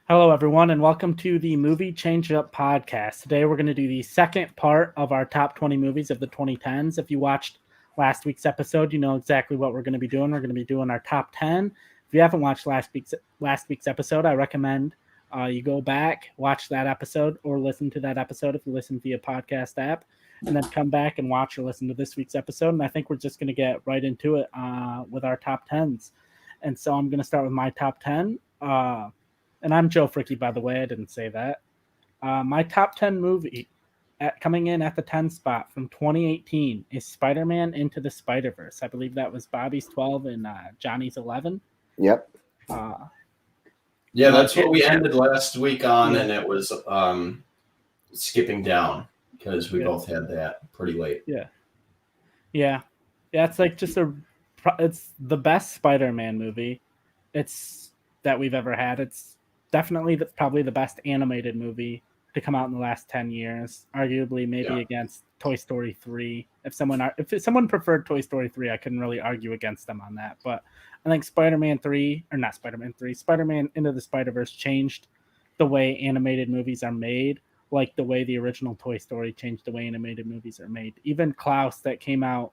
Hello, everyone, and welcome to the Movie Changeup podcast. Today, we're going to do the second part of our top 20 movies of the 2010s. If you watched last week's episode, you know exactly what we're going to be doing. We're going to be doing our top 10. If you haven't watched last week's episode, I recommend you go back, watch that episode, or listen to that episode if you listen via podcast app, and then come back and watch or listen to this week's episode. And I think we're just going to get right into it with our top 10s. And so I'm going to start with my top 10. And I'm Joe Fricke, by the way. I didn't say that. My top 10 movie coming in at the 10 spot from 2018 is Spider-Man Into the Spider-Verse. I believe that was Bobby's 12 and Johnny's 11. Yep. Yeah, that's what we ended last week on, and it was skipping down because we both had that pretty late. Yeah. It's like it's the best Spider-Man movie that we've ever had. It's definitely probably the best animated movie to come out in the last 10 years, arguably maybe against Toy Story 3. If someone preferred Toy Story 3, I couldn't really argue against them on that. But I think Spider-Man Into the Spider-Verse changed the way animated movies are made, like the way the original Toy Story changed the way animated movies are made. Even Klaus, that came out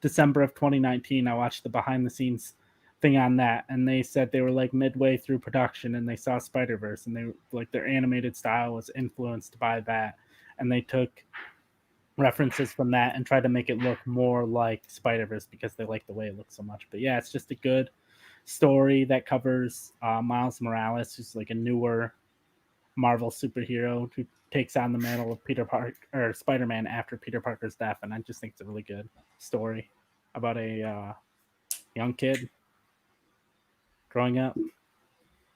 December of 2019, I watched the behind-the-scenes thing on that, and they said they were like midway through production and they saw Spider-Verse, and they like their animated style was influenced by that, and they took references from that and tried to make it look more like Spider-Verse because they like the way it looks so much. But yeah, it's just a good story that covers Miles Morales, who's like a newer Marvel superhero who takes on the mantle of Peter Parker or Spider-Man after Peter Parker's death, and I just think it's a really good story about a young kid growing up.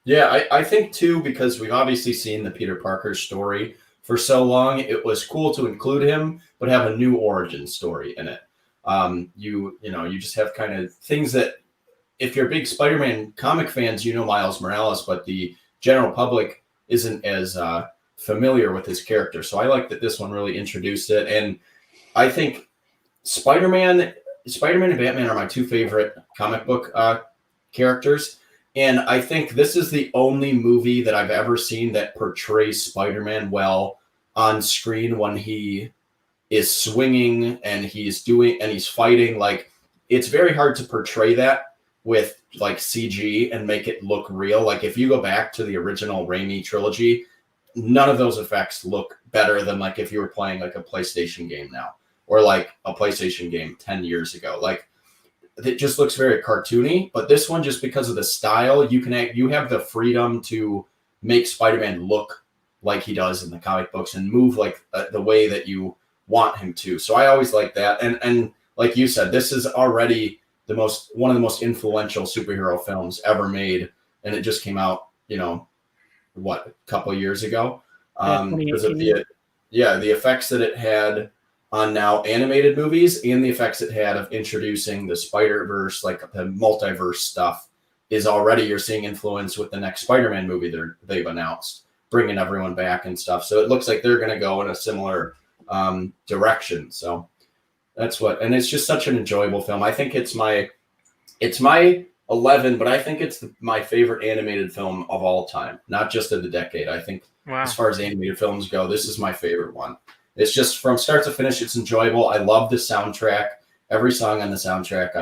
Yeah, I think too, because we've obviously seen the Peter Parker story for so long, it was cool to include him, but have a new origin story in it. You just have kind of things that, if you're big Spider-Man comic fans, you know Miles Morales, but the general public isn't as familiar with his character. So I like that this one really introduced it, and I think Spider-Man and Batman are my two favorite comic book characters. And I think this is the only movie that I've ever seen that portrays Spider-Man well on screen when he is swinging and he's fighting. Like, it's very hard to portray that with like CG and make it look real. Like, if you go back to the original Raimi trilogy, none of those effects look better than like if you were playing like a PlayStation game now, or like a PlayStation game 10 years ago. Like, it just looks very cartoony, but this one, just because of the style, you have the freedom to make Spider-Man look like he does in the comic books and move like the way that you want him to. So I always like that. And like you said, this is already one of the most influential superhero films ever made. And it just came out, a couple of years ago. Because of the effects that it had on now animated movies and the effects it had of introducing the Spider-Verse, like the multiverse stuff, is already, you're seeing influence with the next Spider-Man movie they've announced, bringing everyone back and stuff. So it looks like they're going to go in a similar direction. So that's and it's just such an enjoyable film. I think it's my 11, but I think it's my favorite animated film of all time, not just of the decade. I think as far as animated films go, this is my favorite one. It's just from start to finish, it's enjoyable. I love the soundtrack. Every song on the soundtrack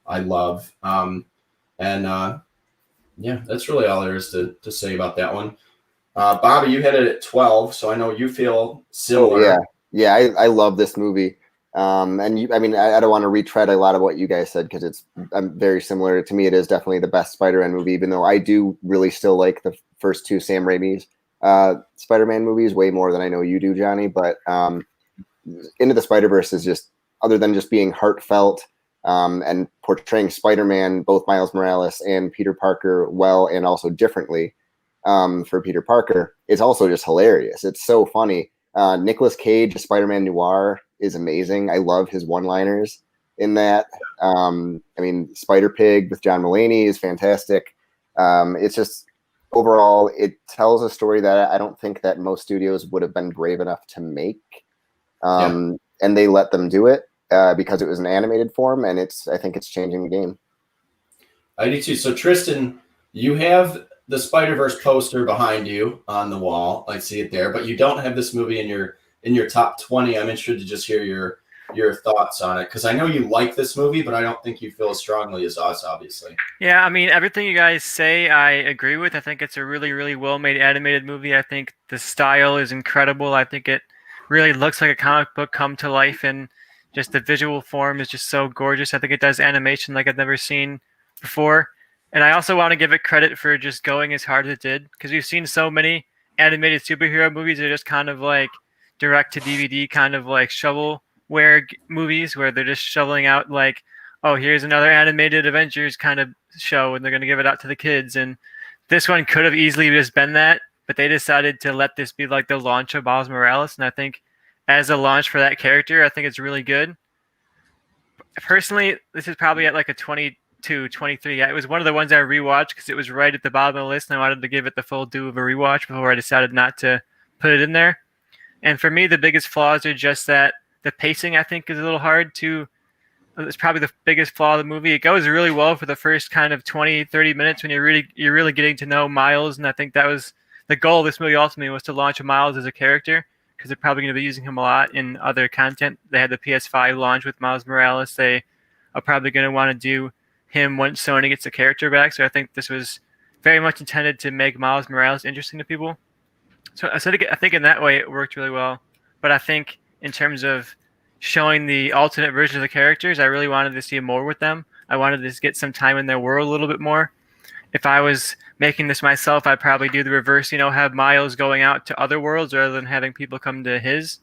I love. That's really all there is to say about that one. Bobby, you had it at 12, so I know you feel similar. Oh, yeah. I love this movie. I don't want to retread a lot of what you guys said because it's very similar. To me, it is definitely the best Spider-Man movie, even though I do really still like the first two Sam Raimi's Spider-Man movies way more than I know you do, Johnny. But Into the Spider-Verse is just, other than just being heartfelt and portraying Spider-Man, both Miles Morales and Peter Parker, well and also differently for Peter Parker, it's also just hilarious. It's so funny. Nicolas Cage, Spider-Man Noir, is amazing. I love his one-liners in that. Spider-Pig with John Mulaney is fantastic. It's just, overall, it tells a story that I don't think that most studios would have been brave enough to make. And they let them do it because it was an animated form, and I think it's changing the game. I do too. So Tristan, you have the Spider-Verse poster behind you on the wall. I see it there, but you don't have this movie in your top 20. I'm interested to just hear your thoughts on it, because I know you like this movie, but I don't think you feel as strongly as us, obviously. Yeah, I mean, everything you guys say, I agree with. I think it's a really, really well-made animated movie. I think the style is incredible. I think it really looks like a comic book come to life, and just the visual form is just so gorgeous. I think it does animation like I've never seen before. And I also want to give it credit for just going as hard as it did, because we've seen so many animated superhero movies that are just kind of like direct to DVD, kind of like shovelware movies where they're just shoveling out like, oh, here's another animated Avengers kind of show, and they're going to give it out to the kids. And this one could have easily just been that, but they decided to let this be like the launch of Miles Morales. And I think as a launch for that character, I think it's really good. Personally, this is probably at like a 22, 23. It was one of the ones I rewatched because it was right at the bottom of the list, and I wanted to give it the full due of a rewatch before I decided not to put it in there. And for me, the biggest flaws are just that the pacing, I think, is a little hard to. It's probably the biggest flaw of the movie. It goes really well for the first kind of 20, 30 minutes when you're really getting to know Miles, and I think that was the goal of this movie ultimately, was to launch Miles as a character, because they're probably going to be using him a lot in other content. They had the PS5 launch with Miles Morales. They are probably going to want to do him once Sony gets the character back. So I think this was very much intended to make Miles Morales interesting to people. So I think in that way it worked really well. But I think in terms of showing the alternate version of the characters, I really wanted to see more with them. I wanted to get some time in their world a little bit more. If I was making this myself, I'd probably do the reverse, have Miles going out to other worlds rather than having people come to his.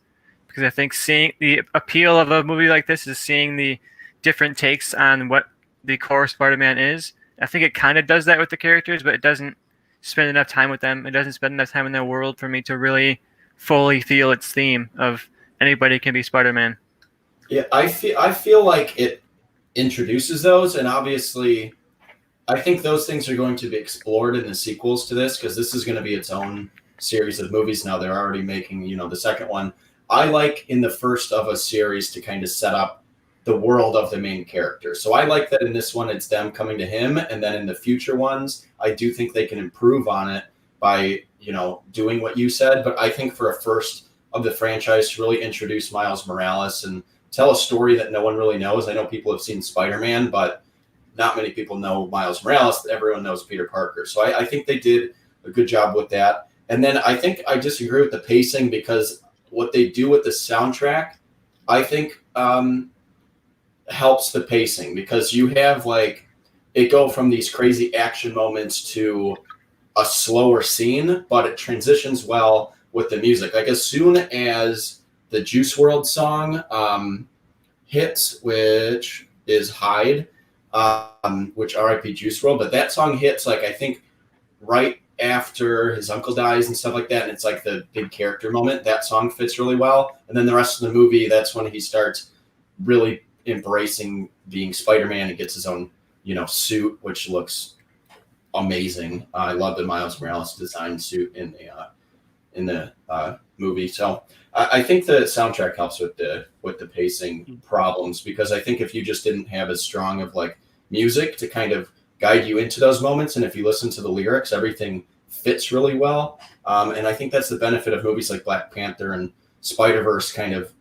Because I think seeing the appeal of a movie like this is seeing the different takes on what the core Spider-Man is. I think it kind of does that with the characters, but it doesn't spend enough time with them. It doesn't spend enough time in their world for me to really fully feel its theme of anybody can be Spider-Man. Yeah, I feel like it introduces those, and obviously I think those things are going to be explored in the sequels to this, because this is going to be its own series of movies now. They're already making, the second one. I like in the first of a series to kind of set up the world of the main character. So I like that in this one, it's them coming to him. And then in the future ones, I do think they can improve on it by, doing what you said. But I think for a first of the franchise to really introduce Miles Morales and tell a story that no one really knows. I know people have seen Spider-Man, but not many people know Miles Morales. Everyone knows Peter Parker. So I think they did a good job with that. And then I think I disagree with the pacing, because what they do with the soundtrack, I think helps the pacing, because you have it go from these crazy action moments to a slower scene, but it transitions well with the music. Like as soon as the Juice WRLD song hits, which is Hide, which R.I.P. Juice WRLD, but that song hits I think right after his uncle dies and stuff like that, and it's like the big character moment. That song fits really well, and then the rest of the movie, that's when he starts really embracing being Spider-Man and gets his own suit, which looks amazing. I love the Miles Morales design suit in the movie. So I think the soundtrack helps with the pacing problems, because I think if you just didn't have as strong of music to kind of guide you into those moments, and if you listen to the lyrics, everything fits really well. And I think that's the benefit of movies like Black Panther and Spider-Verse, kind of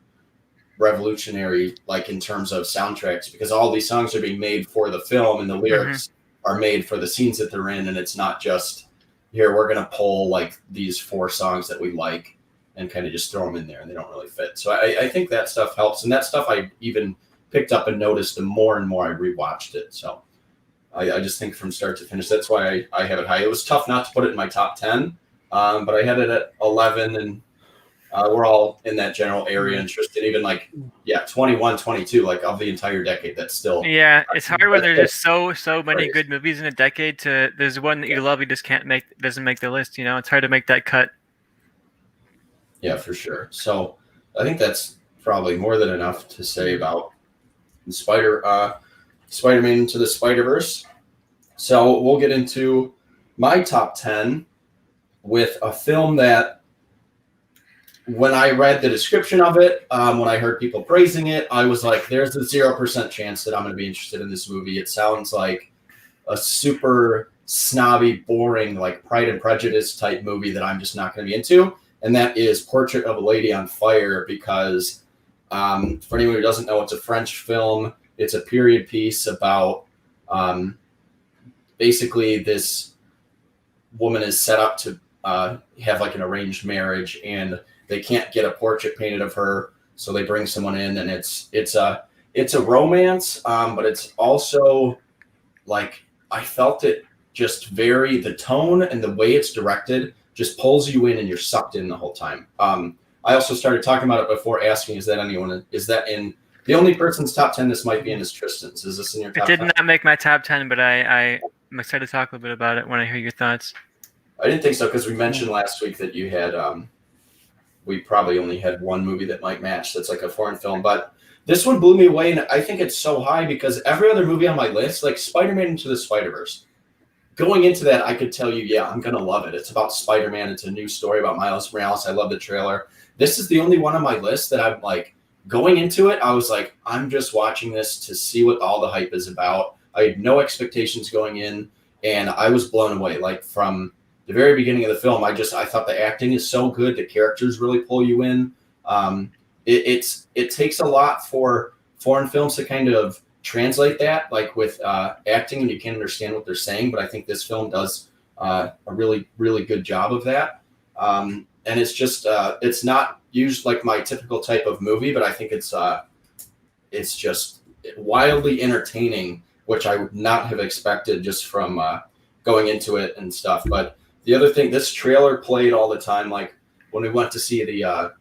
revolutionary in terms of soundtracks, because all these songs are being made for the film and the lyrics are made for the scenes that they're in, and it's not just here we're going to pull these 4 songs that we like and kind of just throw them in there and they don't really fit. So I think that stuff helps, and that stuff I even picked up and noticed the more and more I rewatched it. So I just think from start to finish, that's why I have it high. It was tough not to put it in my top 10, but I had it at 11, and we're all in that general area. And Tristan, even 21, 22, of the entire decade, that's still. Yeah, it's hard when there's just so many good movies in a decade. There's one that you love, you just doesn't make the list. It's hard to make that cut. Yeah, for sure. So I think that's probably more than enough to say about Spider-Man Into the Spider-Verse. So we'll get into my top 10 with a film that, when I read the description of it, when I heard people praising it, I was like, there's a 0% chance that I'm going to be interested in this movie. It sounds like a super snobby, boring, like Pride and Prejudice type movie that I'm just not going to be into. And that is Portrait of a Lady on Fire, because for anyone who doesn't know, it's a French film. It's a period piece about basically this woman is set up to have like an arranged marriage, and they can't get a portrait painted of her, so they bring someone in, and it's a romance, but it's also like, I felt it just the tone and the way it's directed just pulls you in and you're sucked in the whole time. I also started talking about it before, asking, is that in the only person's top 10 this might be in is Tristan's? Is this in your top 10? It did not make my top 10, but I'm excited to talk a little bit about it when I hear your thoughts. I didn't think so, because we mentioned last week that you had, we probably only had one movie that might match that's like a foreign film, but this one blew me away, and I think it's so high because every other movie on my list, like Spider-Man Into the Spider-Verse, going into that, I could tell you, yeah, I'm going to love it. It's about Spider-Man. It's a new story about Miles Morales. I love the trailer. This is the only one on my list that I'm like, going into it, I was like, I'm just watching this to see what all the hype is about. I had no expectations going in, and I was blown away. Like, from the very beginning of the film, I thought the acting is so good. The characters really pull you in. It takes a lot for foreign films to kind of translate that, like with acting, and you can't understand what they're saying. But I think this film does a really, really good job of that. And it's just it's not used like my typical type of movie, but I think it's just wildly entertaining, which I would not have expected just from going into it and stuff. But the other thing, this trailer played all the time. Like when we went to see the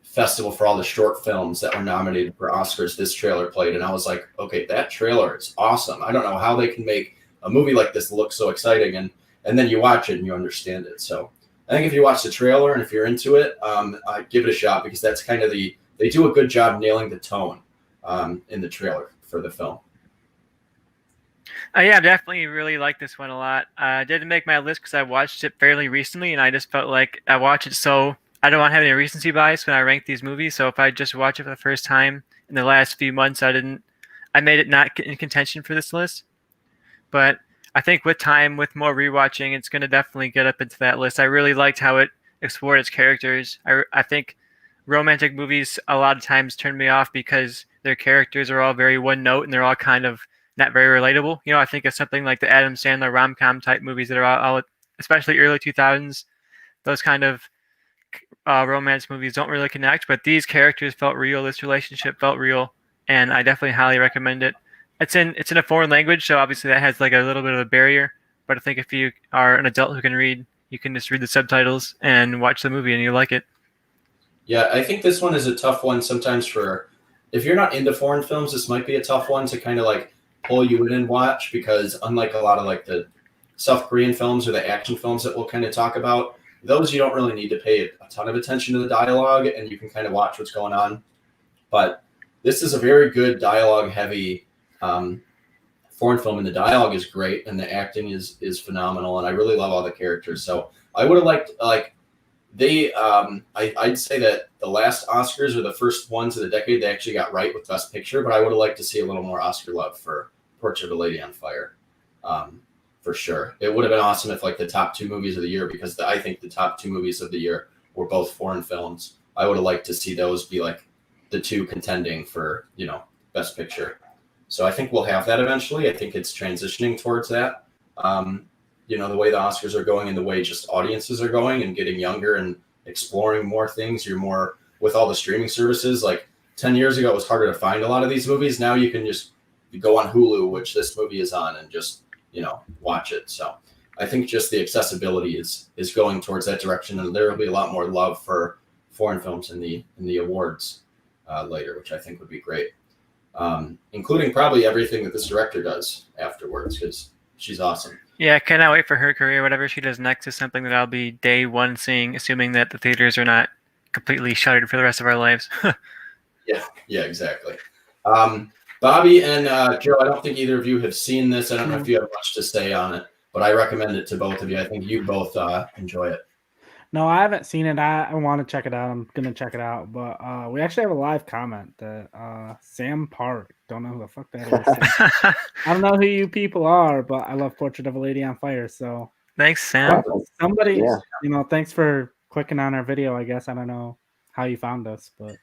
festival for all the short films that were nominated for Oscars, this trailer played, and I was like, okay, that trailer is awesome. I don't know how they can make a movie like this look so exciting, and then you watch it and you understand it. So I think if you watch the trailer and if you're into it, give it a shot, because that's kind of they do a good job nailing the tone in the trailer for the film. Yeah, definitely really like this one a lot. I didn't make my list because I watched it fairly recently, and I just felt like I watched it so I don't want to have any recency bias when I rank these movies. So if I just watch it for the first time in the last few months, I made it not in contention for this list. But I think with time, with more rewatching, it's going to definitely get up into that list. I really liked how it explored its characters. I think romantic movies a lot of times turn me off because their characters are all very one note and they're all kind of not very relatable. You know, I think of something like the Adam Sandler rom-com type movies that are all especially early 2000s. Those kind of romance movies don't really connect, but these characters felt real. This relationship felt real, and I definitely highly recommend it. It's in a foreign language, so obviously that has like a little bit of a barrier. But I think if you are an adult who can read, you can just read the subtitles and watch the movie, and you like it. Yeah, I think this one is a tough one sometimes for, if you're not into foreign films, this might be a tough one to kind of like pull you in and watch, because unlike a lot of like the South Korean films or the action films that we'll kind of talk about, those you don't really need to pay a ton of attention to the dialogue, and you can kind of watch what's going on. But this is a very good dialogue-heavy foreign film, and the dialogue is great, and the acting is phenomenal, and I really love all the characters. So I would have liked, like, I'd say that the last Oscars are the first ones of the decade they actually got right with Best Picture, but I would have liked to see a little more Oscar love for Portrait of a Lady on Fire. For sure. It would have been awesome if like the top two movies of the year, because I think the top two movies of the year were both foreign films. I would have liked to see those be like the two contending for, Best Picture. So I think we'll have that eventually. I think it's transitioning towards that. The way the Oscars are going and the way just audiences are going and getting younger and exploring more things. You're more with all the streaming services. Like 10 years ago, it was harder to find a lot of these movies. Now you can just go on Hulu, which this movie is on, and just watch it. So I think just the accessibility is going towards that direction, and there will be a lot more love for foreign films in the awards later, which I think would be great, including probably everything that this director does afterwards, because she's awesome. Yeah, I cannot wait for her career. Whatever she does next is something that I'll be day one seeing, assuming that the theaters are not completely shuttered for the rest of our lives. Yeah, exactly. Bobby and Joe, I don't think either of you have seen this. I don't know if you have much to say on it, but I recommend it to both of you. I think you both enjoy it. No, I haven't seen it. I want to check it out. I'm gonna check it out. But we actually have a live comment that Sam Park. Don't know who the fuck that is. I don't know who you people are, but I love Portrait of a Lady on Fire. So Thanks, Sam. somebody, Yeah. thanks for clicking on our video. I guess I don't know how you found us, but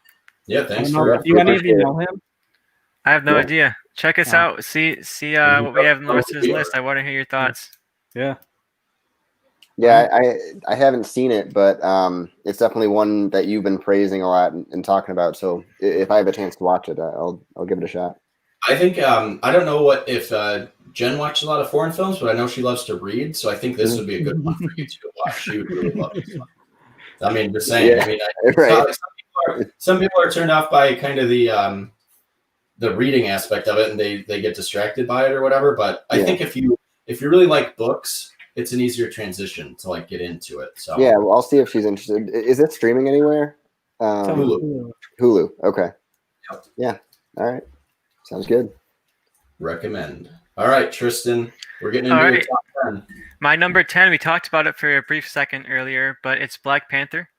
Yeah, I thanks don't know. for. Do any of you know him? I have no Yeah. idea. Check us Oh. out. See what we have in the rest of this list. I want to hear your thoughts. Yeah. Yeah, I haven't seen it, but it's definitely one that you've been praising a lot and talking about. So if I have a chance to watch it, I'll give it a shot. I think I don't know if Jen watched a lot of foreign films, but I know she loves to read, so I think this would be a good one for you to watch. She would really love this one. I mean, just saying. Yeah, I mean, right. some people are turned off by kind of the reading aspect of it, and they get distracted by it or whatever. But I think if you really like books, it's an easier transition to like get into it. So yeah, well, I'll see if she's interested. Is it streaming anywhere? Hulu. Okay. Yep. Yeah. All right. Sounds good. Recommend. All right, Tristan, we're getting into the top 10. My number 10, we talked about it for a brief second earlier, but it's Black Panther.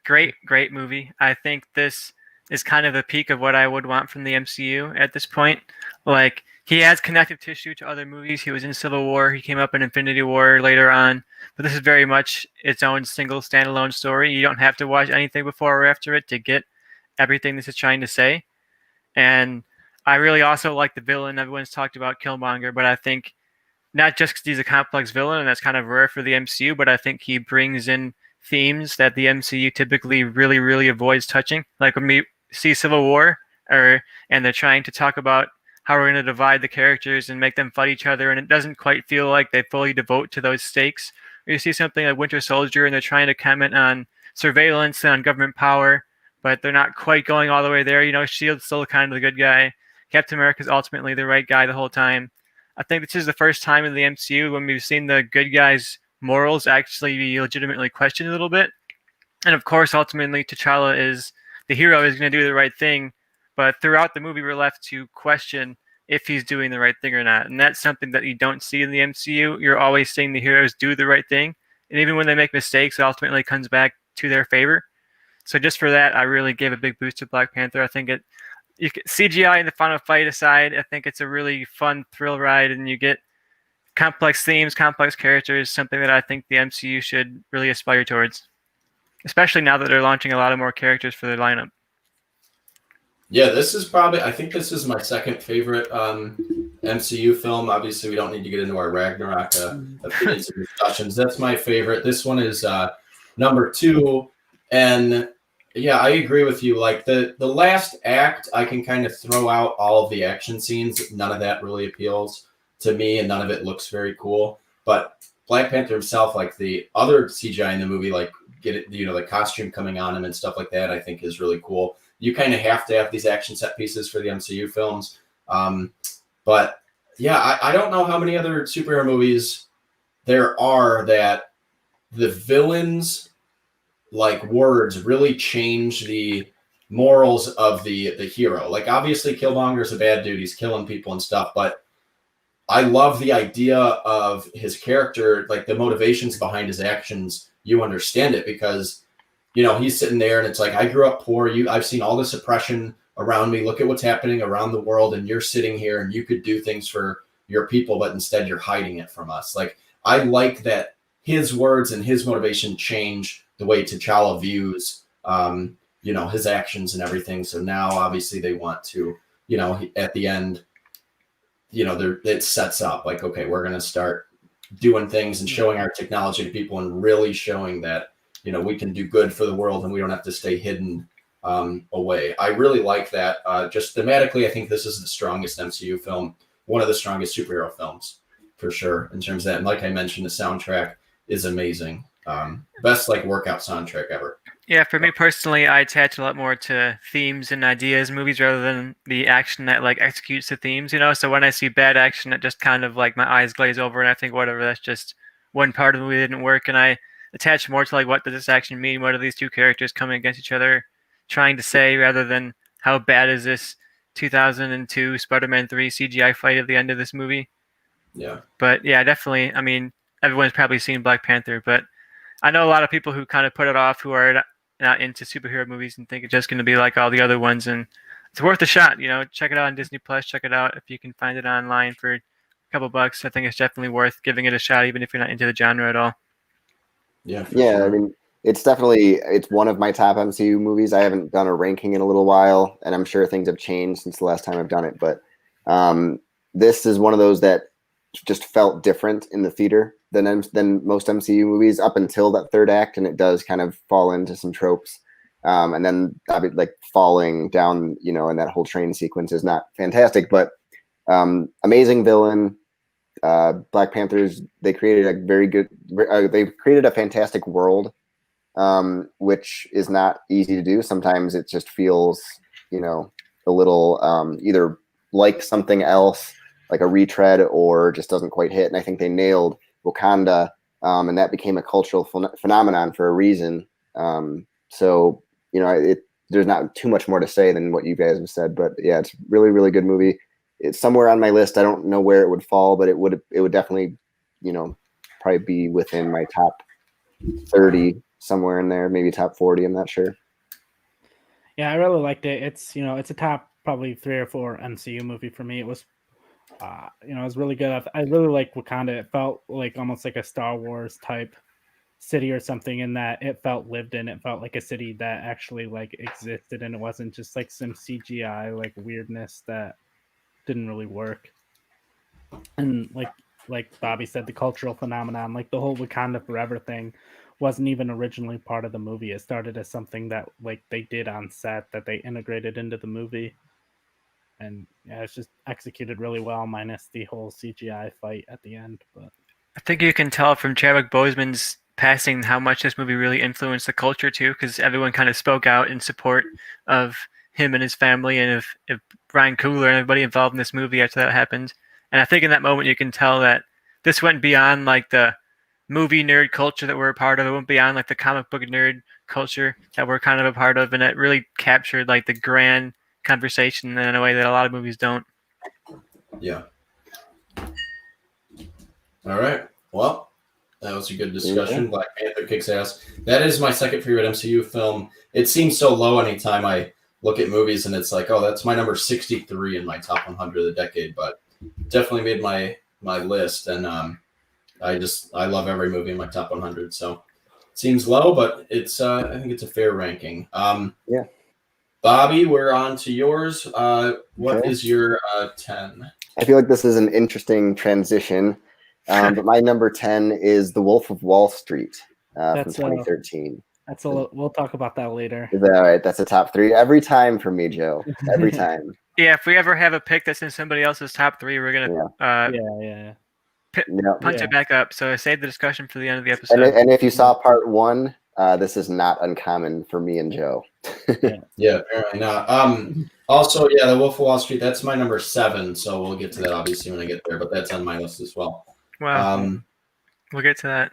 Great movie. I think this is kind of the peak of what I would want from the MCU at this point. Like, he has connective tissue to other movies. He was in Civil War. He came up in Infinity War later on. But this is very much its own single standalone story. You don't have to watch anything before or after it to get everything this is trying to say. And I really also like the villain. Everyone's talked about Killmonger, but I think not just because he's a complex villain, and that's kind of rare for the MCU, but I think he brings in themes that the MCU typically really, really avoids touching. Like when we see Civil War, and they're trying to talk about how we're going to divide the characters and make them fight each other, and it doesn't quite feel like they fully devote to those stakes. Or you see something like Winter Soldier, and they're trying to comment on surveillance and on government power, but they're not quite going all the way there. Shield's still kind of the good guy. Captain America's ultimately the right guy the whole time. I think this is the first time in the MCU when we've seen the good guys' morals actually be legitimately questioned a little bit. And of course, ultimately, T'Challa is the hero, is going to do the right thing. But throughout the movie, we're left to question if he's doing the right thing or not. And that's something that you don't see in the MCU. You're always seeing the heroes do the right thing. And even when they make mistakes, it ultimately comes back to their favor. So just for that, I really gave a big boost to Black Panther. I think CGI in the final fight aside, I think it's a really fun thrill ride, and you get complex themes, complex characters, something that I think the MCU should really aspire towards, especially now that they're launching a lot of more characters for their lineup. Yeah, I think this is my second favorite MCU film. Obviously, we don't need to get into our Ragnarok opinions and discussions. That's my favorite. This one is number 2. And yeah, I agree with you. Like the last act, I can kind of throw out all of the action scenes. None of that really appeals to me, and none of it looks very cool. But Black Panther himself, like the other CGI in the movie, like the costume coming on him and stuff like that, I think is really cool. You kind of have to have these action set pieces for the MCU films. But yeah, I don't know how many other superhero movies there are that the villains, like, words really change the morals of the hero. Like, obviously Killmonger's a bad dude. He's killing people and stuff, but I love the idea of his character, like the motivations behind his actions. You understand it because he's sitting there and it's like, I grew up poor. I've seen all this oppression around me. Look at what's happening around the world. And you're sitting here and you could do things for your people, but instead you're hiding it from us. Like, I like that his words and his motivation change the way T'Challa views, his actions and everything. So now obviously they want to, at the end, it sets up like, okay, we're going to start doing things and showing our technology to people and really showing that, we can do good for the world and we don't have to stay hidden away. I really like that. Just thematically, I think this is the strongest MCU film, one of the strongest superhero films for sure in terms of that. And like I mentioned, the soundtrack is amazing. Best workout soundtrack ever. Yeah, for me personally, I attach a lot more to themes and ideas in movies rather than the action that executes the themes, So when I see bad action, it just kind of my eyes glaze over and I think, whatever, that's just one part of the movie that didn't work. And I attach more to what does this action mean? What are these two characters coming against each other trying to say, rather than how bad is this 2002 Spider-Man 3 CGI fight at the end of this movie? Yeah. But yeah, definitely. I mean, everyone's probably seen Black Panther, but I know a lot of people who kind of put it off, who are not into superhero movies and think it's just going to be like all the other ones, and it's worth a shot. Check it out on Disney Plus. Check it out if you can find it online for a couple bucks. I think it's definitely worth giving it a shot, even if you're not into the genre at all. Yeah, for Yeah, sure. I mean, it's one of my top MCU movies. I haven't done a ranking in a little while, and I'm sure things have changed since the last time I've done it. But this is one of those that just felt different in the theater than most MCU movies up until that third act, and it does kind of fall into some tropes. And then like falling down, and that whole train sequence is not fantastic, but amazing villain. Black Panthers, they created a very good, they created a fantastic world, which is not easy to do. Sometimes it just feels, a little either like something else, like a retread, or just doesn't quite hit. And I think they nailed Wakanda, and that became a cultural phenomenon for a reason. So, there's not too much more to say than what you guys have said, but yeah, it's really, really good movie. It's somewhere on my list. I don't know where it would fall, but it would definitely, probably be within my top 30, somewhere in there, maybe top 40. I'm not sure. Yeah, I really liked it. It's it's a top probably 3 or 4 MCU movie for me. It was, it was really good. I really like Wakanda. It felt like almost like a Star Wars type city or something, in that it felt lived in. It felt like a city that actually like existed, and it wasn't just like some CGI like weirdness that didn't really work. And like Bobby said, the cultural phenomenon, like the whole Wakanda Forever thing, wasn't even originally part of the movie. It started as something that like they did on set that they integrated into the movie, and yeah, it's just executed really well, minus the whole CGI fight at the end. But I think you can tell from Chadwick Boseman's passing how much this movie really influenced the culture too, because everyone kind of spoke out in support of him and his family, and if Ryan Coogler and everybody involved in this movie after that happened. And I think in that moment you can tell that this went beyond like the movie nerd culture that we're a part of. It went beyond like the comic book nerd culture that we're kind of a part of, and it really captured like the grand conversation in a way that a lot of movies don't. Yeah. All right. Well, that was a good discussion. Yeah. Black Panther kicks ass. That is my second favorite MCU film. It seems so low anytime I look at movies, and it's like, oh, that's my number 63 in my top 100 of the decade. But definitely made my list, and I love every movie in my top 100. So it seems low, but it's I think it's a fair ranking. Yeah. Bobby, we're on to yours. What Okay. is your 10? I feel like this is an interesting transition, but my number 10 is The Wolf of Wall Street from 2013. we'll talk about that later. Is that all right? That's a top 3 every time for me, Joe. Every time. Yeah, if we ever have a pick that's in somebody else's top 3, we're gonna punch it back up. So save the discussion for the end of the episode. And if you saw part 1, this is not uncommon for me and Joe. Yeah, apparently not. Also, yeah, The Wolf of Wall Street, that's my number 7, so we'll get to that obviously when I get there, but that's on my list as well. Wow. We'll get to that.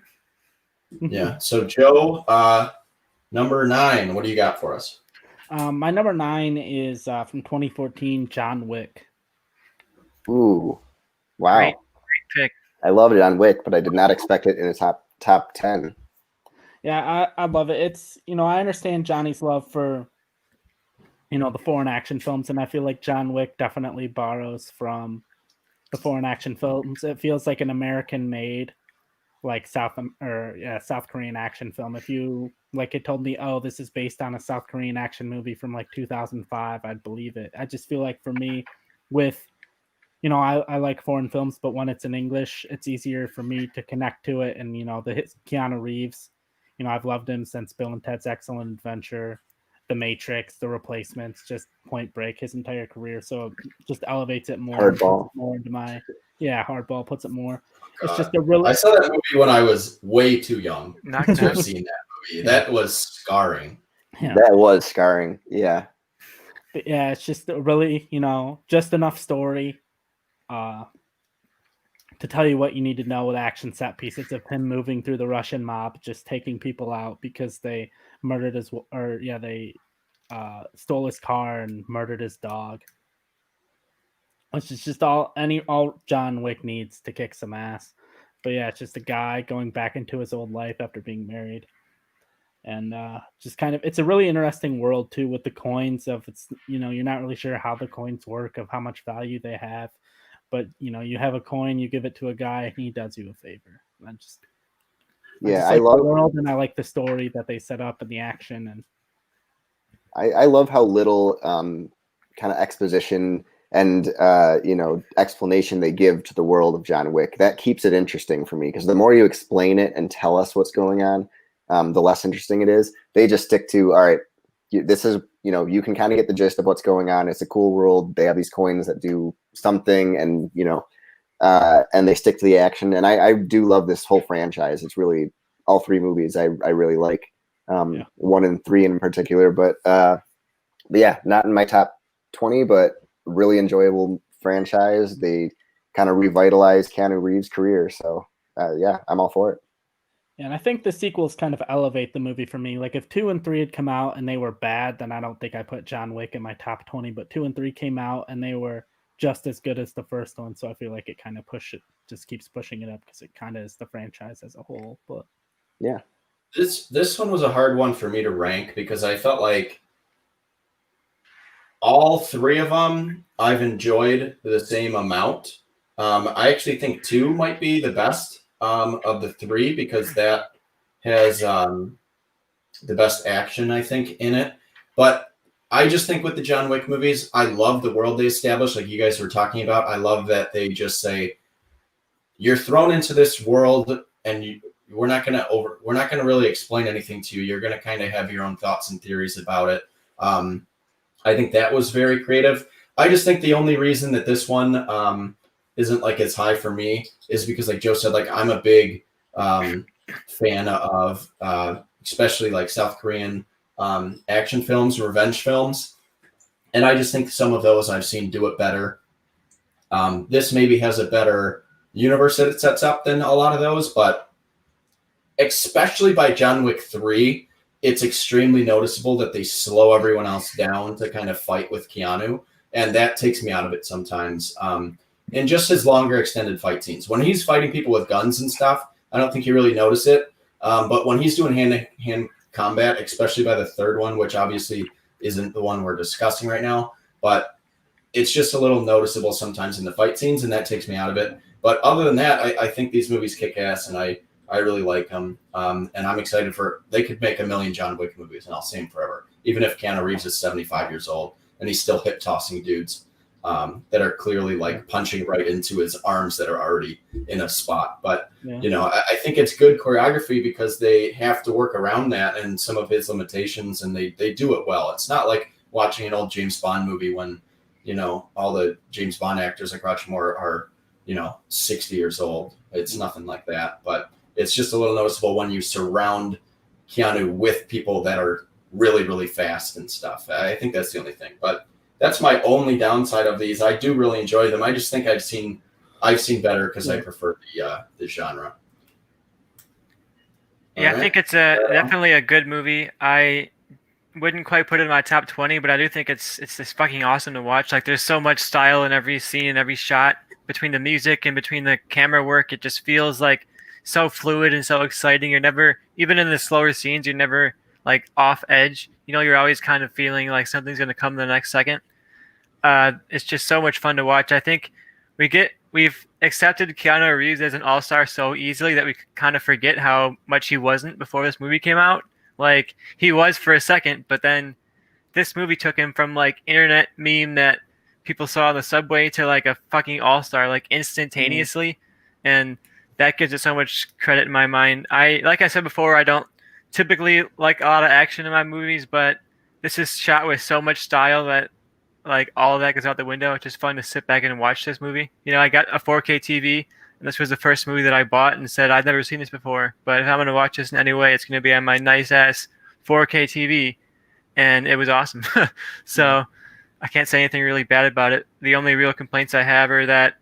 Yeah. So Joe, number 9, what do you got for us? My number 9 is from 2014, John Wick. Ooh, wow! Great pick. I loved it on Wick, but I did not expect it in the top 10. Yeah, I love it. It's I understand Johnny's love for the foreign action films, and I feel like John Wick definitely borrows from the foreign action films. It feels like an American-made, like South Korean action film. If you it told me, oh, this is based on a South Korean action movie from like 2005, I'd believe it. I just feel like for me, with I like foreign films, but when it's in English, it's easier for me to connect to it. And Keanu Reeves, I've loved him since Bill and Ted's Excellent Adventure, The Matrix, The Replacements, just Point Break, his entire career. So it just elevates it more. Hardball. More into my Hardball puts it more. God. It's just a really. I saw that movie when I was way too young Not to have seen that movie. That was scarring. Yeah. That was scarring. Yeah. But yeah, it's just a really just enough story to tell you what you need to know with action set pieces of him moving through the Russian mob, just taking people out because they murdered they stole his car and murdered his dog. Which is just all John Wick needs to kick some ass. But yeah, it's just a guy going back into his old life after being married. And just kind of, it's a really interesting world too with the coins of it's, you know, you're not really sure how the coins work, of how much value they have. But, you know, you have a coin, you give it to a guy, and he does you a favor. I just I like love the world, and I like the story that they set up and the action. And I love how little kind of exposition and you know, explanation they give to the world of John Wick. That keeps it interesting for me, because the more you explain it and tell us what's going on, the less interesting it is. They just stick to, all right, this is, you know, you can kind of get the gist of what's going on. It's a cool world. They have these coins that do something, and you know, and they stick to the action. And I do love this whole franchise. It's really, all three movies I really like. 1 and 3 in particular, but yeah, not in my top 20, but really enjoyable franchise. They kind of revitalized Keanu Reeves' career, so yeah, I'm all for it. and I think the sequels kind of elevate the movie for me. Like if 2 and 3 had come out and they were bad, then I don't think I put John Wick in my top 20. But 2 and 3 came out and they were just as good as the first one, so I feel like it kind of just keeps pushing it up, because it kind of is the franchise as a whole. But yeah, this one was a hard one for me to rank, because I felt like all three of them I've enjoyed the same amount. I actually think 2 might be the best of the 3, because that has the best action, I think, in it. But I just think with the John Wick movies, I love the world they establish, like you guys were talking about. I love that they just say, you're thrown into this world, and we're not gonna really explain anything to you. You're gonna kind of have your own thoughts and theories about it. I think that was very creative. I just think the only reason that this one isn't like as high for me is because, like Joe said, like I'm a big fan of especially like South Korean action films, revenge films, and I just think some of those I've seen do it better. This maybe has a better universe that it sets up than a lot of those, but especially by John Wick 3, it's extremely noticeable that they slow everyone else down to kind of fight with Keanu, and that takes me out of it sometimes. And just his longer extended fight scenes. When he's fighting people with guns and stuff, I don't think you really notice it. But when he's doing hand-to-hand combat, especially by the third one, which obviously isn't the one we're discussing right now, but it's just a little noticeable sometimes in the fight scenes, and that takes me out of it. But other than that, I think these movies kick ass, and I really like them. And I'm excited they could make a million John Wick movies, and I'll see them forever. Even if Keanu Reeves is 75 years old and he's still hip tossing dudes that are clearly like punching right into his arms that are already in a spot. But, you know, I think it's good choreography, because they have to work around that and some of his limitations, and they do it well. It's not like watching an old James Bond movie when, you know, all the James Bond actors like Roger Moore are, you know, 60 years old. It's nothing like that. But it's just a little noticeable when you surround Keanu with people that are really, really fast and stuff. I think that's the only thing. But that's my only downside of these. I do really enjoy them. I just think I've seen better, because I prefer the genre. Yeah, right. I think it's definitely a good movie. I wouldn't quite put it in my top 20, but I do think it's just fucking awesome to watch. Like, there's so much style in every scene and every shot, between the music and between the camera work. It just feels like so fluid and so exciting. You're never, even in the slower scenes, you're never like off edge. You know, you're always kind of feeling like something's going to come the next second. It's just so much fun to watch. I think we've accepted Keanu Reeves as an all-star so easily that we kind of forget how much he wasn't before this movie came out. Like, he was for a second, but then this movie took him from like internet meme that people saw on the subway to like a fucking all-star, like instantaneously. And that gives it so much credit in my mind. Like I said before, I don't typically like a lot of action in my movies, but this is shot with so much style that like all of that goes out the window. It's just fun to sit back and watch this movie. You know, I got a 4K TV, and this was the first movie that I bought and said, I've never seen this before, but if I'm going to watch this in any way, it's going to be on my nice ass 4K TV. And it was awesome. So I can't say anything really bad about it. The only real complaints I have are that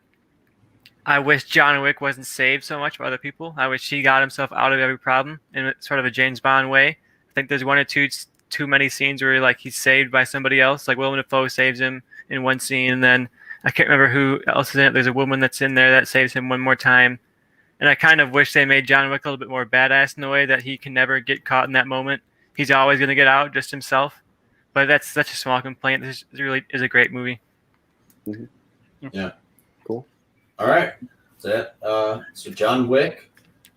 I wish John Wick wasn't saved so much by other people. I wish he got himself out of every problem in sort of a James Bond way. I think there's one or two too many scenes where like he's saved by somebody else. Like Willem Dafoe saves him in one scene, and then I can't remember who else is in it. There's a woman that's in there that saves him one more time. And I kind of wish they made John Wick a little bit more badass in the way that he can never get caught in that moment. He's always going to get out just himself. But that's such a small complaint. This really is a great movie. Yeah. Cool. All right. That's it. So John Wick,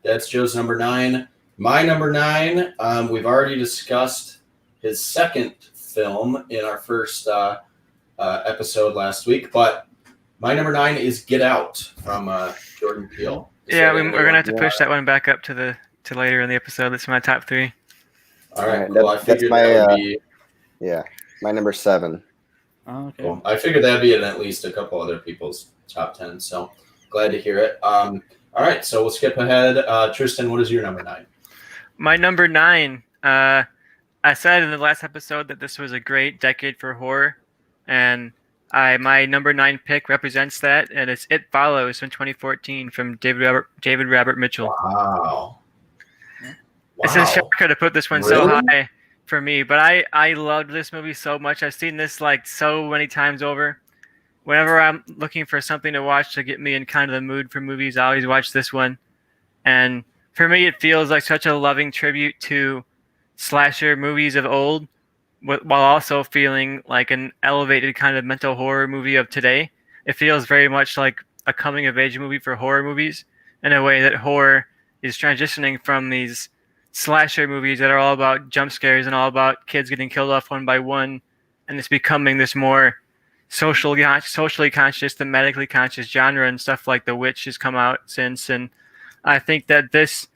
that's Joe's number 9. My number 9, we've already discussed his second film in our first episode last week, but my number 9 is Get Out from Jordan Peele. Yeah, we're going to have to push that one back up to later in the episode. That's my top 3. All right, cool. I figured that would be... Yeah, my number 7. Oh, okay. Cool. I figured that'd be in at least a couple other people's top 10, so glad to hear it. All right, so we'll skip ahead. Tristan, what is your number 9? My number 9, I said in the last episode that this was a great decade for horror, and my number 9 pick represents that, and it's It Follows from 2014 from David Robert Mitchell. Wow. It's a shocker to put this one so high for me, but I loved this movie so much. I've seen this like so many times over. Whenever I'm looking for something to watch to get me in kind of the mood for movies, I always watch this one. And for me, it feels like such a loving tribute to slasher movies of old, while also feeling like an elevated kind of mental horror movie of today. It feels very much like a coming-of-age movie for horror movies, in a way that horror is transitioning from these slasher movies that are all about jump scares and all about kids getting killed off one by one, and it's becoming this more socially conscious, thematically conscious genre, and stuff like The Witch has come out since. And I think that this,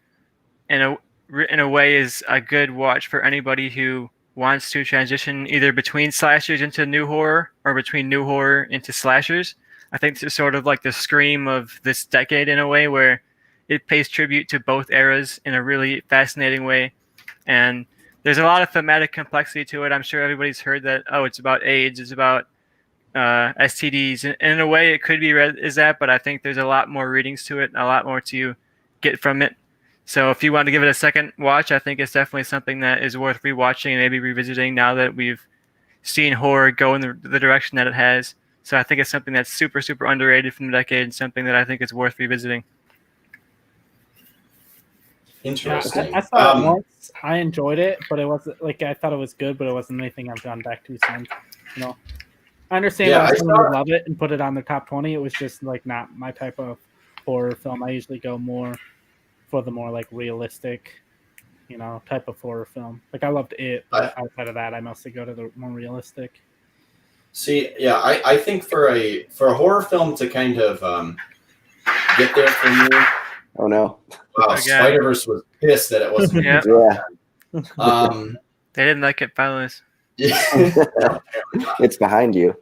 in a way, is a good watch for anybody who wants to transition either between slashers into new horror or between new horror into slashers. I think this is sort of like the Scream of this decade in a way, where it pays tribute to both eras in a really fascinating way. And there's a lot of thematic complexity to it. I'm sure everybody's heard that, oh, it's about AIDS, it's about STDs. And in a way, it could be read as that, but I think there's a lot more readings to it, a lot more to get from it. So if you want to give it a second watch, I think it's definitely something that is worth rewatching and maybe revisiting now that we've seen horror go in the direction that it has. So I think it's something that's super, super underrated from the decade, and something that I think is worth revisiting. Interesting. I saw it once. I enjoyed it, but it wasn't like I thought it was good, but it wasn't anything I've gone back to since. You know, I understand why someone would love it and put it on their top 20. It was just like not my type of horror film. I usually go more for the more like realistic, you know, type of horror film. Like I loved it, but outside of that, I mostly go to the more realistic. See, yeah, I think for a horror film to kind of get there for me. Oh no! Wow, Spider-Verse was pissed that it wasn't. Yeah. They didn't like It Follows. Yeah. It's behind you.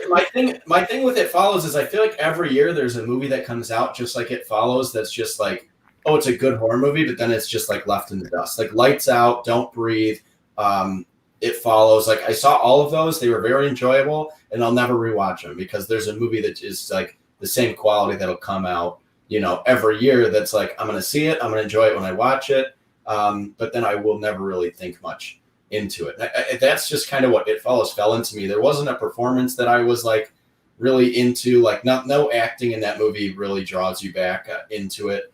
My thing with It Follows is I feel like every year there's a movie that comes out just like It Follows that's just like, oh, it's a good horror movie, but then it's just like left in the dust. Like Lights Out, Don't Breathe, It Follows. Like I saw all of those. They were very enjoyable, and I'll never rewatch them because there's a movie that is like the same quality that'll come out, you know, every year that's like, I'm going to see it. I'm going to enjoy it when I watch it. But then I will never really think much into it. That's just kind of what It Follows fell into me. There wasn't a performance that I was like really into, like no acting in that movie really draws you back into it.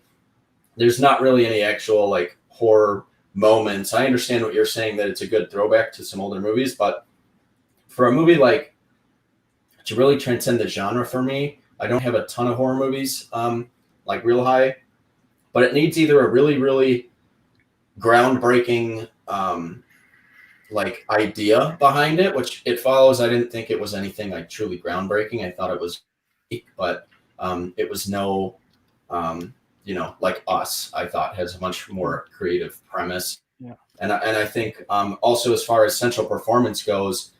There's not really any actual like horror moments. I understand what you're saying, that it's a good throwback to some older movies, but for a movie like to really transcend the genre for me, I don't have a ton of horror movies like real high, but it needs either a really, really groundbreaking like idea behind it, which It Follows. I didn't think it was anything like truly groundbreaking. I thought it was, but it was no, you know, like Us, I thought has a much more creative premise. Yeah. And I think also as far as central performance goes,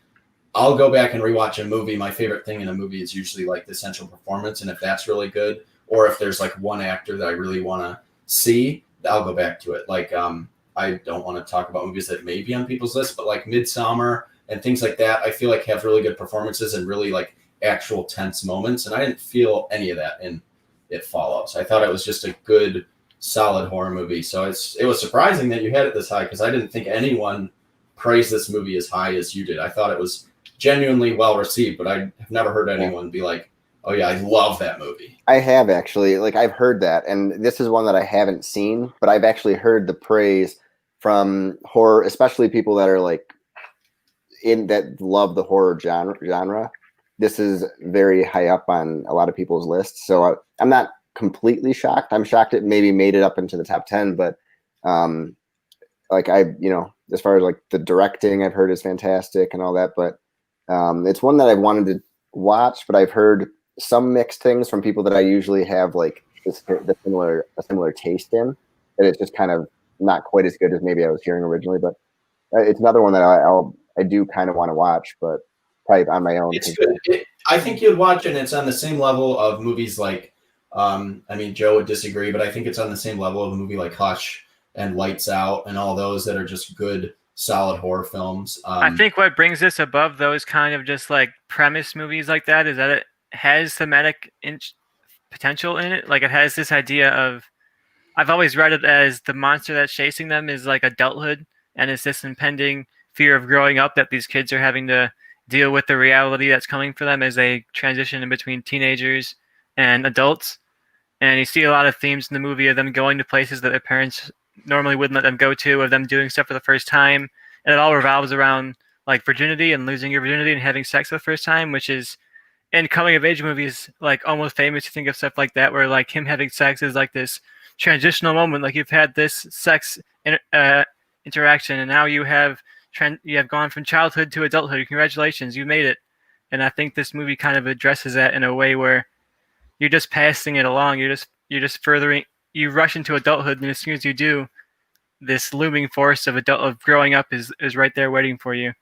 I'll go back and rewatch a movie. My favorite thing in a movie is usually like the central performance. And if that's really good, or if there's like one actor that I really want to see, I'll go back to it. Like, I don't want to talk about movies that may be on people's list, but like Midsommar and things like that, I feel like have really good performances and really like actual tense moments. And I didn't feel any of that in It Follows. I thought it was just a good, solid horror movie. So it was surprising that you had it this high, because I didn't think anyone praised this movie as high as you did. I thought it was genuinely well received, but I have never heard anyone be like, Oh yeah, I love that movie. I have actually, like, I've heard that, and this is one that I haven't seen, but I've actually heard the praise from horror, especially people that are like that love the horror genre. This is very high up on a lot of people's lists, so I'm not completely shocked. I'm shocked it maybe made it up into the top 10, but like as far as like the directing, I've heard is fantastic and all that, but it's one that I wanted to watch, but I've heard some mixed things from people that I usually have like a similar taste in, that it's just kind of not quite as good as maybe I was hearing originally, but it's another one that I do kind of want to watch, but probably on my own. It's good. I think you'd watch it, and it's on the same level of movies like, I mean, Joe would disagree, but I think it's on the same level of a movie like Hush and Lights Out and all those that are just good, solid horror films. I think what brings this above those kind of just like premise movies like that is that it has thematic potential in it. Like it has this idea of, I've always read it as the monster that's chasing them is like adulthood, and it's this impending fear of growing up that these kids are having to deal with the reality that's coming for them as they transition in between teenagers and adults. And you see a lot of themes in the movie of them going to places that their parents normally wouldn't let them go to, of them doing stuff for the first time. And it all revolves around like virginity and losing your virginity and having sex for the first time, which is in coming of age movies, like almost famous to think of stuff like that, where like him having sex is like this transitional moment. Like you've had this sex interaction, and now you have gone from childhood to adulthood. Congratulations, you made it. And I think this movie kind of addresses that in a way where you're just passing it along. You're just furthering. You rush into adulthood, and as soon as you do, this looming force of growing up is right there waiting for you.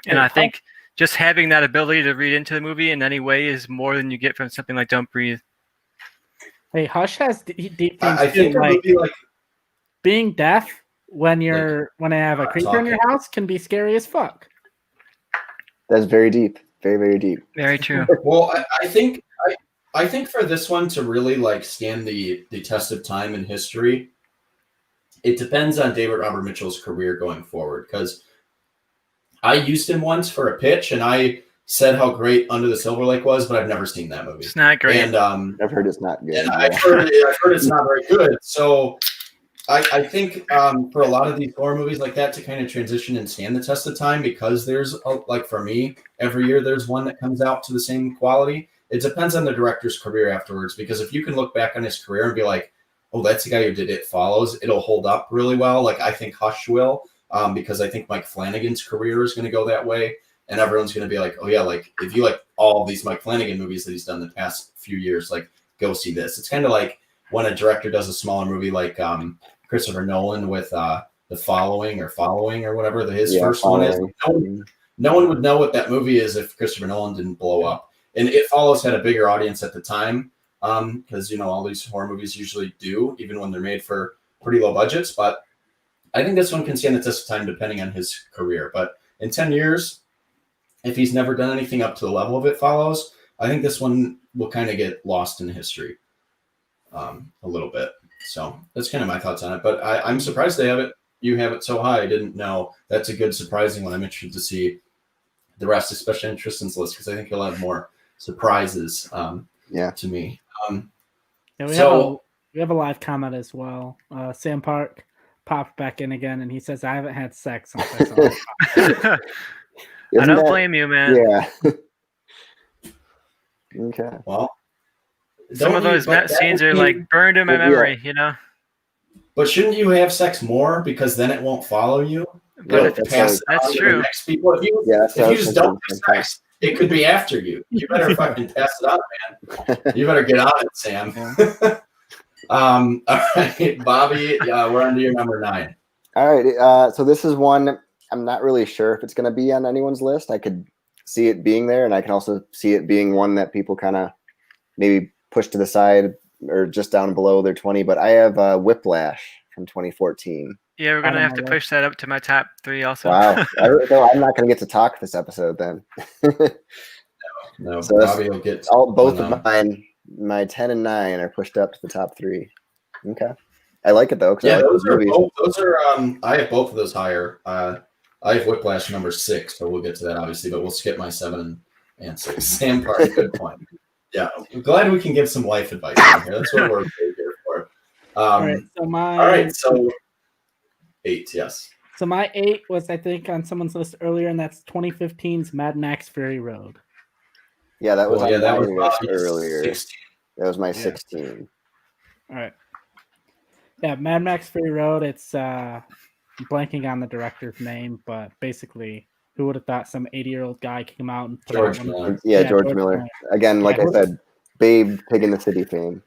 And I think just having that ability to read into the movie in any way is more than you get from something like Don't Breathe. Hey, Hush has deep themes I think too, a movie like being deaf when I have a creature in your house can be scary as fuck. That's very deep, very, very deep. Very true. Well, I think for this one to really like stand the test of time in history, it depends on David Robert Mitchell's career going forward. Because I used him once for a pitch, and I said how great Under the Silver Lake was, but I've never seen that movie. It's not great. And I've heard it's not good. And I've heard it's not very good. So I think for a lot of these horror movies like that to kind of transition and stand the test of time, because there's like for me, every year there's one that comes out to the same quality. It depends on the director's career afterwards, because if you can look back on his career and be like, oh, that's the guy who did It Follows, it'll hold up really well. Like I think Hush will, because I think Mike Flanagan's career is going to go that way. And everyone's going to be like, oh yeah, like if you like all of these Mike Flanagan movies that he's done the past few years, like go see this. It's kind of like when a director does a smaller movie like Christopher Nolan with The Following or whatever his first one is. No one would know what that movie is if Christopher Nolan didn't blow up. And It Follows had a bigger audience at the time, because all these horror movies usually do, even when they're made for pretty low budgets. But I think this one can stand the test of time depending on his career. But in 10 years, if he's never done anything up to the level of It Follows, I think this one will kind of get lost in history a little bit. So that's kind of my thoughts on it. But I'm surprised you have it so high. I didn't know. That's a good surprising one. I'm interested to see the rest, especially in Tristan's list, because I think he'll have more surprises to me. We have a live comment as well. Sam Park popped back in again, and he says, I haven't had sex since I saw it. I don't blame you, man. Yeah. Okay. Well, some of those scenes are like burned in my memory, But shouldn't you have sex more, because then it won't follow you? But that's true. If you just don't have sex, it could be after you. You better fucking pass it on, man. You better get on it, Sam. All right, Bobby, we're on to your number 9. All right. So this is one I'm not really sure if it's going to be on anyone's list. I could see it being there, and I can also see it being one that people kind of maybe push to the side or just down below their 20. But I have Whiplash from 2014. Yeah, we're going to have to push that up to my top 3 also. Wow. I'm not going to get to talk this episode then. No, so Bobby will get both of mine. My 10 and 9 are pushed up to the top 3. Okay. I like it though. Yeah, those are I have both of those higher. I have Whiplash number 6, so we'll get to that obviously, but we'll skip my 7 and 6. Sam Park, good point. Yeah, I'm glad we can give some life advice in here. That's what we're here for. All right, so All right, so 8, yes. So my 8 was, I think, on someone's list earlier, and that's 2015's Mad Max Fury Road. Yeah, that was on that my was list earlier. 16. That was my 16. All right. Yeah, Mad Max Fury Road. It's blanking on the director's name, but basically, who would have thought some 80-year-old guy came out and put George out Miller. George Miller. Again, like I said, Babe, Pig in the City fame.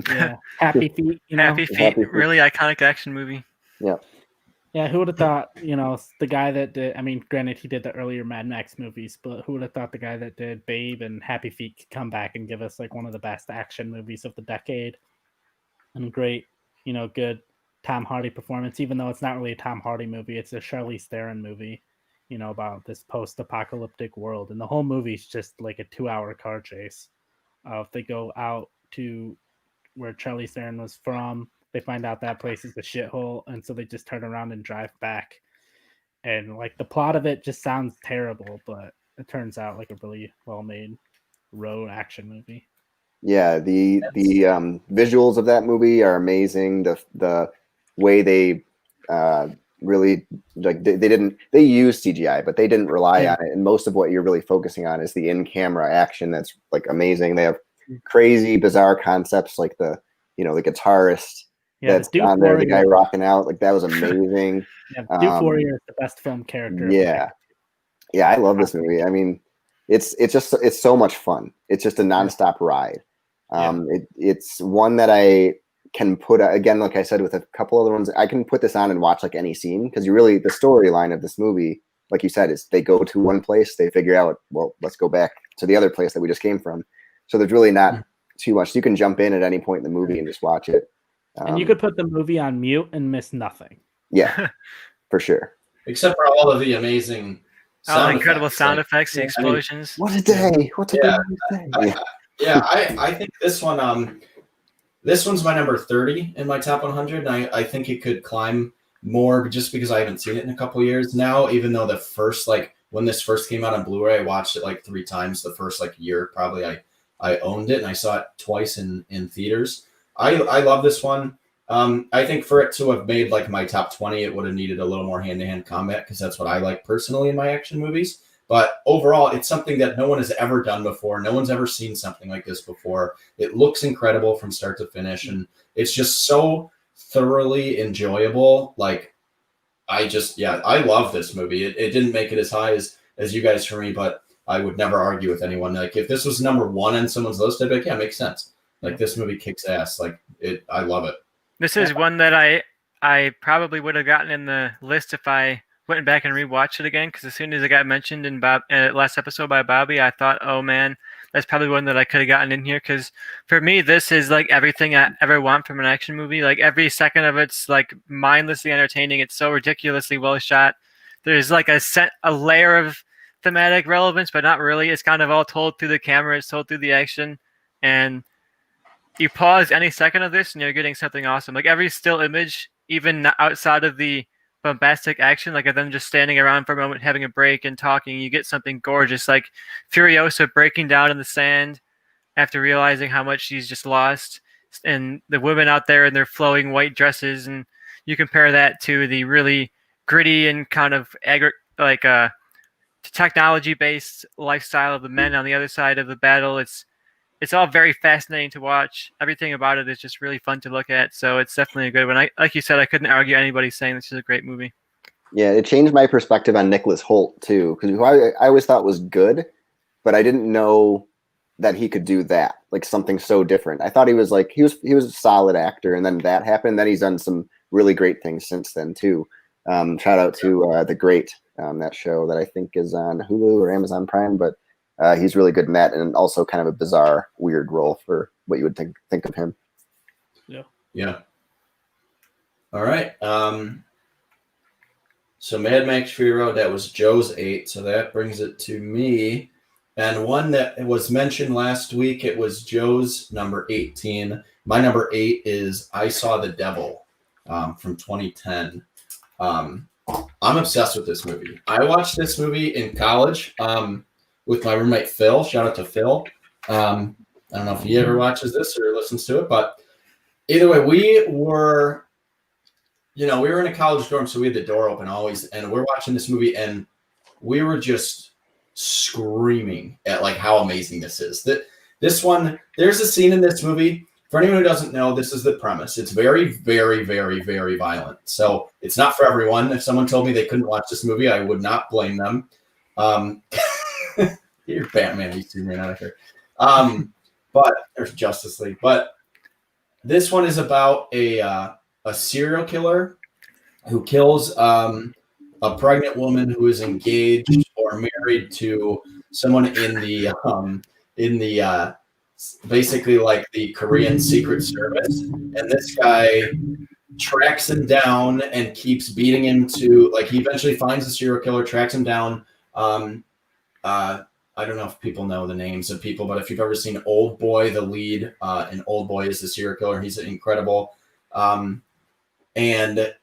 Yeah, Happy Feet. Happy Feet, really iconic action movie. Yeah. Yeah, who would have thought, the guy that did, I mean, granted, he did the earlier Mad Max movies, but who would have thought the guy that did Babe and Happy Feet could come back and give us like one of the best action movies of the decade? And great, good Tom Hardy performance, even though it's not really a Tom Hardy movie, it's a Charlize Theron movie, about this post-apocalyptic world. And the whole movie's just like a 2-hour car chase. If they go out to where Charlize Theron was from, they find out that place is a shithole, and so they just turn around and drive back. And like the plot of it just sounds terrible, but it turns out like a really well-made road action movie. Yeah, the visuals of that movie are amazing. The way they really like they use CGI, but they didn't rely on it. And most of what you're really focusing on is the in-camera action that's like amazing. They have crazy, bizarre concepts like the guitarist that's the on there, the Warrior. guy rocking out, like that was amazing. Yeah, Doop Warrior is the best film character. Yeah, I love this movie. I mean, it's so much fun. It's just a nonstop ride. It's one that I can put again, like I said, with a couple other ones, I can put this on and watch like any scene, because the storyline of this movie, like you said, is they go to one place, they figure out, well, let's go back to the other place that we just came from. So there's really not too much. You can jump in at any point in the movie and just watch it. And you could put the movie on mute and miss nothing. Yeah, for sure. Except for all of the amazing all the incredible sound effects, the explosions. What a day! What a day! I think this one, this one's my number 30 in my top 100, and I think it could climb more just because I haven't seen it in a couple years now. Even though the first, like when this first came out on Blu-ray, I watched it like 3 times. The first like year probably I owned it, and I saw it twice in theaters. I love this one. I think for it to have made like my top 20, it would have needed a little more hand-to-hand combat, because that's what I like personally in my action movies. But overall, it's something that no one has ever done before. No one's ever seen something like this before. It looks incredible from start to finish, and it's just so thoroughly enjoyable. Like, I love this movie. It didn't make it as high as you guys for me, but I would never argue with anyone. Like, if this was number 1 on someone's list, I'd be like, yeah, it makes sense. Like, this movie kicks ass. Like, I love it. This is one that I probably would have gotten in the list if I went back and rewatched it again, because as soon as it got mentioned in last episode by Bobby, I thought, oh man, that's probably one that I could have gotten in here, because for me, this is like everything I ever want from an action movie. Like every second of it's like mindlessly entertaining. It's so ridiculously well shot. There's like a layer of thematic relevance, but not really. It's kind of all told through the camera. It's told through the action, and you pause any second of this and you're getting something awesome. Like every still image, even outside of the bombastic action, like of them just standing around for a moment, having a break and talking, you get something gorgeous. Like Furiosa breaking down in the sand after realizing how much she's just lost, and the women out there in their flowing white dresses, and you compare that to the really gritty and kind of technology-based lifestyle of the men on the other side of the battle. It's all very fascinating to watch. Everything about it is just really fun to look at. So it's definitely a good one. Like you said, I couldn't argue anybody saying this is a great movie. Yeah, it changed my perspective on Nicholas Hoult too, because who I always thought was good, but I didn't know that he could do that, like something so different. I thought he was a solid actor, and then that happened. Then he's done some really great things since then too. Shout out to The Great, that show that I think is on Hulu or Amazon Prime, but he's really good in that, and also kind of a bizarre, weird role for what you would think of him. Yeah. All right. So Mad Max Fury Road, that was Joe's 8. So that brings it to me. And one that was mentioned last week, it was Joe's number 18. My number 8 is I Saw the Devil from 2010. I'm obsessed with this movie. I watched this movie in college with my roommate Phil. Shout out to Phil. I don't know if he ever watches this or listens to it, but either way, we were in a college dorm, so we had the door open always, and we're watching this movie, and we were just screaming at like how amazing this is. This one, there's a scene in this movie. For anyone who doesn't know, this is the premise. It's very, very, very, very violent. So it's not for everyone. If someone told me they couldn't watch this movie, I would not blame them. You're Batman, you Superman out of here. But there's Justice League. But this one is about a serial killer who kills a pregnant woman who is engaged or married to someone in the basically like the Korean Secret Service, and this guy tracks him down and keeps beating him to like he eventually finds the serial killer, tracks him down. I don't know if people know the names of people, but if you've ever seen Old Boy, the lead in Old Boy is the serial killer. He's incredible. And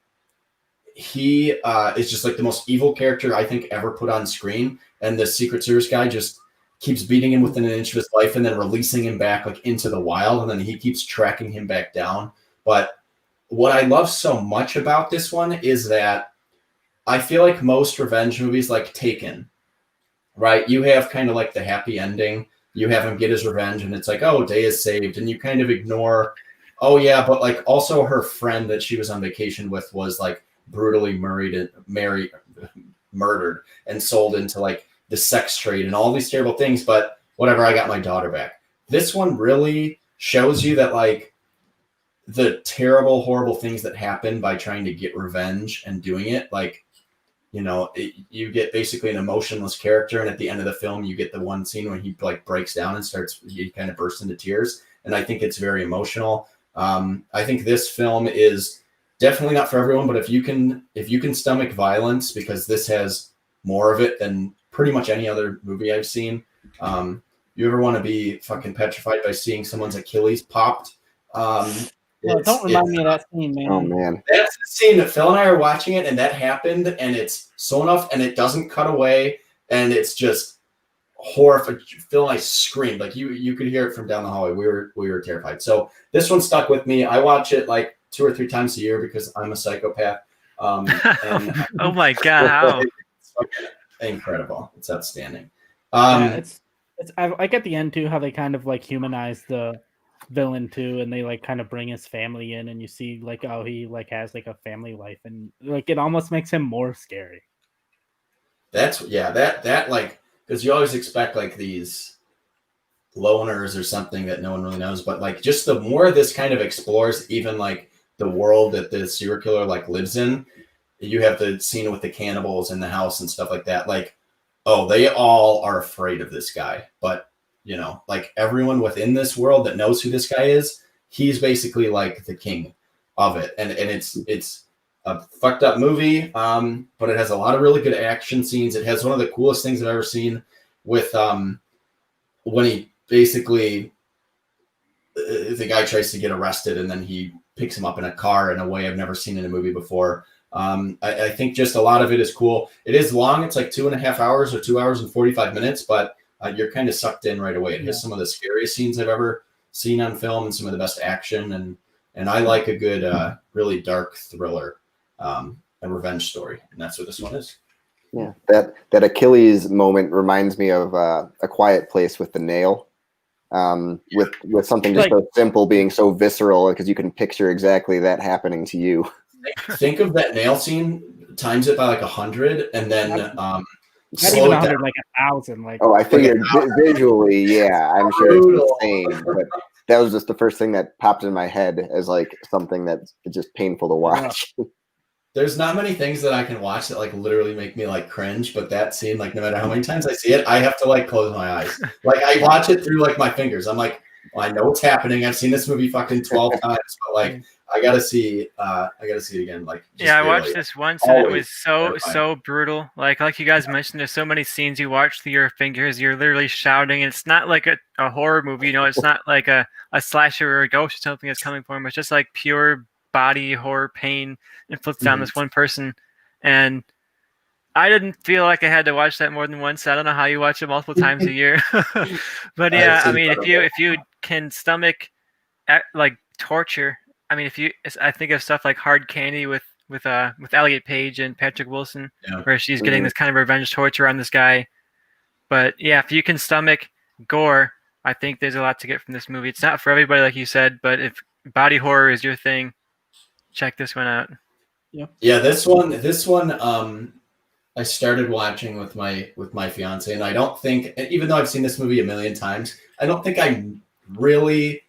he is just like the most evil character I think ever put on screen. And the Secret Service guy just keeps beating him within an inch of his life and then releasing him back like into the wild. And then he keeps tracking him back down. But what I love so much about this one is that I feel like most revenge movies like Taken, right? You have kind of like the happy ending. You have him get his revenge and it's like, oh, day is saved. And you kind of ignore, oh yeah, but like also her friend that she was on vacation with was like brutally murdered and sold into like the sex trade and all these terrible things. But whatever, I got my daughter back. This one really shows you that like the terrible, horrible things that happen by trying to get revenge and doing it. Like, you get basically an emotionless character, and at the end of the film, you get the one scene when he like breaks down and he kind of bursts into tears. And I think it's very emotional. I think this film is definitely not for everyone, but if you can stomach violence, because this has more of it than pretty much any other movie I've seen. You ever want to be fucking petrified by seeing someone's Achilles popped? Don't remind me of that scene, man. Oh man, that's the scene that Phil and I are watching it, and that happened, and it's so enough, and it doesn't cut away, and it's just horrific. Phil and I screamed like you could hear it from down the hallway. We were terrified. So this one stuck with me. I watch it like 2 or 3 times a year because I'm a psychopath. And oh my god, how it's incredible! It's outstanding. I get the end too, how they kind of like humanize the villain too, and they like kind of bring his family in, and you see like, oh, he like has like a family life, and like it almost makes him more scary. That like, because you always expect like these loners or something that no one really knows, but like just the more this kind of explores even like the world that the serial killer like lives in. You have the scene with the cannibals in the house and stuff like that. Like, oh, they all are afraid of this guy, but like everyone within this world that knows who this guy is, he's basically like the king of it. And it's a fucked up movie, but it has a lot of really good action scenes. It has one of the coolest things I've ever seen with when he basically the guy tries to get arrested and then he picks him up in a car in a way I've never seen in a movie before. I think just a lot of it is cool. It is long. It's like 2.5 hours or 2 hours and 45 minutes, but you're kind of sucked in right away. It has some of the scariest scenes I've ever seen on film and some of the best action. And I like a good, really dark thriller, a revenge story. And that's what this one is. Yeah, that Achilles moment reminds me of A Quiet Place with the nail. With something just so simple being so visceral, because you can picture exactly that happening to you. Think of that nail scene, times it by like 100, and then not even 100, like 1,000. Like, oh, I figured visually, yeah, I'm sure it's insane. But that was just the first thing that popped in my head as like something that's just painful to watch. There's not many things that I can watch that like literally make me like cringe, but that scene, like no matter how many times I see it, I have to like close my eyes. Like I watch it through like my fingers. I'm like, well, I know what's happening. I've seen this movie fucking 12 times, but like I gotta see it again. Like I watched this once and it was so brutal. Like you guys mentioned, there's so many scenes you watch through your fingers. You're literally shouting, and it's not like a horror movie. It's not like a slasher or a ghost or something that's coming for him. It's just like pure body horror pain inflicted on this one person. And I didn't feel like I had to watch that more than once. I don't know how you watch it multiple times a year, but yeah, It's I mean, incredible. if you can stomach like torture, I mean, I think of stuff like Hard Candy with Elliot Page and Patrick Wilson, Yeah. where she's getting this kind of revenge torture on this guy. But yeah, if you can stomach gore, I think there's a lot to get from this movie. It's not for everybody, like you said, but if body horror is your thing, check this one out. Yeah, this one, I started watching with my fiance, and I don't think, even though I've seen this movie a million times, I don't think I really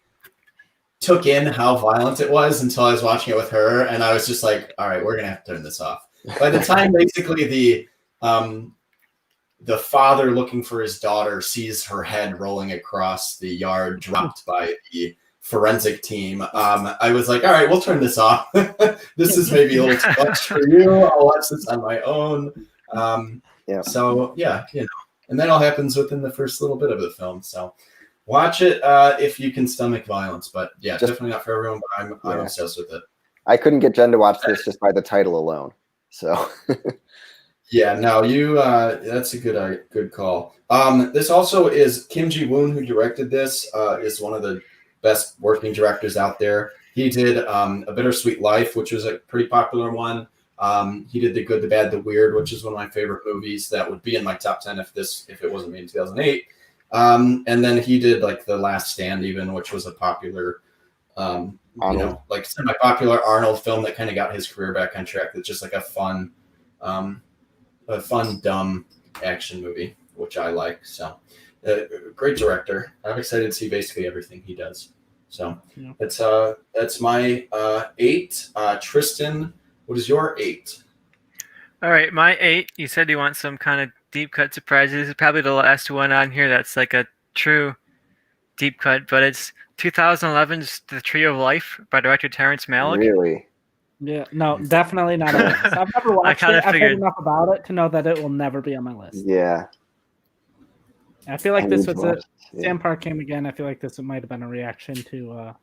took in how violent it was until I was watching it with her, and I was just like, all right, we're gonna have to turn this off. By the time basically the father looking for his daughter sees her head rolling across the yard, dropped by the forensic team, I was like, all right, we'll turn this off. This is maybe a little too much for you. I'll watch this on my own. So yeah, and that all happens within the first little bit of the film. So watch it if you can stomach violence. But yeah, definitely not for everyone. But I'm obsessed with it. I couldn't get Jen to watch this just by the title alone. So yeah, no, that's a good call. This also is Kim Ji-woon, who directed this, is one of the best working directors out there. He did A Bittersweet Life, which was a pretty popular one. He did The Good, the Bad, the Weird, which is one of my favorite movies that would be in my top 10 if it wasn't made in 2008. And then he did like The Last Stand, even, which was a popular, like semi-popular Arnold film that kind of got his career back on track. That's just like a fun, dumb action movie, which I like. So, great director. I'm excited to see basically everything he does. So that's my 8. Tristan, what is your 8? All right, my 8. You said you want some kind of deep cut surprises. This is probably the last one on here that's like a true deep cut, but it's 2011's The Tree of Life by director Terrence Malick. Really? Yeah, no, definitely not on my list. I've never watched it. I've heard enough about it to know that it will never be on my list. Yeah. I feel like this was it. Sam Park came again. I feel like this might have been a reaction to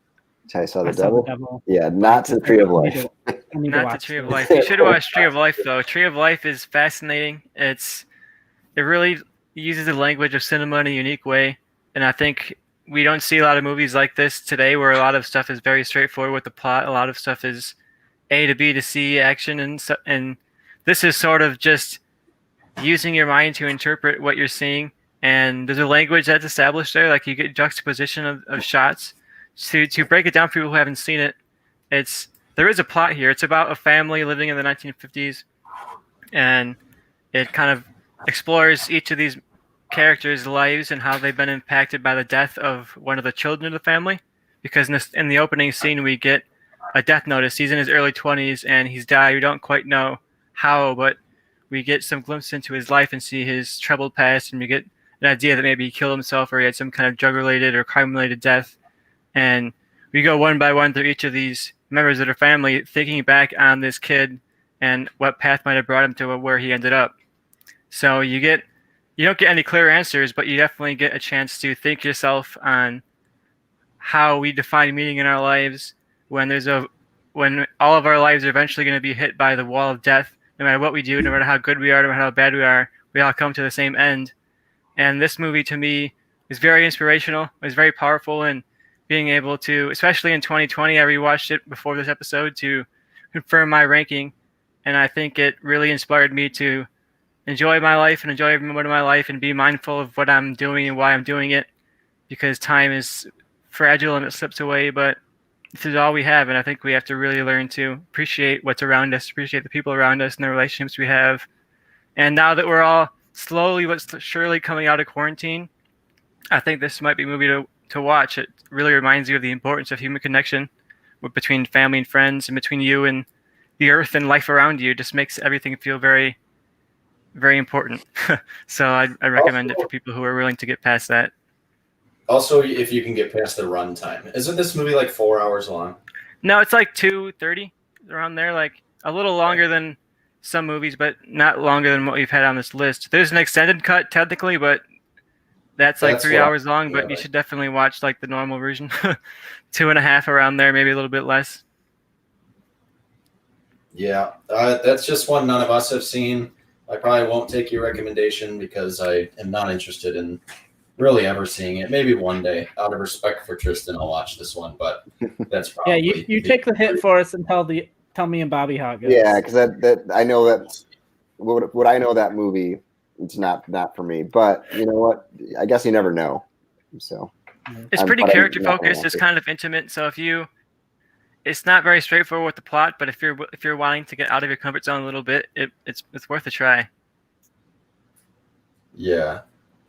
I Saw the Devil. Yeah, not to the Tree of Life. Not the Tree of Life. You should have watched Tree of Life though. Tree of Life is fascinating. It really uses the language of cinema in a unique way, and I think we don't see a lot of movies like this today, where a lot of stuff is very straightforward with the plot. A lot of stuff is A to B to C action, and this is sort of just using your mind to interpret what you're seeing. And there's a language that's established there, like you get juxtaposition of shots. To break it down for people who haven't seen it, there is a plot here. It's about a family living in the 1950s, and it kind of explores each of these characters' lives and how they've been impacted by the death of one of the children of the family. Because in the opening scene, we get a death notice. He's in his early 20s, and he's died. We don't quite know how, but we get some glimpse into his life and see his troubled past, and we get an idea that maybe he killed himself or he had some kind of drug-related or crime-related death. And we go one by one through each of these members of their family, thinking back on this kid and what path might have brought him to where he ended up. So you don't get any clear answers, but you definitely get a chance to think yourself on how we define meaning in our lives when all of our lives are eventually going to be hit by the wall of death. No matter what we do, no matter how good we are, no matter how bad we all come to the same end. And this movie, to me, is very inspirational. It was very powerful, and being able to, especially in 2020, I rewatched it before this episode to confirm my ranking, and I think it really inspired me to enjoy my life and enjoy every moment of my life and be mindful of what I'm doing and why I'm doing it, because time is fragile and it slips away, but this is all we have, and I think we have to really learn to appreciate what's around us, appreciate the people around us and the relationships we have. And now that we're all slowly but surely coming out of quarantine, I think this might be a movie to watch. It really reminds you of the importance of human connection between family and friends and between you and the earth and life around you. It just makes everything feel very, very important. So I recommend it for people who are willing to get past that. Also, if you can get past the runtime. Isn't this movie like 4 hours long? No, it's like 2:30, around there, like a little longer than some movies, but not longer than what we've had on this list. There's an extended cut technically, but that's 3 hours long, but you should definitely watch like the normal version. 2.5 around there, maybe a little bit less. Yeah, that's just one none of us have seen. I probably won't take your recommendation because I am not interested in really ever seeing it. Maybe one day, out of respect for Tristan, I'll watch this one. But that's probably you take the hit for us and tell me and Bobby how it goes. Yeah, because that I know that what I know that movie, it's not for me. But you know what? I guess you never know. So it's pretty character focused. It's kind of intimate. So it's not very straightforward with the plot, but if you're wanting to get out of your comfort zone a little bit, it's worth a try. Yeah,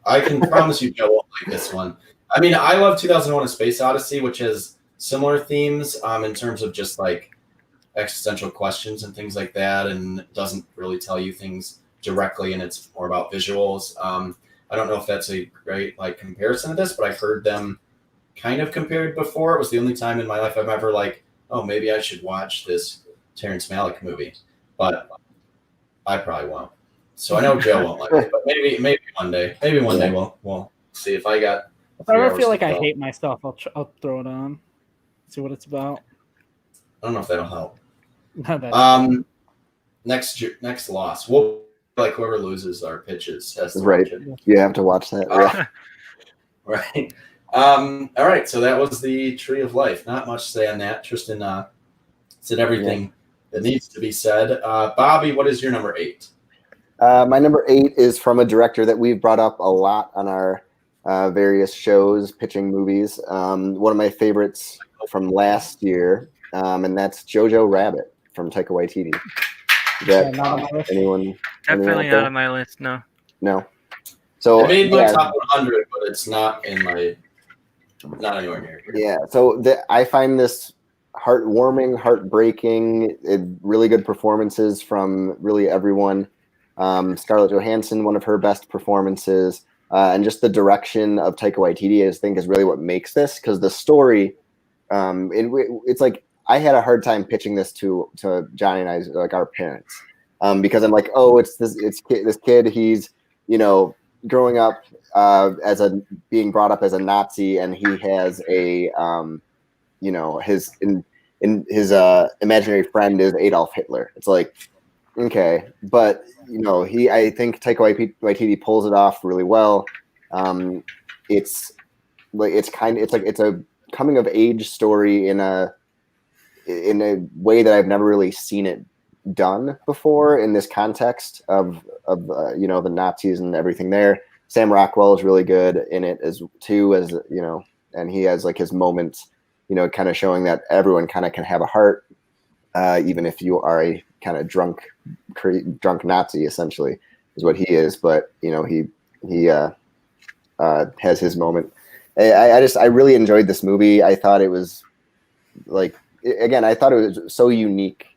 I can promise you Joe won't like this one. I mean, I love 2001: A Space Odyssey, which has similar themes in terms of just like existential questions and things like that, and doesn't really tell you things directly, and it's more about visuals. I don't know if that's a great like comparison to this, but I've heard them kind of compared before. It was the only time in my life I've ever like, oh, maybe I should watch this Terrence Malick movie, but I probably won't. So I know Joe won't like it, but maybe one day. Maybe one day we'll see if I got. If I ever feel like I hate myself, I'll throw it on, see what it's about. I don't know if that'll help. No, Next loss. We'll like whoever loses our pitches has to right. watch it. You have to watch that. Yeah. Right. All right. So that was the Tree of Life. Not much to say on that. Tristan said everything that needs to be said. Bobby, what is your number 8? My number 8 is from a director that we've brought up a lot on our various shows, pitching movies. One of my favorites from last year, and that's Jojo Rabbit from Taika Waititi. Anyone? Definitely not on my list. No. So it made my top 100, but it's not anywhere near here. Yeah. So I find this heartwarming, heartbreaking, really good performances from really everyone. Scarlett Johansson, one of her best performances, and just the direction of Taika Waititi, I think, is really what makes this, because the story, it's like I had a hard time pitching this to Johnny and I, like our parents, because I'm like, oh, it's this kid, he's growing up being brought up as a Nazi, and he has a his imaginary friend is Adolf Hitler. It's like, okay, but I think Taika Waititi pulls it off really well. It's a coming of age story in a way that I've never really seen it done before in this context of the Nazis and everything there. Sam Rockwell is really good in it as and he has like his moments, kind of showing that everyone kind of can have a heart, even if you are a kind of drunk Nazi, essentially is what he is. But he has his moment. I really enjoyed this movie. I thought it was I thought it was so unique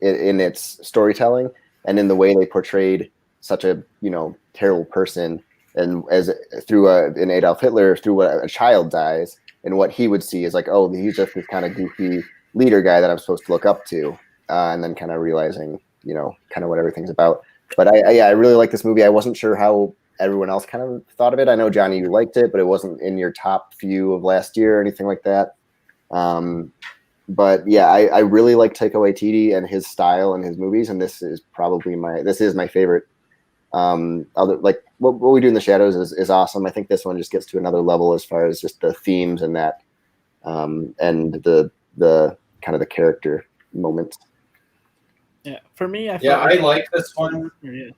in its storytelling and in the way they portrayed such a terrible person, and as through an Adolf Hitler, through what a child dies, and what he would see is like, oh, he's just this kind of goofy leader guy that I'm supposed to look up to, and then kind of realizing kind of what everything's about. But I really like this movie. I wasn't sure how everyone else kind of thought of it. I know, Johnny, you liked it, but it wasn't in your top few of last year or anything like that. But yeah, I really like Taika Waititi and his style and his movies, and this is my favorite. Other like what we do in the shadows is awesome. I think this one just gets to another level as far as just the themes and that, and the kind of the character moments. Yeah, for me, I like this one. Yeah.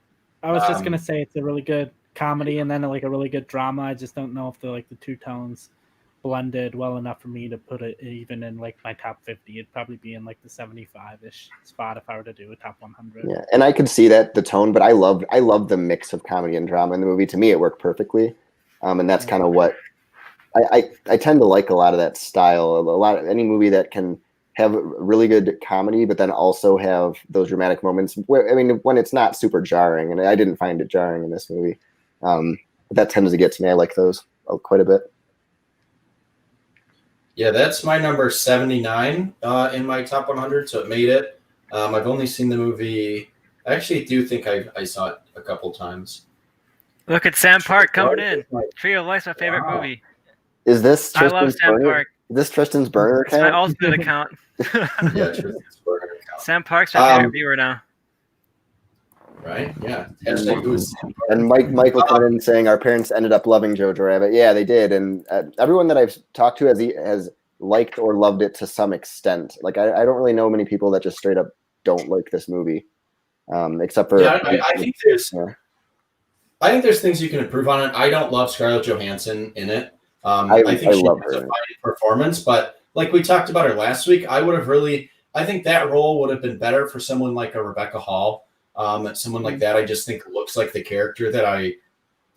I was just gonna say it's a really good comedy and then like a really good drama. I just don't know if the two tones blended well enough for me to put it even in like my top 50. It'd probably be in like the 75-ish spot if I were to do a top 100. Yeah, and I could see that the tone, but I love the mix of comedy and drama in the movie. To me, it worked perfectly, and that's kind of what I tend to like a lot of that style. Any movie that can have really good comedy, but then also have those dramatic moments. When it's not super jarring, and I didn't find it jarring in this movie. That tends to get to me. I like those quite a bit. Yeah, that's my number 79 in my top 100, so it made it. I've only seen the movie. I actually do think I saw it a couple times. Look at Sam Park coming in. Tree of Life's my favorite movie. Is this Tristan's I love Sam burner? Park. Is this Tristan's burner account? It's my ultimate account. Yeah, Tristan's burner account. Sam Park's my favorite viewer now. right? Yeah. Hashtag who is And Michael coming in saying our parents ended up loving Jojo Rabbit. Yeah, they did. And everyone that I've talked to has liked or loved it to some extent. Like I don't really know many people that just straight up don't like this movie, except for I think there's yeah. I think there's things you can improve on it. I don't love Scarlett Johansson in it. I think she love has a her fine performance, but like we talked about her last week, I think that role would have been better for someone like a Rebecca Hall. Someone like that, I just think looks like the character that I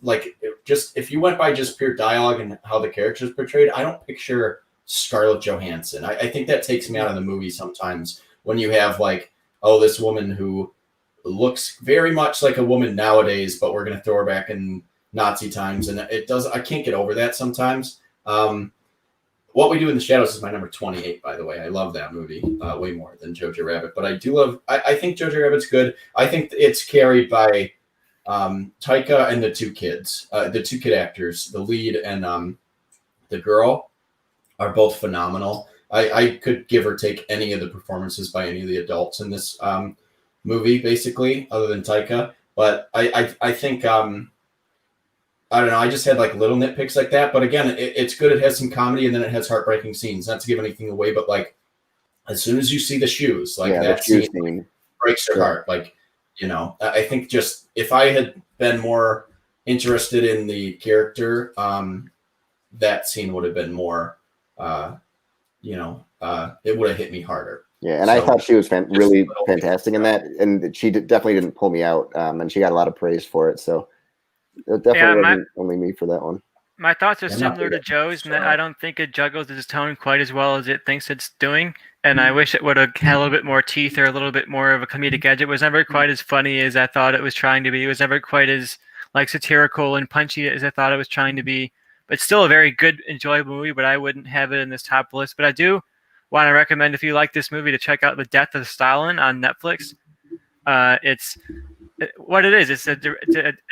like. Just if you went by just pure dialogue and how the character is portrayed, I don't picture Scarlett Johansson. I think that takes me out of the movie sometimes when you have like, oh, this woman who looks very much like a woman nowadays, but we're going to throw her back in Nazi times. And I can't get over that sometimes. What We Do in the Shadows is my number 28, by the way. I love that movie way more than Jojo Rabbit, but I think Jojo Rabbit's good. I think it's carried by Taika and the two kid actors, the lead and the girl are both phenomenal. I could give or take any of the performances by any of the adults in this movie, basically, other than Taika. But I think I don't know. I just had like little nitpicks like that. But again, it's good. It has some comedy and then it has heartbreaking scenes. Not to give anything away, but like as soon as you see the shoes, like that scene breaks your heart. Like, I think just if I had been more interested in the character, that scene would have been more, it would have hit me harder. Yeah, and I thought she was really fantastic in that, and she definitely didn't pull me out, and she got a lot of praise for it. So it definitely wasn't only me for that one. My thoughts are similar to Joe's, and I don't think it juggles its tone quite as well as it thinks it's doing. And I wish it would have had a little bit more teeth or a little bit more of a comedic edge. It was never quite as funny as I thought it was trying to be. It was never quite as like satirical and punchy as I thought it was trying to be. But still a very good, enjoyable movie. But I wouldn't have it in this top list. But I do want to recommend, if you like this movie, to check out The Death of Stalin on Netflix. It's what it is. It's a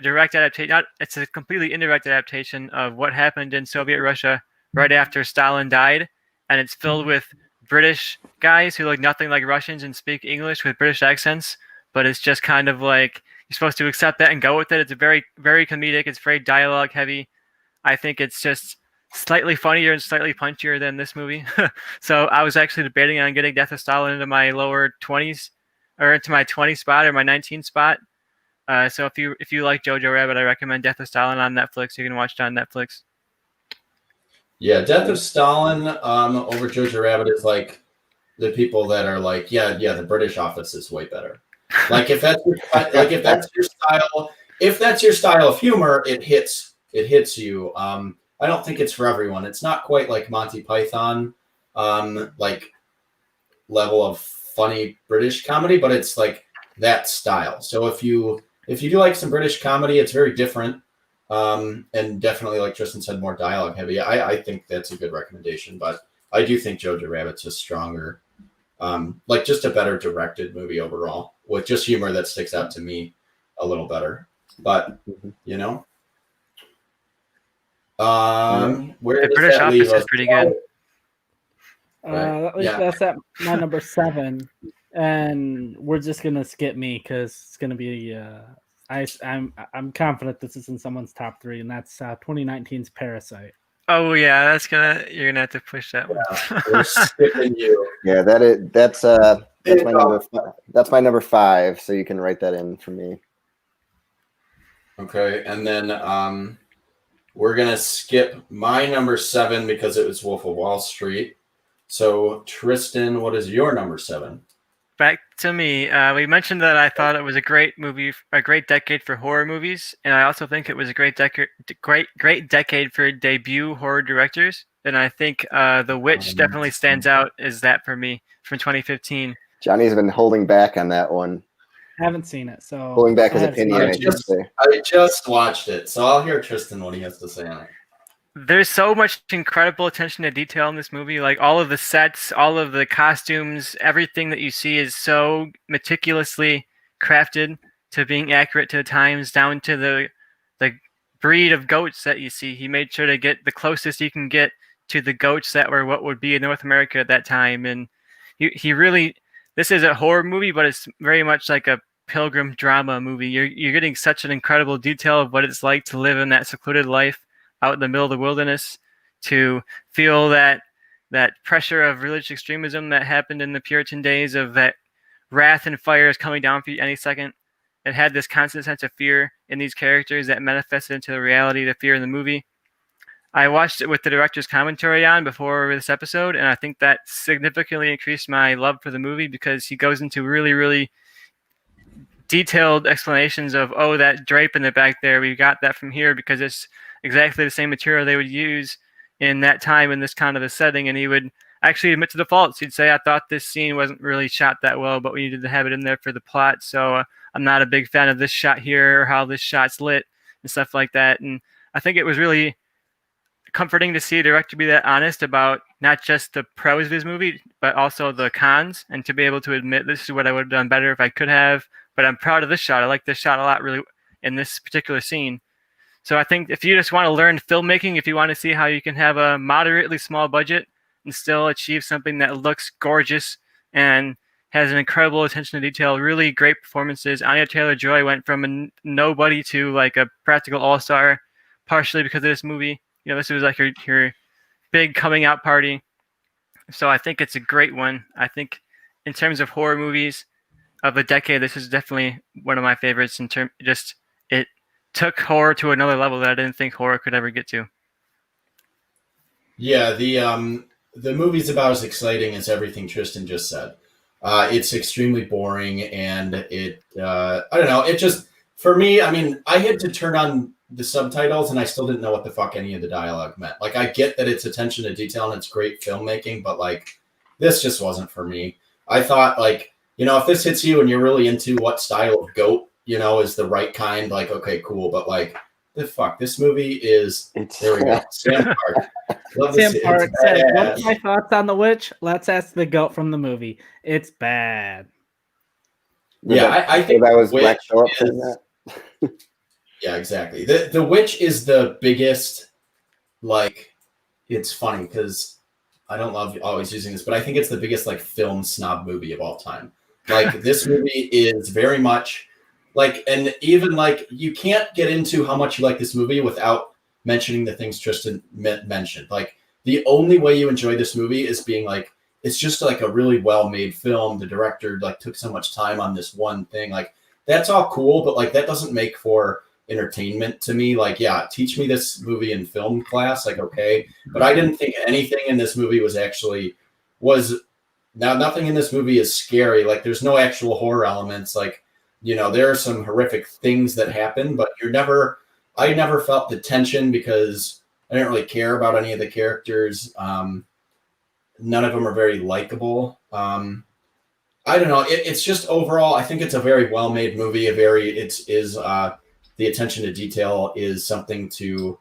direct adaptation. It's a completely indirect adaptation of what happened in Soviet Russia right after Stalin died, and it's filled with British guys who look nothing like Russians and speak English with British accents. But it's just kind of like you're supposed to accept that and go with it. It's very, very comedic. It's very dialogue heavy. I think it's just slightly funnier and slightly punchier than this movie. So I was actually debating on getting Death of Stalin into my lower 20s or into my 20 spot or my 19 spot. So if you like Jojo Rabbit, I recommend Death of Stalin on Netflix. You can watch it on Netflix. Yeah, Death of Stalin over Jojo Rabbit is like the people that are like, yeah, the British Office is way better. Like if that's your style of humor, it hits you. I don't think it's for everyone. It's not quite like Monty Python, like level of funny British comedy, but it's like that style. So if you do like some British comedy, it's very different. And definitely, like Tristan said, more dialogue heavy. I think that's a good recommendation, but I do think Jojo Rabbit's a stronger, like just a better directed movie overall with just humor that sticks out to me a little better. But where the British Office is pretty good. That's at my number 7, and we're just gonna skip me because it's gonna be. I'm confident this is in someone's top 3, and that's 2019's Parasite. Oh yeah, you're gonna have to push that one. We're skipping you. Yeah, that's my number. That's my number 5. So you can write that in for me. Okay, and then we're gonna skip my number 7 because it was Wolf of Wall Street. So Tristan, what is your number 7? Back to me. We mentioned that I thought it was a great movie, a great decade for horror movies, and I also think it was a great decade for debut horror directors. And I think The Witch definitely stands out as that for me from 2015. Johnny's been holding back on that one. I haven't seen it, so holding back his opinion. I just watched it, so I'll hear Tristan what he has to say on it. There's so much incredible attention to detail in this movie. Like all of the sets, all of the costumes, everything that you see is so meticulously crafted to being accurate to the times, down to the breed of goats that you see. He made sure to get the closest he can get to the goats that were what would be in North America at that time. And he really, this is a horror movie, but it's very much like a pilgrim drama movie. You're getting such an incredible detail of what it's like to live in that secluded life out in the middle of the wilderness, to feel that pressure of religious extremism that happened in the Puritan days, of that wrath and fire is coming down for you any second. It had this constant sense of fear in these characters that manifested into the reality, the fear in the movie. I watched it with the director's commentary on before this episode, and I think that significantly increased my love for the movie, because he goes into really, really detailed explanations of, oh, that drape in the back there, we got that from here because it's exactly the same material they would use in that time in this kind of a setting. And he would actually admit to the faults. He'd say, I thought this scene wasn't really shot that well, but we needed to have it in there for the plot. So I'm not a big fan of this shot here, or how this shot's lit and stuff like that. And I think it was really comforting to see a director be that honest about not just the pros of his movie, but also the cons, and to be able to admit, this is what I would have done better if I could have, but I'm proud of this shot. I like this shot a lot, really, in this particular scene. So I think if you just want to learn filmmaking, if you want to see how you can have a moderately small budget and still achieve something that looks gorgeous and has an incredible attention to detail, really great performances. Anya Taylor-Joy went from a nobody to like a practical all-star, partially because of this movie. You know, this was like her big coming out party. So I think it's a great one. I think in terms of horror movies of the decade, this is definitely one of my favorites. It took horror to another level that I didn't think horror could ever get to. Yeah, the movie's about as exciting as everything Tristan just said. It's extremely boring, and I don't know. It just, for me, I mean, I had to turn on the subtitles, and I still didn't know what the fuck any of the dialogue meant. Like, I get that it's attention to detail and it's great filmmaking, but like, this just wasn't for me. I thought, like, you know, if this hits you and you're really into what style of goat, you know, is the right kind, like, okay, cool. But like, the fuck, this movie is, there we go. Sam Park. Sam Park said, what's my thoughts on The Witch? Let's ask the goat from the movie. It's bad. Yeah, I think that was Black show up saying that. Yeah, exactly. The Witch is the biggest, like, it's funny because I don't love always using this, but I think it's the biggest, like, film snob movie of all time. Like, this movie is very much, like, and even, like, you can't get into how much you like this movie without mentioning the things Tristan mentioned. Like, the only way you enjoy this movie is being, like, it's just, like, a really well-made film. The director, like, took so much time on this one thing. Like, that's all cool, but, like, that doesn't make for entertainment to me. Like, yeah, teach me this movie in film class, like, okay, but I didn't think anything in this movie nothing in this movie is scary. Like, there's no actual horror elements. Like, you know, there are some horrific things that happen, but I never felt the tension because I didn't really care about any of the characters. None of them are very likable. I don't know. It's just overall, I think it's a very well-made movie. The attention to detail is something to,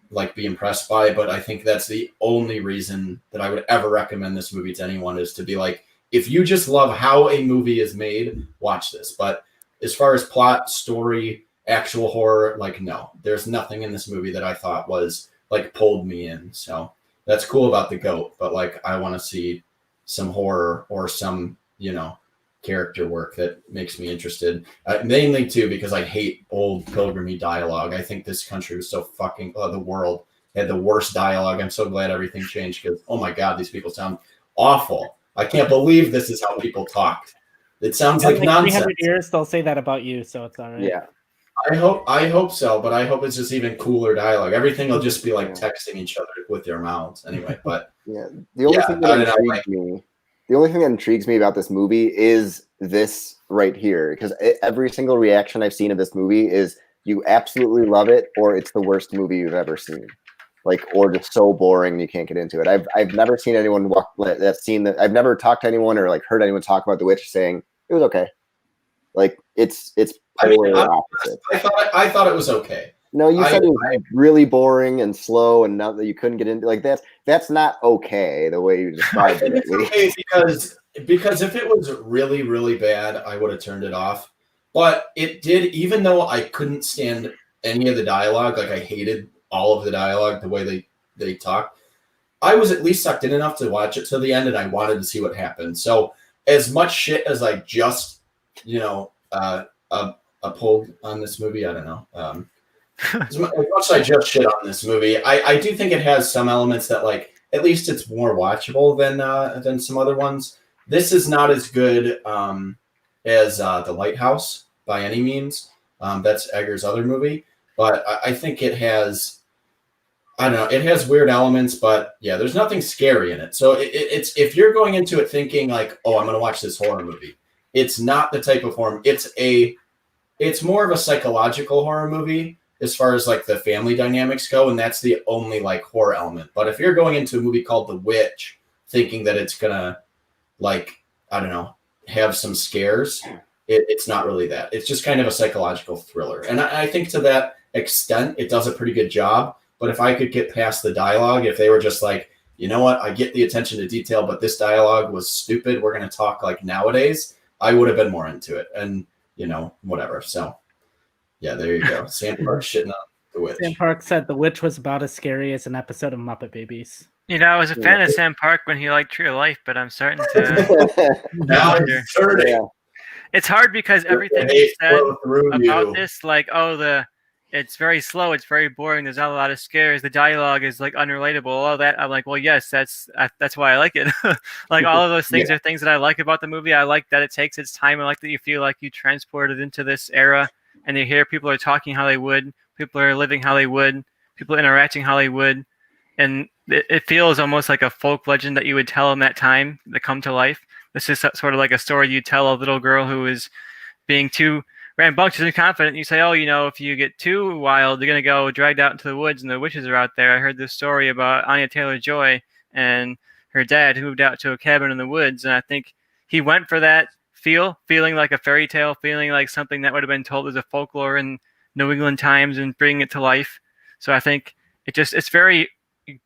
like, be impressed by, but I think that's the only reason that I would ever recommend this movie to anyone, is to be like, if you just love how a movie is made, watch this. But as far as plot, story, actual horror, like, no, there's nothing in this movie that I thought was, like, pulled me in. So that's cool about the goat, but, like, I want to see some horror or some, you know, character work that makes me interested. Mainly too because I hate old pilgrimy dialogue. I think this country was so fucking the world had the worst dialogue. I'm so glad everything changed, because oh my god, these people sound awful. I can't believe this is how people talked. It sounds like nonsense. 300 years they'll say that about you, so it's all right. Yeah, I hope so, but I hope it's just even cooler dialogue. Everything will just be like texting each other with their mouths anyway. But yeah, the only thing that intrigues me about this movie is this right here, because every single reaction I've seen of this movie is you absolutely love it, or it's the worst movie you've ever seen, like, or just so boring you can't get into it. I've never seen anyone that's seen that. I've never talked to anyone or like heard anyone talk about The Witch saying it was okay. Like, it's polar opposite. I thought it was okay. No, you said it was really boring and slow, and not that you couldn't get into, like, that's not okay the way you described it. It's okay because if it was really, really bad, I would have turned it off. But it did, even though I couldn't stand any of the dialogue, like I hated all of the dialogue, the way they talked, I was at least sucked in enough to watch it to the end, and I wanted to see what happened. So as much shit as I just, you know, a pull on this movie. I don't know. As much as I just shit on this movie, I do think it has some elements that, like, at least it's more watchable than some other ones. This is not as good as The Lighthouse by any means. That's Eggers' other movie, but I think it has. I don't know. It has weird elements, but yeah, there's nothing scary in it. So it's if you're going into it thinking like, oh, I'm going to watch this horror movie, it's not the type of horror. It's more of a psychological horror movie as far as like the family dynamics go, and that's the only like horror element. But if you're going into a movie called The Witch, thinking that it's gonna like, I don't know, have some scares, it's not really that. It's just kind of a psychological thriller, and I think to that extent, it does a pretty good job. But if I could get past the dialogue, if they were just like, you know what, I get the attention to detail, but this dialogue was stupid, we're going to talk like nowadays, I would have been more into it. And, you know, whatever. So, yeah, there you go. Sam Park shitting on The Witch. Sam Park said The Witch was about as scary as an episode of Muppet Babies. You know, I was a fan of Sam Park when he liked Tree of Life, but I'm starting to... Now it's turning. Yeah. It's hard because everything you said about this, like, oh, it's very slow, it's very boring, there's not a lot of scares, the dialogue is like unrelatable, all that. I'm like, well, yes, that's why I like it. Like all of those things are things that I like about the movie. I like that it takes its time. I like that you feel like you transported into this era, and you hear people are talking how they would, people are living how they would, people interacting how they would, and it feels almost like a folk legend that you would tell in that time that come to life. This is sort of like a story you tell a little girl who is being too rambunctious and confident. You say, oh, you know, if you get too wild, you're going to go dragged out into the woods and the witches are out there. I heard this story about Anya Taylor-Joy and her dad who moved out to a cabin in the woods. And I think he went for that feeling like a fairy tale, feeling like something that would have been told as a folklore in New England times and bringing it to life. So I think it's very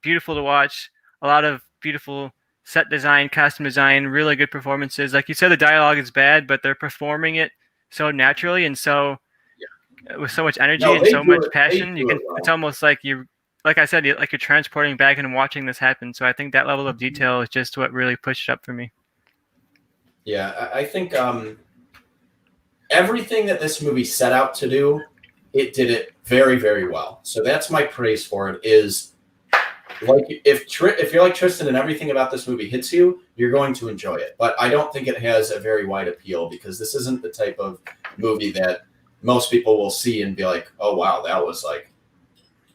beautiful to watch. A lot of beautiful set design, costume design, really good performances. Like you said, the dialogue is bad, but they're performing it so naturally and so with so much energy and so much passion. It's almost like like I said, like you're transporting back and watching this happen. So I think that level of detail is just what really pushed it up for me. Yeah, I think everything that this movie set out to do, it did it very, very well. So that's my praise for it. Is like if you're like Tristan and everything about this movie hits you, you're going to enjoy it. But I don't think it has a very wide appeal because this isn't the type of movie that most people will see and be like, oh, wow, that was like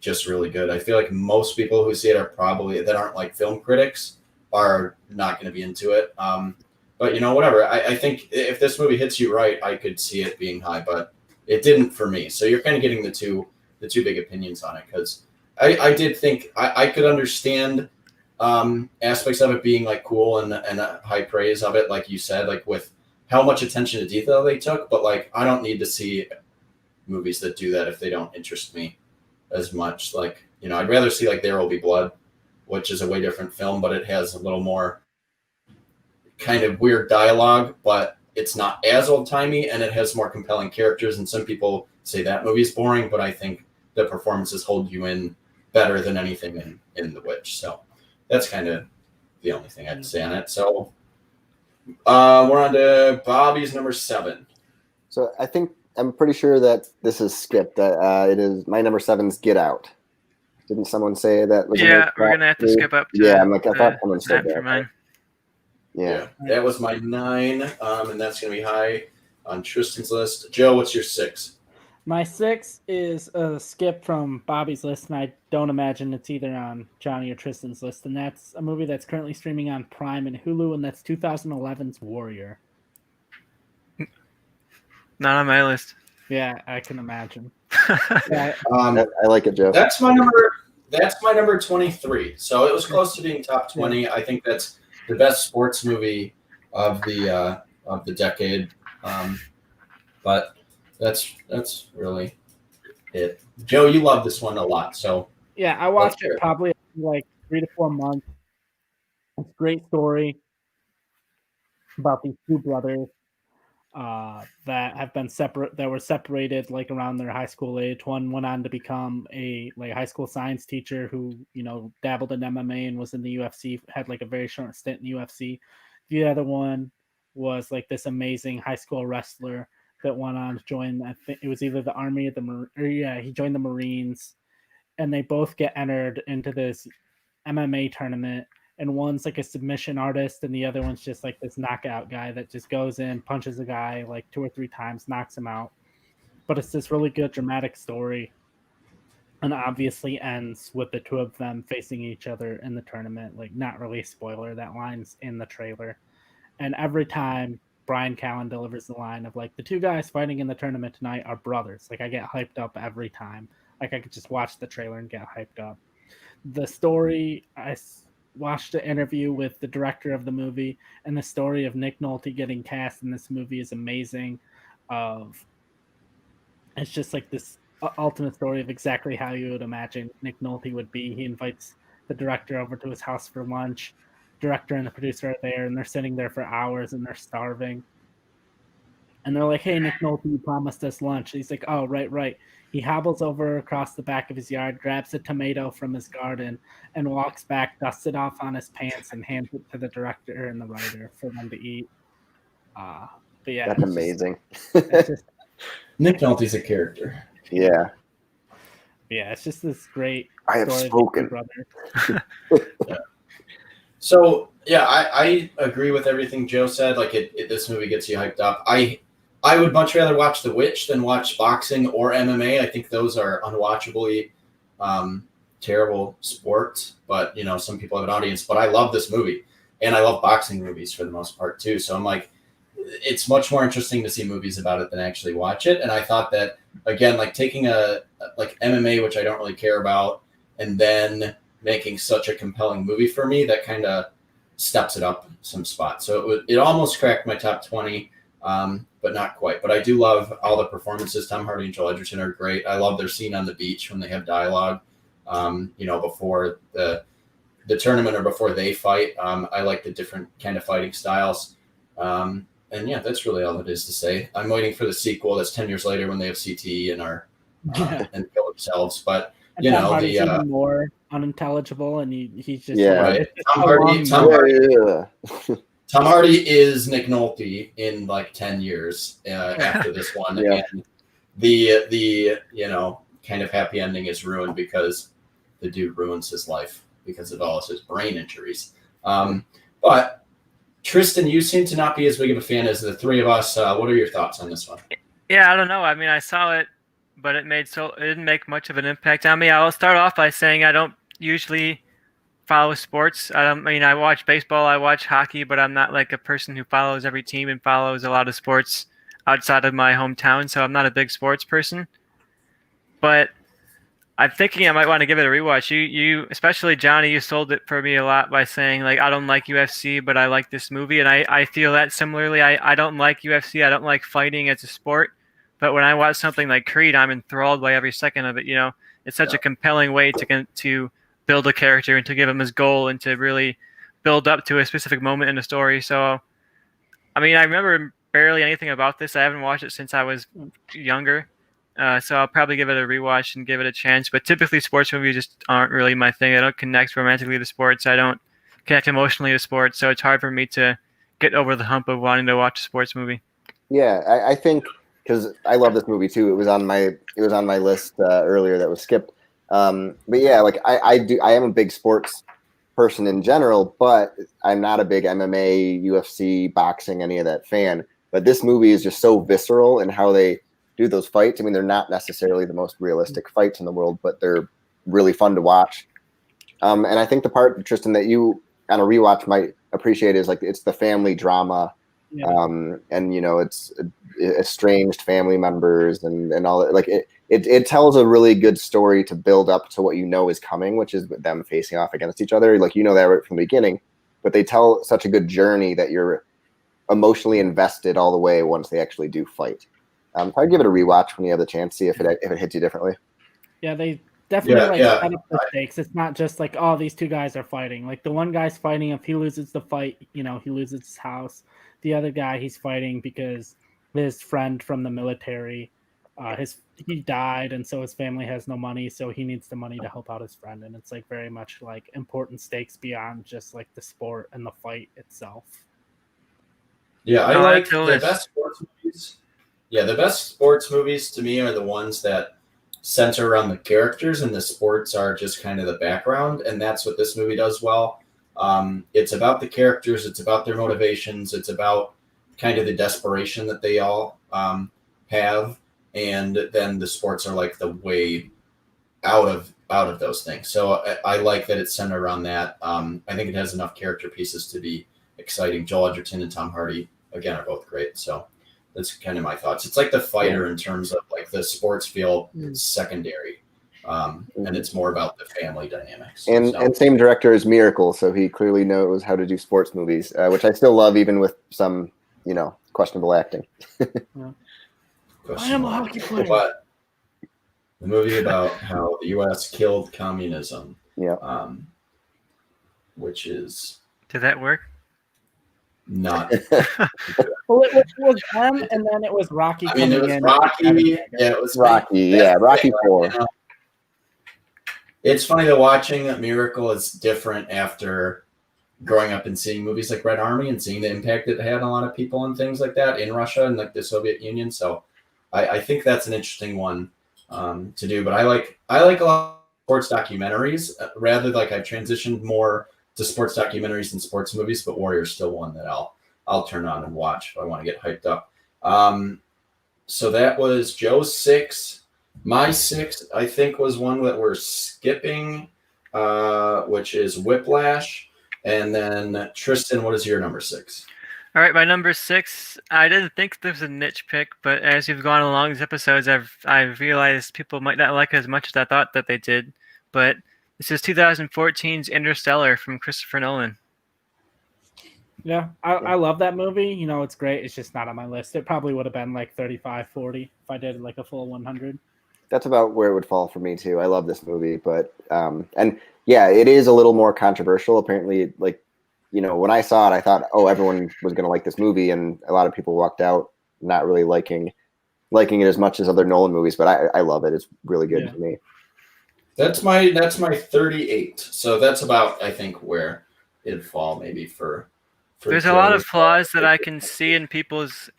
just really good. I feel like most people who see it that aren't like film critics are not going to be into it. But, you know, whatever. I think if this movie hits you right, I could see it being high, but it didn't for me. So you're kind of getting the two big opinions on it because I did think I could understand aspects of it being like cool and high praise of it, like you said, like with how much attention to detail they took. But like, I don't need to see movies that do that if they don't interest me as much. Like, you know, I'd rather see like There Will Be Blood, which is a way different film, but it has a little more kind of weird dialogue, but it's not as old timey and it has more compelling characters. And some people say that movie's boring, but I think the performances hold you in better than anything in The Witch. So that's kind of the only thing I'd say on it. So we're on to Bobby's number 7. So I'm pretty sure that this is skipped. It is my number 7's Get Out. Didn't someone say that? Yeah, we're gonna have to skip up. Yeah, I'm like I thought someone said that. For mine. Yeah, that was my 9, and that's gonna be high on Tristan's list. Joe, what's your 6? My 6 is a skip from Bobby's list, and I don't imagine it's either on Johnny or Tristan's list, and that's a movie that's currently streaming on Prime and Hulu, and that's 2011's Warrior. Not on my list. Yeah, I can imagine. Yeah, I like it, Joe. That's my number 23. So it was close to being top 20. I think that's the best sports movie of the decade. But that's really it. Joe, you love this one a lot. So yeah, I watched it probably like 3 to 4 months. It's a great story about these two brothers that have been that were separated like around their high school age. One went on to become a like high school science teacher who, you know, dabbled in MMA and was in the UFC, had like a very short stint in the UFC. The other one was like this amazing high school wrestler that went on to join. I think it was either the Army or he joined the Marines, and they both get entered into this MMA tournament. And one's like a submission artist, and the other one's just like this knockout guy that just goes in, punches a guy like 2 or 3 times, knocks him out. But it's this really good dramatic story, and obviously ends with the two of them facing each other in the tournament. Like, not really a spoiler, that line's in the trailer. And every time Brian Callen delivers the line of like, the two guys fighting in the tournament tonight are brothers, like I get hyped up every time. Like I could just watch the trailer and get hyped up. The story, I watched an interview with the director of the movie, and the story of Nick Nolte getting cast in this movie is amazing. It's just like this ultimate story of exactly how you would imagine Nick Nolte would be. He invites the director over to his house for lunch. Director and the producer are there, and they're sitting there for hours, and they're starving. And they're like, "Hey, Nick Nolte, you promised us lunch." He's like, "Oh, right." He hobbles over across the back of his yard, grabs a tomato from his garden, and walks back, dusts it off on his pants, and hands it to the director and the writer for them to eat. But yeah, That's amazing. It's just, Nick Nolte's a character. Yeah. yeah, it's just this great. I have story of spoken. two brothers. Yeah. So yeah, I agree with everything Joe said. Like this movie gets you hyped up. I would much rather watch The Witch than watch boxing or MMA. I think those are unwatchably terrible sports. But you know, some people have an audience. But I love this movie, and I love boxing movies for the most part too. So I'm like, it's much more interesting to see movies about it than actually watch it. And I thought that again, like taking like MMA, which I don't really care about, and then making such a compelling movie for me, that kind of steps it up some spots. So it almost cracked my top 20, but not quite. But I do love all the performances. Tom Hardy and Joel Edgerton are great. I love their scene on the beach when they have dialogue, before the tournament or before they fight. I like the different kind of fighting styles. And yeah, that's really all it is to say. I'm waiting for the sequel that's 10 years later when they have CTE and are and kill themselves. But you know, Hardy's even more unintelligible, and he's just right. Tom Hardy is Nick Nolte in like 10 years after this one, and the kind of happy ending is ruined because the dude ruins his life because of all of his brain injuries. But Tristan, you seem to not be as big of a fan as the three of us. What are your thoughts on this one? Yeah, I don't know. I mean, I saw it, but it didn't make much of an impact on me. I'll start off by saying I don't usually follow sports. I watch baseball, I watch hockey, but I'm not like a person who follows every team and follows a lot of sports outside of my hometown, so I'm not a big sports person. But I'm thinking I might want to give it a rewatch. You, especially Johnny, you sold it for me a lot by saying like I don't like UFC, but I like this movie, and I feel that similarly. I don't like UFC. I don't like fighting as a sport. But when I watch something like Creed, I'm enthralled by every second of it. You know, it's such a compelling way to build a character and to give him his goal and to really build up to a specific moment in the story. So, I mean, I remember barely anything about this. I haven't watched it since I was younger. So I'll probably give it a rewatch and give it a chance. But typically sports movies just aren't really my thing. I don't connect romantically to sports. I don't connect emotionally to sports. So it's hard for me to get over the hump of wanting to watch a sports movie. Yeah, I think because I love this movie too. It was on my list earlier that was skipped. But yeah, like I am a big sports person in general, but I'm not a big MMA, UFC, boxing, any of that fan. But this movie is just so visceral in how they do those fights. I mean, they're not necessarily the most realistic fights in the world, but they're really fun to watch. And I think the part, Tristan, that you on a rewatch might appreciate is like it's the family drama. Yeah. And it's estranged family members and all that. Like it tells a really good story to build up to what is coming, which is them facing off against each other. Like that right from the beginning, but they tell such a good journey that you're emotionally invested all the way once they actually do fight. I'd give it a rewatch when you have the chance, see if it hits you differently. Yeah, they definitely set up the stakes. It's not just like, oh, these two guys are fighting. Like the one guy's fighting, if he loses the fight, he loses his house. The other guy, he's fighting because his friend from the military, he died, and so his family has no money, so he needs the money to help out his friend. And it's like very much like important stakes beyond just like the sport and the fight itself. Yeah, I like the best sports movies Yeah, the best sports movies to me are the ones that center around the characters, and the sports are just kind of the background. And that's what this movie does well. It's about the characters, it's about their motivations, it's about kind of the desperation that they all have, and then the sports are like the way out of those things. So I like that it's centered around that. I think it has enough character pieces to be exciting. Joel Edgerton and Tom Hardy again are both great. So that's kind of my thoughts. It's like The Fighter in terms of like the sports feel secondary, and it's more about the family dynamics. And same director as Miracle, so he clearly knows how to do sports movies, which I still love, even with some questionable acting. I am a hockey player. But the movie about how the U.S. killed communism, which is Did that work? not. Well, it was M, and then it was Rocky. I mean, it was Rocky. Yeah, it was Rocky. Yeah, Rocky 4. It's funny that watching Miracle is different after growing up and seeing movies like Red Army and seeing the impact it had on a lot of people and things like that in Russia and like the Soviet Union. So I think that's an interesting one to do. But I like a lot of sports documentaries. Rather, like I've transitioned more to sports documentaries than sports movies, but Warrior's still one that I'll turn on and watch if I want to get hyped up. So that was Joe's 6. My 6, I think, was one that we're skipping, which is Whiplash. And then Tristan, what is your number 6? All right, my number 6. I didn't think this was a niche pick, but as you've gone along these episodes, I've realized people might not like it as much as I thought that they did. But this is 2014's Interstellar from Christopher Nolan. Yeah, I love that movie. It's great. It's just not on my list. It probably would have been like 35, 40 if I did like a full 100. That's about where it would fall for me too. I love this movie, but and yeah, it is a little more controversial. Apparently, like when I saw it, I thought, oh, everyone was going to like this movie, and a lot of people walked out not really liking it as much as other Nolan movies. But I love it. It's really good to me. That's my 38. So that's about, I think, where it'd fall maybe for There's a lot of flaws that I can see in people's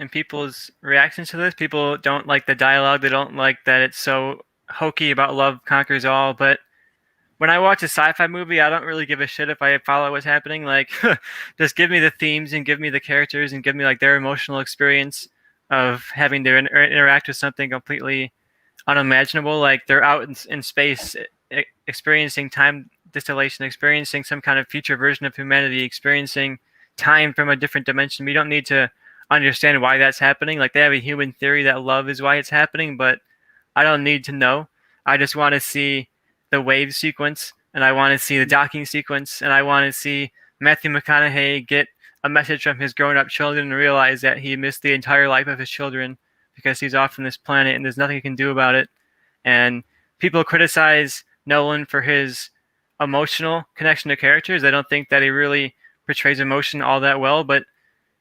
reactions to this. People don't like the dialogue. They don't like that it's so hokey about love conquers all. But when I watch a sci-fi movie, I don't really give a shit if I follow what's happening. Like, just give me the themes and give me the characters and give me like their emotional experience of having to interact with something completely unimaginable. Like they're out in space, experiencing time distillation, experiencing some kind of future version of humanity, experiencing time from a different dimension. We don't need to understand why that's happening. Like they have a human theory that love is why it's happening, but I don't need to know. I just want to see the wave sequence, and I want to see the docking sequence, and I want to see Matthew McConaughey get a message from his grown-up children and realize that he missed the entire life of his children because he's off from this planet and there's nothing he can do about it. And people criticize Nolan for his emotional connection to characters. They don't think that he really portrays emotion all that well, but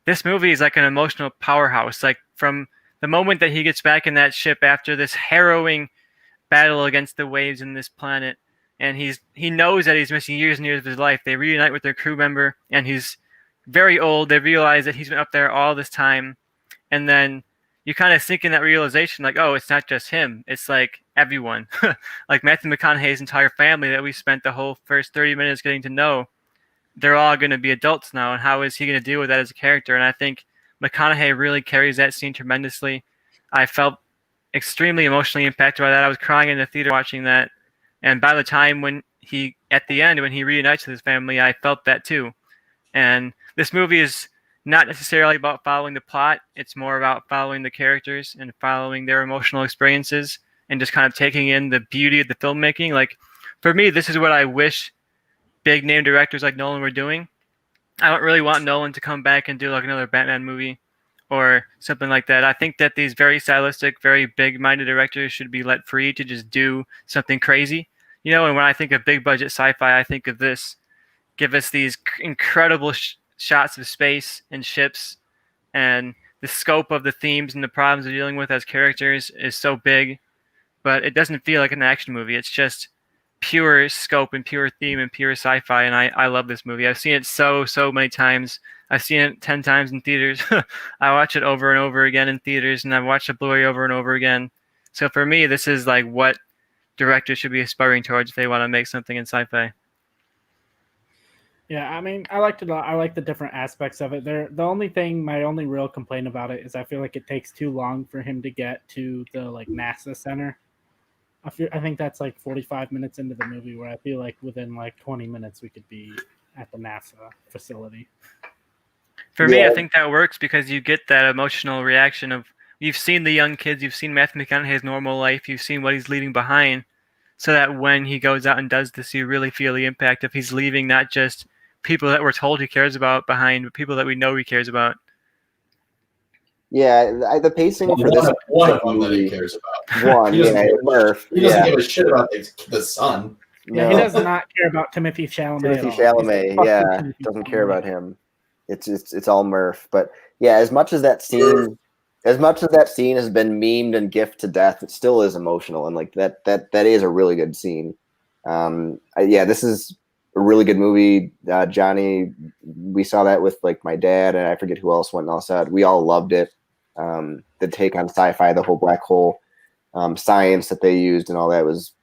this movie is like an emotional powerhouse. Like from the moment that he gets back in that ship after this harrowing battle against the waves in this planet, and he knows that he's missing years and years of his life. They reunite with their crew member, and he's very old. They realize that he's been up there all this time, and then you kind of sink in that realization, like, oh, it's not just him. It's like everyone, like Matthew McConaughey's entire family that we spent the whole first 30 minutes getting to know. They're all going to be adults now, and how is he going to deal with that as a character? And I think McConaughey really carries that scene tremendously. I felt extremely emotionally impacted by that. I was crying in the theater watching that, and by the time when he reunites with his family, I felt that too. And this movie is not necessarily about following the plot. It's more about following the characters and following their emotional experiences and just kind of taking in the beauty of the filmmaking. Like for me, this is what I wish big name directors like Nolan were doing. I don't really want Nolan to come back and do like another Batman movie or something like that. I think that these very stylistic, very big-minded directors should be let free to just do something crazy. And when I think of big budget sci-fi, I think of this. Give us these incredible shots of space and ships, and the scope of the themes and the problems they're dealing with as characters is so big, but it doesn't feel like an action movie. It's just pure scope and pure theme and pure sci-fi, and I love this movie. I've seen it so many times. I've seen it 10 times in theaters. I watch it over and over again in theaters, and I've watched the Blu-ray over and over again. So for me, this is like what directors should be aspiring towards if they want to make something in sci-fi. Yeah, I mean, I liked it. I like the different aspects of it. My only real complaint about it is I feel like it takes too long for him to get to the like NASA center. I think that's like 45 minutes into the movie, where I feel like within like 20 minutes we could be at the NASA facility. For me, I think that works because you get that emotional reaction of you've seen the young kids, you've seen Matthew McConaughey's normal life, you've seen what he's leaving behind, so that when he goes out and does this, you really feel the impact of he's leaving not just people that we're told he cares about behind, but people that we know he cares about. Yeah, the pacing for this one of them that he cares about. One, Murph. He doesn't give a shit about the son. Yeah, he does not care about Timothy Chalamet. Doesn't care about him. It's all Murph. But yeah, as much as that scene has been memed and gifted to death, it still is emotional, and like that is a really good scene. This is a really good movie. Johnny, we saw that with like my dad, and I forget who else went and all saw it. We all loved it. The take on sci-fi, the whole black hole science that they used, and all that was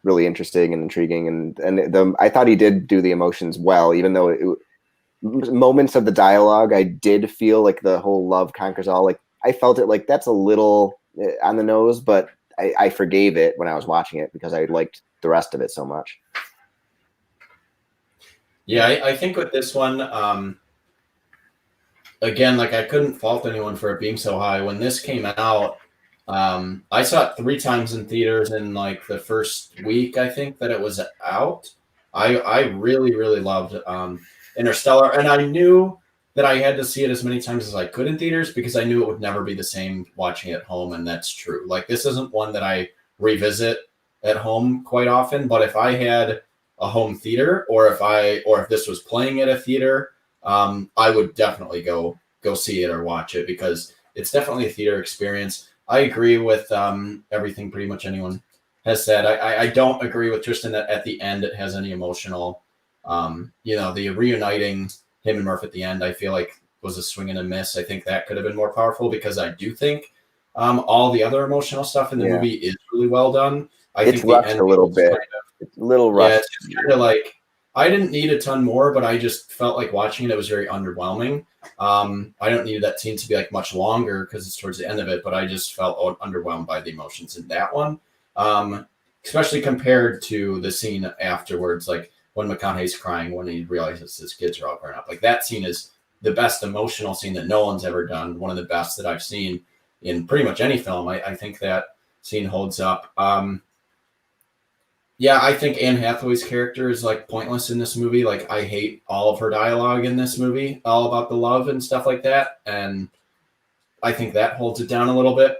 really interesting and intriguing. And I thought he did do the emotions well, even though moments of the dialogue, I did feel like the whole love conquers all. Like I felt it like that's a little on the nose, but I forgave it when I was watching it because I liked the rest of it so much. Yeah, I think with this one, again, like I couldn't fault anyone for it being so high. When this came out, I saw it 3 times in theaters in like the first week, I think, that it was out. I really, really loved Interstellar, and I knew that I had to see it as many times as I could in theaters because I knew it would never be the same watching it at home, and that's true. Like this isn't one that I revisit at home quite often, but if I had a home theater or if this was playing at a theater, I would definitely go see it or watch it because it's definitely a theater experience. I agree with everything pretty much anyone has said. I don't agree with Tristan that at the end it has any emotional, the reuniting him and Murph at the end, I feel like was a swing and a miss. I think that could have been more powerful because I do think all the other emotional stuff in the movie is really well done. I think rushed a little bit. It's a little rushed. Yeah, it's just kind of like I didn't need a ton more, but I just felt like watching it was very underwhelming. I don't need that scene to be like much longer because it's towards the end of it, but I just felt underwhelmed by the emotions in that one, especially compared to the scene afterwards, like when McConaughey's crying when he realizes his kids are all grown up. Like that scene is the best emotional scene that Nolan's ever done, one of the best that I've seen in pretty much any film. I think that scene holds up. I think Anne Hathaway's character is like pointless in this movie. Like I hate all of her dialogue in this movie, all about the love and stuff like that. And I think that holds it down a little bit,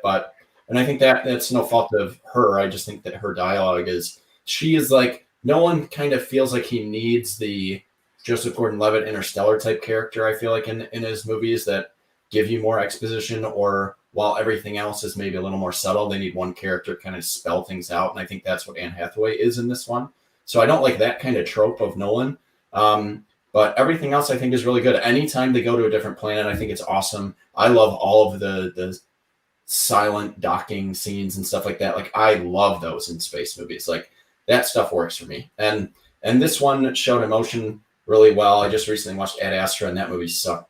and I think that's no fault of her. I just think that her dialogue she is like, no one kind of feels like he needs the Joseph Gordon-Levitt Interstellar type character. I feel like in his movies that give you more exposition, or while everything else is maybe a little more subtle, they need one character to kind of spell things out. And I think that's what Anne Hathaway is in this one. So I don't like that kind of trope of Nolan. But everything else I think is really good. Anytime they go to a different planet, I think it's awesome. I love all of the silent docking scenes and stuff like that. Like I love those in space movies. Like that stuff works for me. And this one showed emotion really well. I just recently watched Ad Astra, and that movie sucked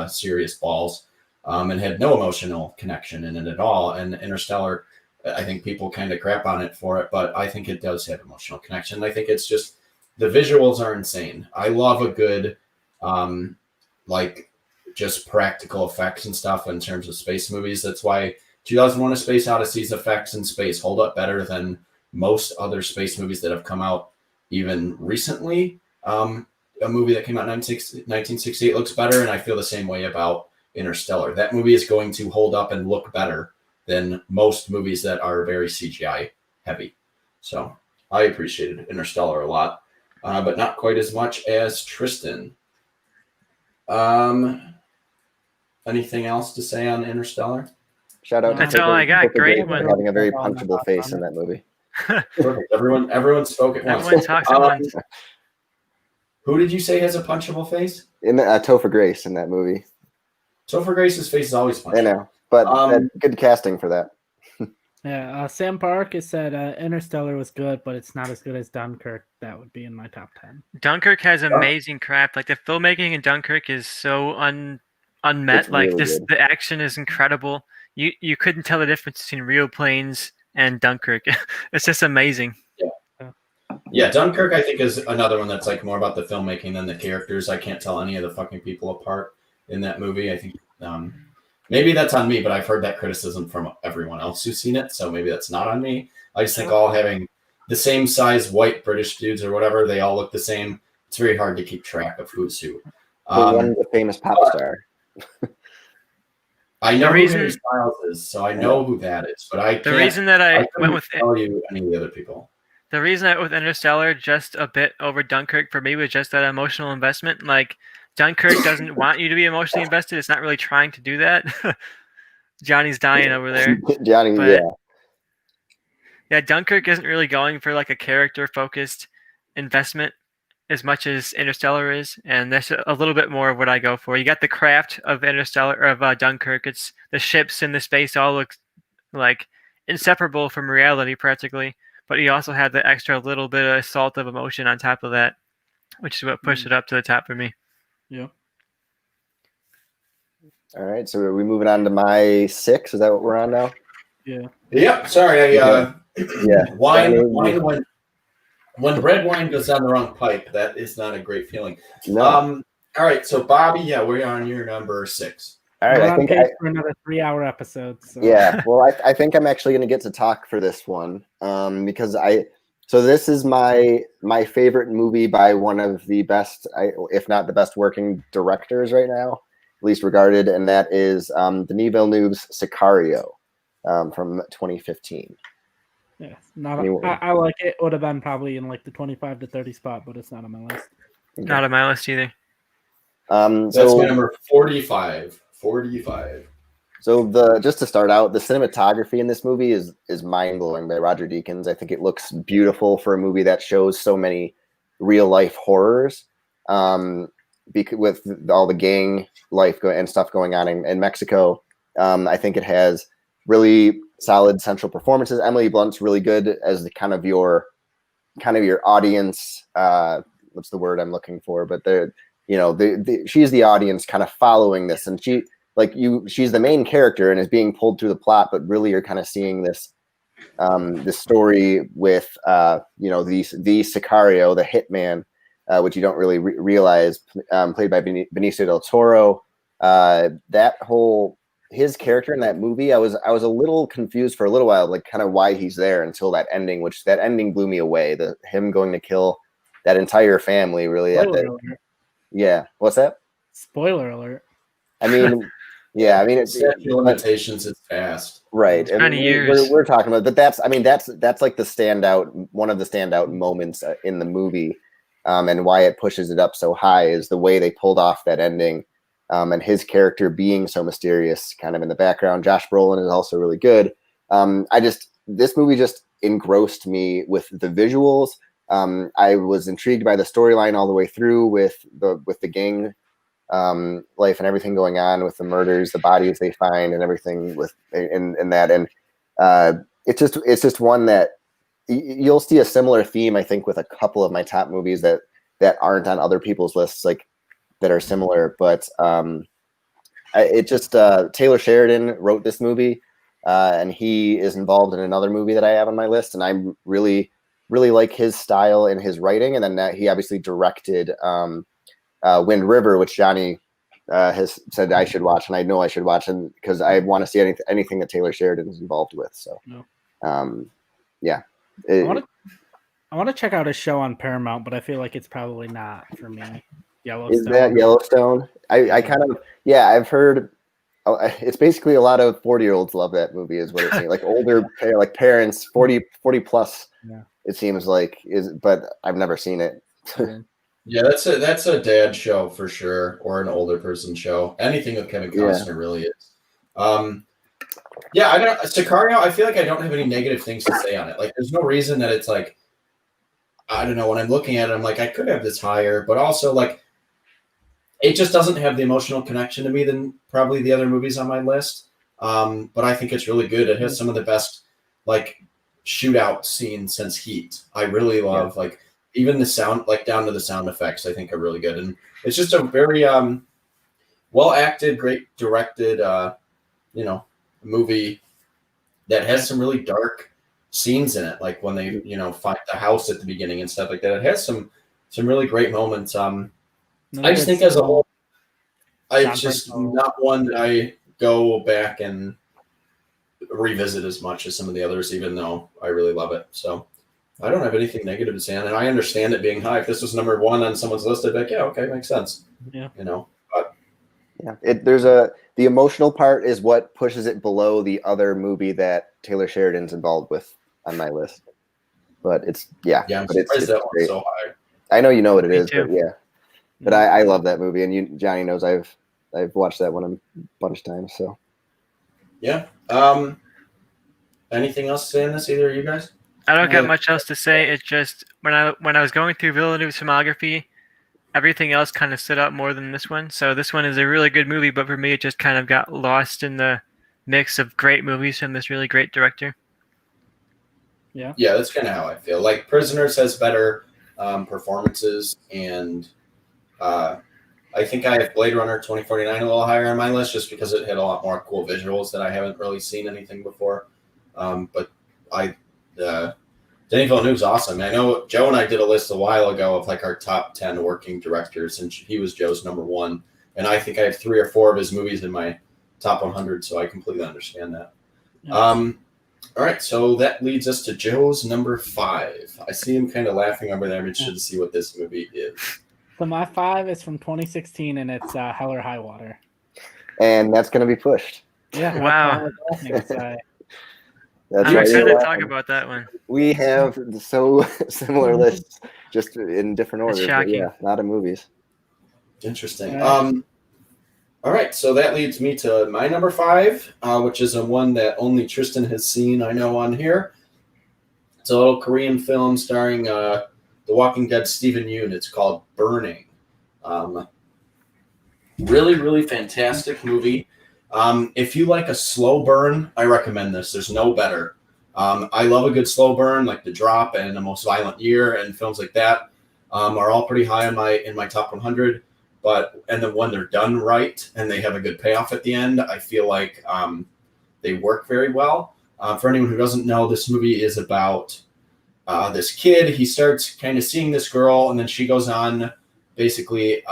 serious balls. And had no emotional connection in it at all. And Interstellar, I think people kind of crap on it for it, but I think it does have emotional connection. I think it's just the visuals are insane. I love a good, just practical effects and stuff in terms of space movies. That's why 2001: A Space Odyssey's effects in space hold up better than most other space movies that have come out even recently. A movie that came out in 1968 looks better, and I feel the same way about Interstellar. That movie is going to hold up and look better than most movies that are very CGI heavy. So I appreciated Interstellar a lot, but not quite as much as Tristan. Anything else to say on Interstellar? Shout out. That's all I got. Great one. Having a very punchable face in that movie. Perfect. Everyone spoke at once. Everyone talks at once. Who did you say has a punchable face? In Topher Grace in that movie. Topher Grace's face is always punchable. I know, but good casting for that. Yeah, Sam Park has said Interstellar was good, but it's not as good as Dunkirk. That would be in my top 10. Dunkirk has amazing craft. Like the filmmaking in Dunkirk is so unmet. It's Like really good. the action is incredible. You couldn't tell the difference between real planes and Dunkirk. It's just amazing. Yeah, Dunkirk I think is another one that's like more about the filmmaking than the characters. I can't tell any of the fucking people apart in that movie. I think maybe that's on me, but I've heard that criticism from everyone else who's seen it, so maybe that's not on me. I just think all having the same size white British dudes or whatever, they all look the same. It's very hard to keep track of who's who. One the famous pop star. I know who Harry Styles is, so I know who that is, but I can't. The reason that I went with tell you any of the other people. The reason I went with Interstellar just a bit over Dunkirk for me was just that emotional investment. Like Dunkirk doesn't want you to be emotionally invested. It's not really trying to do that. Johnny's dying over there. Johnny, But, yeah. Yeah, Dunkirk isn't really going for like a character-focused investment as much as Interstellar is, and that's a little bit more of what I go for. You got the craft of Dunkirk. It's the ships and the space all look like inseparable from reality practically, but you also have the extra little bit of salt of emotion on top of that, which is what pushed it up to the top for me. Yeah. All right, so are we moving on to my 6? Is that what we're on now? Yeah. Yep. Sorry, wine when red wine goes down the wrong pipe, that is not a great feeling. No. All right, so Bobby, we're on your number 6. All right, I think for another 3-hour episode. So. Yeah, well, I think I'm actually going to get to talk for this one because so this is my favorite movie by one of the best, if not the best working directors right now, at least regarded, and that is Denis Villeneuve's Sicario from 2015. Yeah, I like it. Would have been probably in like the 25 to 30 spot, but it's not on my list. Okay. Not on my list either. That's my number 45. 45. So just to start out, the cinematography in this movie is mind blowing by Roger Deakins. I think it looks beautiful for a movie that shows so many real life horrors, with all the gang life and stuff going on in Mexico. I think it has really solid central performances. Emily Blunt's really good as the kind of your audience. What's the word I'm looking for? But she's the audience kind of following this, and she's the main character and is being pulled through the plot, but really you're kind of seeing this story with the Sicario, the hitman, which you don't really realize, played by Benicio del Toro. His character in that movie, I was a little confused for a little while, like kind of why he's there until that ending, which that ending blew me away. Him going to kill that entire family, really. Yeah, what's that? Spoiler alert. I mean, yeah, I mean, it's limitations. It's fast, right? It's 20 years. We're talking about, but that's like one of the standout moments in the movie, and why it pushes it up so high is the way they pulled off that ending. And his character being so mysterious kind of in the background. Josh Brolin is also really good. This movie just engrossed me with the visuals. I was intrigued by the storyline all the way through with the gang life and everything going on with the murders, the bodies they find and everything in that. And it's just one that you'll see a similar theme, I think, with a couple of my top movies that aren't on other people's lists, like that are similar, but Taylor Sheridan wrote this movie, and he is involved in another movie that I have on my list, and I really like his style and his writing. And then he obviously directed Wind River, which Johnny has said I should watch, and I know I should watch, and because I want to see anything that Taylor Sheridan is involved with. So, yeah. I want to check out a show on Paramount, but I feel like it's probably not for me. Yellowstone. Is that Yellowstone? I kind of, I've heard it's basically a lot of 40-year-olds love that movie is what it seems like. Older like parents, 40 plus. Yeah. It seems like but I've never seen it. Yeah, that's a dad show for sure, or an older person show. Anything with Kevin Costner really is. Yeah, I don't Sicario. I feel like I don't have any negative things to say on it. Like, there's no reason that it's like, I don't know. When I'm looking at it, I'm like, I could have this higher, but also like, it just doesn't have the emotional connection to me than probably the other movies on my list. But I think it's really good. It has some of the best like shootout scenes since Heat. I really love like even the sound, like down to the sound effects. I think are really good, and it's just a very well acted, great directed, movie that has some really dark scenes in it, like when they find the house at the beginning and stuff like that. It has some really great moments. I just think as a whole, it's just not one that I go back and revisit as much as some of the others, even though I really love it. So I don't have anything negative to say on it. I understand it being high. If this was number one on someone's list, I'd be like, yeah, okay, makes sense. Yeah. But the emotional part is what pushes it below the other movie that Taylor Sheridan's involved with on my list. But it's I'm surprised that one's so high. I know you know what it is, too. but yeah. But I love that movie, and Johnny knows I've watched that one a bunch of times. So yeah. Anything else to say on this? Either of you guys? I don't got much else to say. It's just when I was going through Villeneuve's filmography, everything else kind of stood out more than this one. So this one is a really good movie, but for me, it just kind of got lost in the mix of great movies from this really great director. Yeah, that's kind of how I feel. Like Prisoners has better performances, and I think I have Blade Runner 2049 a little higher on my list just because it had a lot more cool visuals that I haven't really seen anything before. But Denis Villeneuve's awesome. I know Joe and I did a list a while ago of like our top 10 working directors, and he was Joe's number one. And I think I have 3 or 4 of his movies in my top 100, so I completely understand that. Yeah. All right, so that leads us to Joe's number 5. I see him kind of laughing over there. I'm interested to see what this movie is. So my 5 is from 2016, and it's Hell or High Water. And that's going to be pushed. Yeah. Wow. I'm excited to talk about that one. We have so similar lists, just in different orders. It's shocking. Yeah, not in movies. Interesting. All right, so that leads me to my number 5, which is a one that only Tristan has seen, I know, on here. It's a little Korean film starring The Walking Dead Steven Yeun. It's called Burning. Really, really fantastic movie. If you like a slow burn, I recommend this. There's no better. I love a good slow burn, like The Drop and The Most Violent Year, and films like that are all pretty high in my top 100. And then when they're done right and they have a good payoff at the end, I feel like they work very well. For anyone who doesn't know, this movie is about this kid. He starts kind of seeing this girl, and then she goes on basically,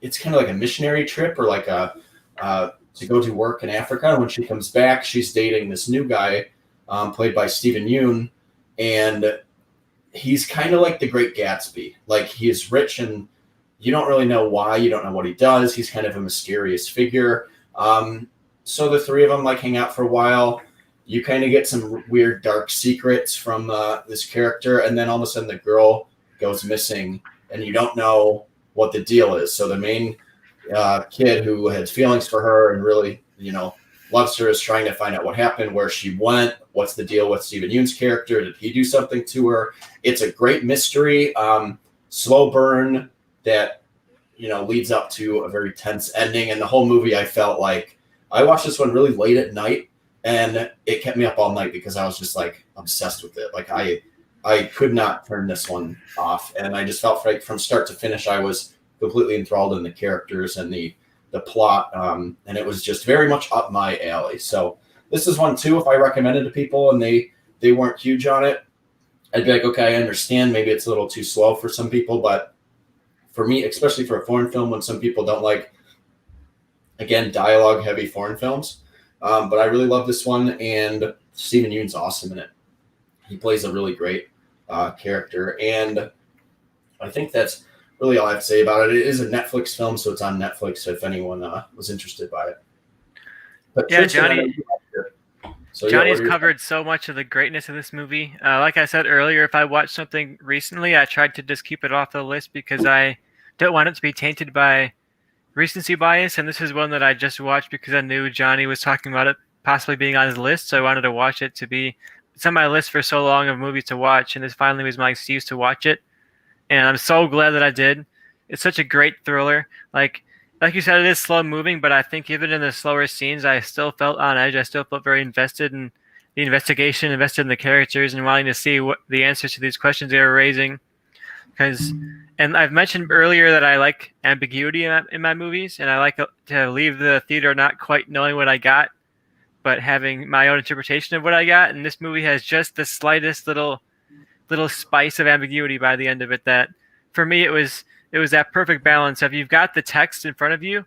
it's kind of like a missionary trip or like to go to work in Africa. And when she comes back, she's dating this new guy played by Steven Yeun, and he's kind of like the Great Gatsby. Like, he is rich and you don't really know why. You don't know what he does. He's kind of a mysterious figure. So the 3 of them like hang out for a while. You kind of get some weird dark secrets from this character, and then all of a sudden the girl goes missing, and you don't know what the deal is. So the main kid who has feelings for her and really, loves her is trying to find out what happened, where she went, what's the deal with Steven Yeun's character. Did he do something to her? It's a great mystery, slow burn that, leads up to a very tense ending. And the whole movie, I felt like I watched this one really late at night, and it kept me up all night because I was just like obsessed with it. Like I could not turn this one off. And I just felt like from start to finish, I was completely enthralled in the characters and the plot. And it was just very much up my alley. So this is one too, if I recommended to people and they weren't huge on it, I'd be like, okay, I understand. Maybe it's a little too slow for some people, but for me, especially for a foreign film, when some people don't like, again, dialogue heavy foreign films. But I really love this one, and Steven Yeun's awesome in it. He plays a really great character, and I think that's really all I have to say about it. It is a Netflix film, so it's on Netflix if anyone was interested by it. But yeah, Tristan, Johnny's covered so much of the greatness of this movie. Like I said earlier, if I watched something recently, I tried to just keep it off the list because I don't want it to be tainted by recency bias. And this is one that I just watched because I knew Johnny was talking about it possibly being on his list, so I wanted to watch it. It's on my list for so long of movies to watch, and this finally was my excuse to watch it. And I'm so glad that I did. It's such a great thriller. Like you said, it is slow moving, but I think even in the slower scenes, I still felt on edge. I still felt very invested in the investigation, invested in the characters, and wanting to see what the answers to these questions they were raising. And I've mentioned earlier that I like ambiguity in my movies, and I like to leave the theater not quite knowing what I got, but having my own interpretation of what I got. And this movie has just the slightest little spice of ambiguity by the end of it. That for me, it was that perfect balance of you've got the text in front of you,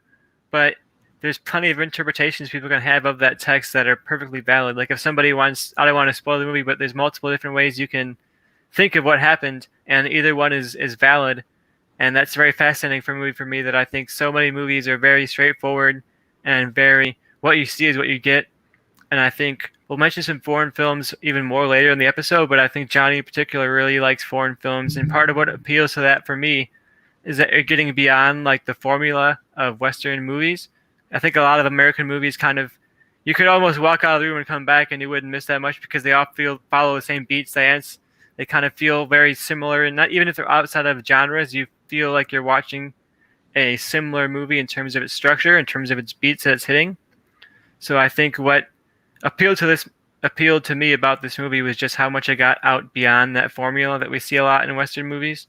but there's plenty of interpretations people can have of that text that are perfectly valid. Like if somebody wants, I don't want to spoil the movie, but there's multiple different ways you can think of what happened, and either one is valid. And that's very fascinating for a movie for me, that I think so many movies are very straightforward and very what you see is what you get. And I think we'll mention some foreign films even more later in the episode, but I think Johnny in particular really likes foreign films, and part of what appeals to that for me is that you're getting beyond like the formula of Western movies. I think a lot of American movies you could almost walk out of the room and come back and you wouldn't miss that much because they all follow the same beats. They kind of feel very similar, and not even if they're outside of genres, you feel like you're watching a similar movie in terms of its structure, in terms of its beats that it's hitting. So I think what appealed to me about this movie was just how much I got out beyond that formula that we see a lot in Western movies.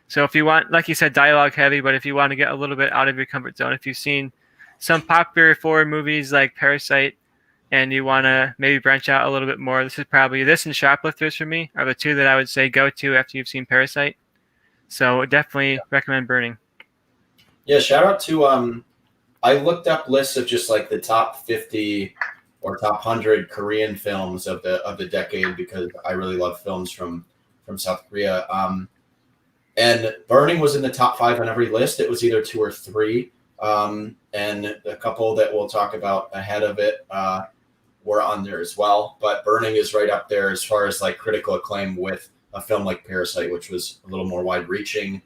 So if you want, like you said, dialogue heavy, but if you want to get a little bit out of your comfort zone, if you've seen some popular foreign movies like Parasite and you want to maybe branch out a little bit more, this and Shoplifters for me are the two that I would say go to after you've seen Parasite. So definitely recommend Burning. Yeah, shout out to I looked up lists of just like the top 50 or top 100 Korean films of the decade because I really love films from South Korea. And Burning was in the top 5 on every list. It was either 2 or 3. And a couple that we'll talk about ahead of it were on there as well. But Burning is right up there as far as like critical acclaim with a film like Parasite, which was a little more wide reaching.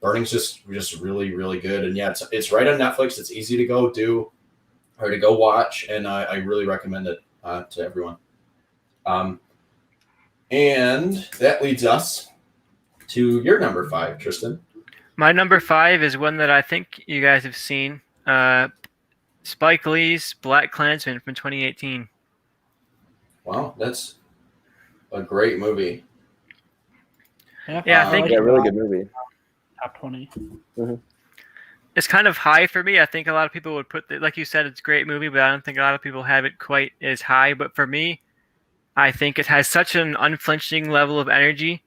Burning's just really, really good. And yeah, it's right on Netflix. It's easy to go do or to go watch. And I really recommend it to everyone. And that leads us to your number 5, Tristan. My number 5 is one that I think you guys have seen. Spike Lee's BlacKkKlansman from 2018. Wow, that's a great movie. Yeah, I think a really good movie. Top 20. Mm-hmm. It's kind of high for me. I think a lot of people would like you said, it's a great movie, but I don't think a lot of people have it quite as high. But for me, I think it has such an unflinching level of energy.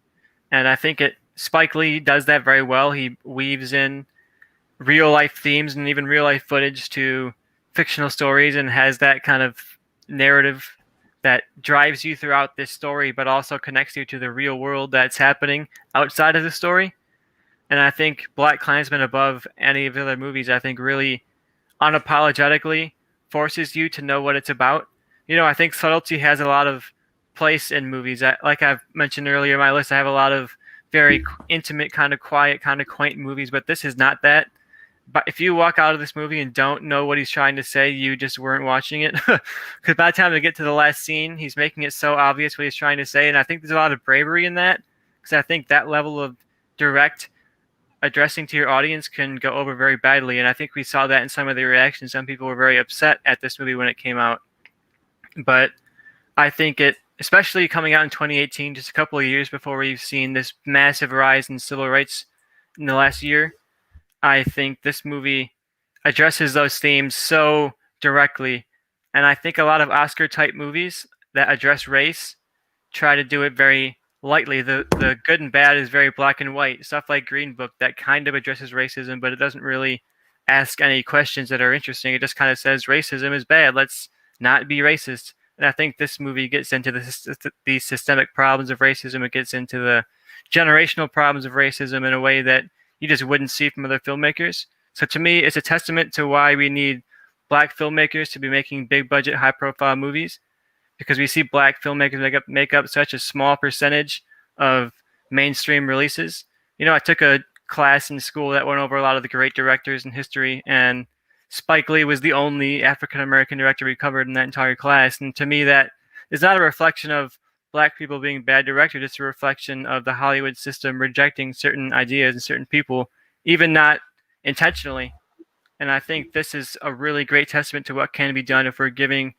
And I think Spike Lee does that very well. He weaves in real life themes and even real life footage to fictional stories and has that kind of narrative that drives you throughout this story, but also connects you to the real world that's happening outside of the story. And I think BlacKkKlansman, above any of the other movies, I think really unapologetically forces you to know what it's about. I think subtlety has a lot of place in movies. Like I've mentioned earlier in my list, I have a lot of very intimate, kind of quiet, kind of quaint movies, but this is not that. But if you walk out of this movie and don't know what he's trying to say, you just weren't watching it. Because by the time we get to the last scene, he's making it so obvious what he's trying to say. And I think there's a lot of bravery in that, because I think that level of direct addressing to your audience can go over very badly. And I think we saw that in some of the reactions. Some people were very upset at this movie when it came out. But I think especially coming out in 2018, just a couple of years before we've seen this massive rise in civil rights in the last year, I think this movie addresses those themes so directly. And I think a lot of Oscar-type movies that address race try to do it very lightly. The good and bad is very black and white. Stuff like Green Book that kind of addresses racism, but it doesn't really ask any questions that are interesting. It just kind of says racism is bad. Let's not be racist. And I think this movie gets into the systemic problems of racism. It gets into the generational problems of racism in a way that you just wouldn't see from other filmmakers. So to me, it's a testament to why we need black filmmakers to be making big budget, high profile movies, because we see black filmmakers make up such a small percentage of mainstream releases. I took a class in school that went over a lot of the great directors in history, and Spike Lee was the only African American director we covered in that entire class. And to me, that is not a reflection of black people being bad directors. It's a reflection of the Hollywood system rejecting certain ideas and certain people, even not intentionally. And I think this is a really great testament to what can be done if we're giving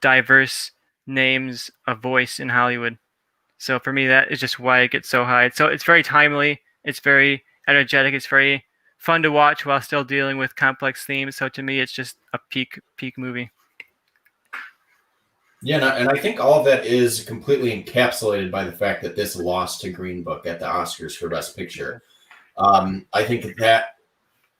diverse names a voice in Hollywood. So for me, that is just why it gets so high. So it's very timely. It's very energetic. It's very fun to watch while still dealing with complex themes. So to me, it's just a peak movie. Yeah, and I think all of that is completely encapsulated by the fact that this lost to Green Book at the Oscars for Best Picture. I think that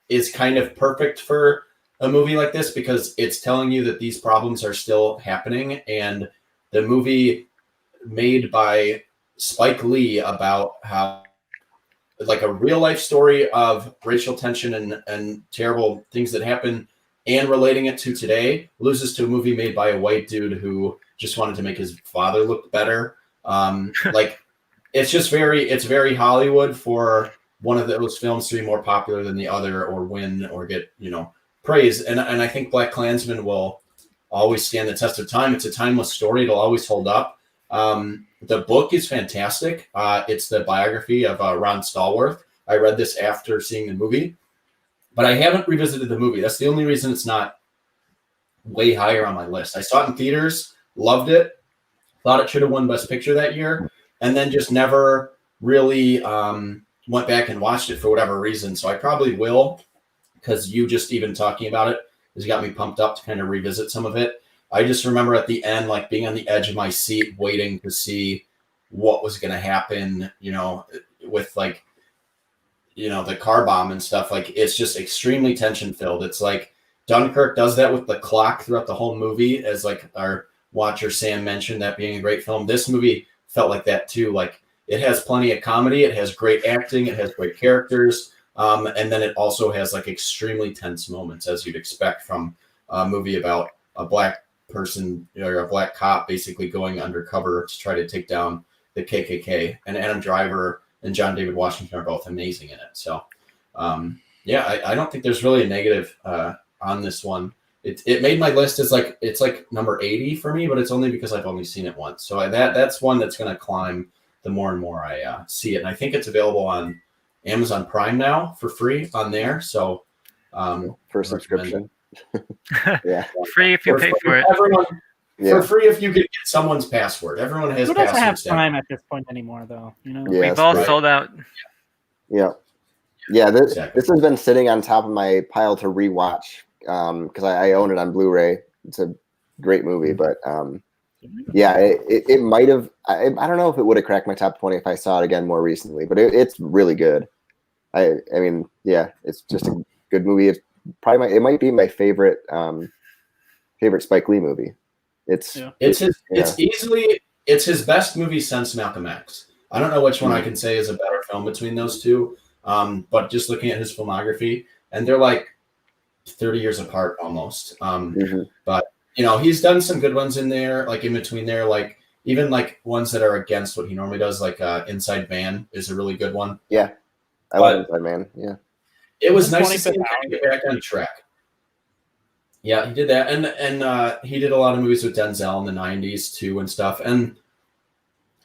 is kind of perfect for a movie like this because it's telling you that these problems are still happening, and the movie made by Spike Lee about how, like, a real life story of racial tension and terrible things that happen, and relating it to today, loses to a movie made by a white dude who just wanted to make his father look better. Like, it's very Hollywood for one of those films to be more popular than the other, or win, or get, praise. And I think Black Klansman will always stand the test of time. It's a timeless story. It'll always hold up. The book is fantastic. It's the biography of Ron Stallworth. I read this after seeing the movie, but I haven't revisited the movie. That's the only reason it's not way higher on my list. I saw it in theaters, loved it, thought it should have won Best Picture that year, and then just never really went back and watched it for whatever reason. So I probably will, because you just even talking about it has got me pumped up to kind of revisit some of it. I just remember at the end, like, being on the edge of my seat, waiting to see what was going to happen, with, like, the car bomb and stuff. Like, it's just extremely tension filled. It's like Dunkirk does that with the clock throughout the whole movie, as, like, our watcher Sam mentioned, that being a great film. This movie felt like that too. Like, it has plenty of comedy. It has great acting. It has great characters. And then it also has, like, extremely tense moments, as you'd expect from a movie about a black person, or a black cop basically going undercover to try to take down the KKK. And Adam Driver and John David Washington are both amazing in it. So, I don't think there's really a negative on this one. It made my list as, like, it's like number 80 for me, but it's only because I've only seen it once. So that's one that's going to climb the more and more I see it. And I think it's available on Amazon Prime now for free on there. So for subscription. Yeah. Free if you pay for it. Everyone, for free if you could get someone's password. Everyone has Who doesn't have passwords. Prime at this point anymore, though? Yeah, We've all sold out. Yeah. This has been sitting on top of my pile to rewatch because I own it on Blu-ray. It's a great movie, but it might have. I don't know if it would have cracked my top 20 if I saw it again more recently, but it's really good. I mean, it's just a good movie. It's probably it might be my favorite Spike Lee movie. It's his best movie since Malcolm X. I don't know which one I can say is a better film between those two. But just looking at his filmography, and they're like 30 years apart almost. But he's done some good ones in there, like in between there, like even like ones that are against what he normally does, like Inside Man is a really good one. Yeah, I love Inside Man. Yeah, it was nice to see him kind of get back on track. Yeah, he did that, and he did a lot of movies with Denzel in the 90s too and stuff. And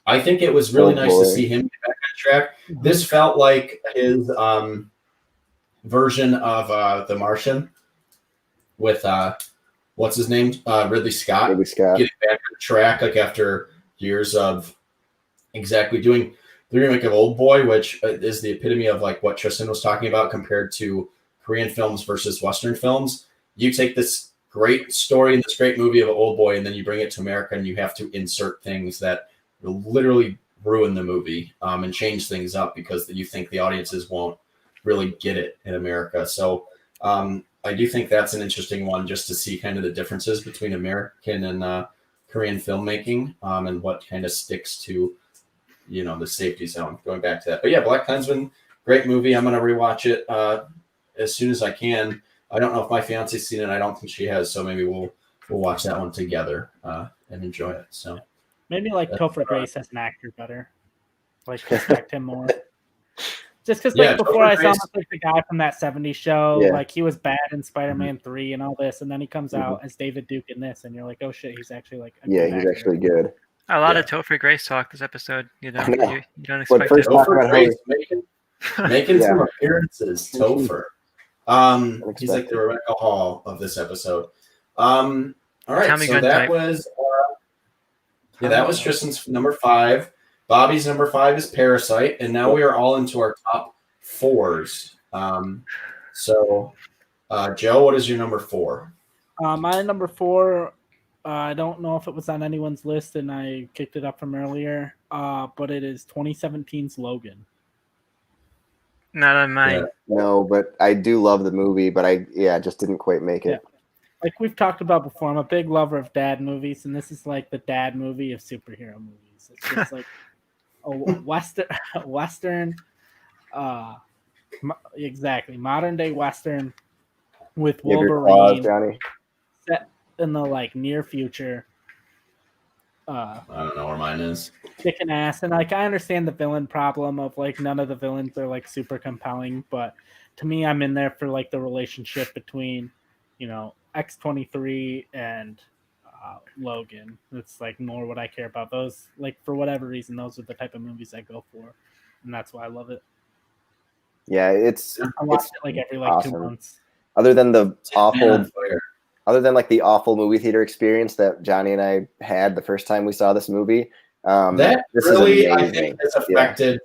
I think it was really nice to see him get back on track. This felt like his version of The Martian with what's his name? Ridley Scott. Getting back on track, like, after years of exactly doing the remake of Old Boy, which is the epitome of, like, what Tristan was talking about compared to Korean films versus Western films. You take this great story and this great movie of Old Boy, and then you bring it to America, and you have to insert things that will literally ruin the movie and change things up because you think the audiences won't really get it in America. So I do think that's an interesting one, just to see kind of the differences between American and Korean filmmaking and what kind of sticks to, the safety zone, going back to that. But yeah, Black Klansman, great movie. I'm going to rewatch it as soon as I can. I don't know if my fiance's seen it. I don't think she has. So maybe we'll watch that one together and enjoy it. So maybe like Topher Grace as an actor better. Like, respect him more. Just because, Yeah, like, before I Topher saw him Grace- as, like, the guy from that 70s show, Yeah. like, he was bad in Spider-Man 3 and all this, and then he comes Mhm. out as David Duke in this, and you're like, oh, shit, he's actually, like, a Yeah, good he's actor. actually good. A lot Yeah. of Topher Grace talk this episode. You know, I know. you don't But expect first it. talk Topher about how Grace making Yeah. some appearances. Topher. He's like Unexpected. the Rebecca Hall of this episode. All right, Tommy so gun that type. was that was Tristan's number 5. Bobby's number 5 is Parasite, and now we are all into our top 4s. So Joe, what is your number 4? My number 4, I don't know if it was on anyone's list, and I kicked it up from earlier, but it is 2017's Logan. Not on mine. No, but I do love the movie, but I just didn't quite make it. Like we've talked about before, I'm a big lover of dad movies, and this is like the dad movie of superhero movies. It's just like a western, exactly, modern day western with You have your Wolverine claws, Johnny. set in the like near future. I don't know where mine is. Kicking ass, and like I understand the villain problem of like none of the villains are like super compelling, but to me, I'm in there for like the relationship between, you know, X-23 and Logan. It's like more what I care about. Those, like, for whatever reason, those are the type of movies I go for, and that's why I love it. Yeah, it's I watch it like every like awesome. 2 months. Other than the awful, On fire. other than like the awful movie theater experience that Johnny and I had the first time we saw this movie. That this really, is I amazing. think, has affected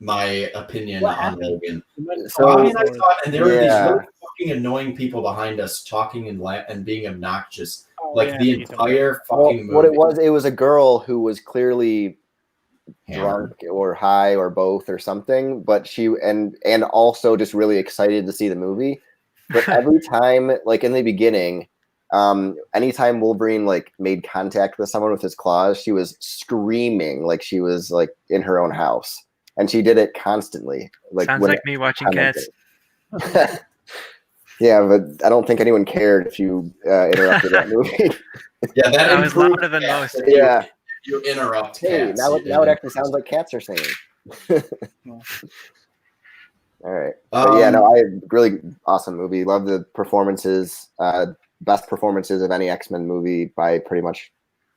my opinion What on happened? Logan. So- Bobby and I saw it, and there were these Yeah. really fucking annoying people behind us talking and being obnoxious, Oh, like yeah, the you don't- entire Well, fucking movie. what it was a girl who was clearly Hammered. drunk or high or both or something, but she and also just really excited to see the movie. But every time, like in the beginning, anytime Wolverine like made contact with someone with his claws, she was screaming like she was like in her own house, and she did it constantly. Like Sounds like me watching Cats. Yeah, but I don't think anyone cared if you interrupted that movie. Yeah, that I was improved louder than Cats. most. If Yeah. you interrupt Hey, Cats. now you it actually sounds like cats are singing. All right. But yeah, no, really awesome movie. Love the performances. Best performances of any X-Men movie by pretty much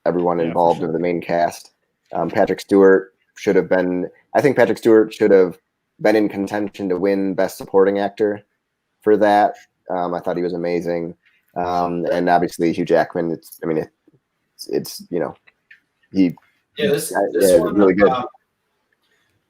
everyone Yeah, for involved sure. of the main cast. Patrick Stewart should have been. I think Patrick Stewart should have been in contention to win Best Supporting Actor for that. I thought he was amazing. And obviously Hugh Jackman. It's you know, he. Yeah, this yeah, one really good.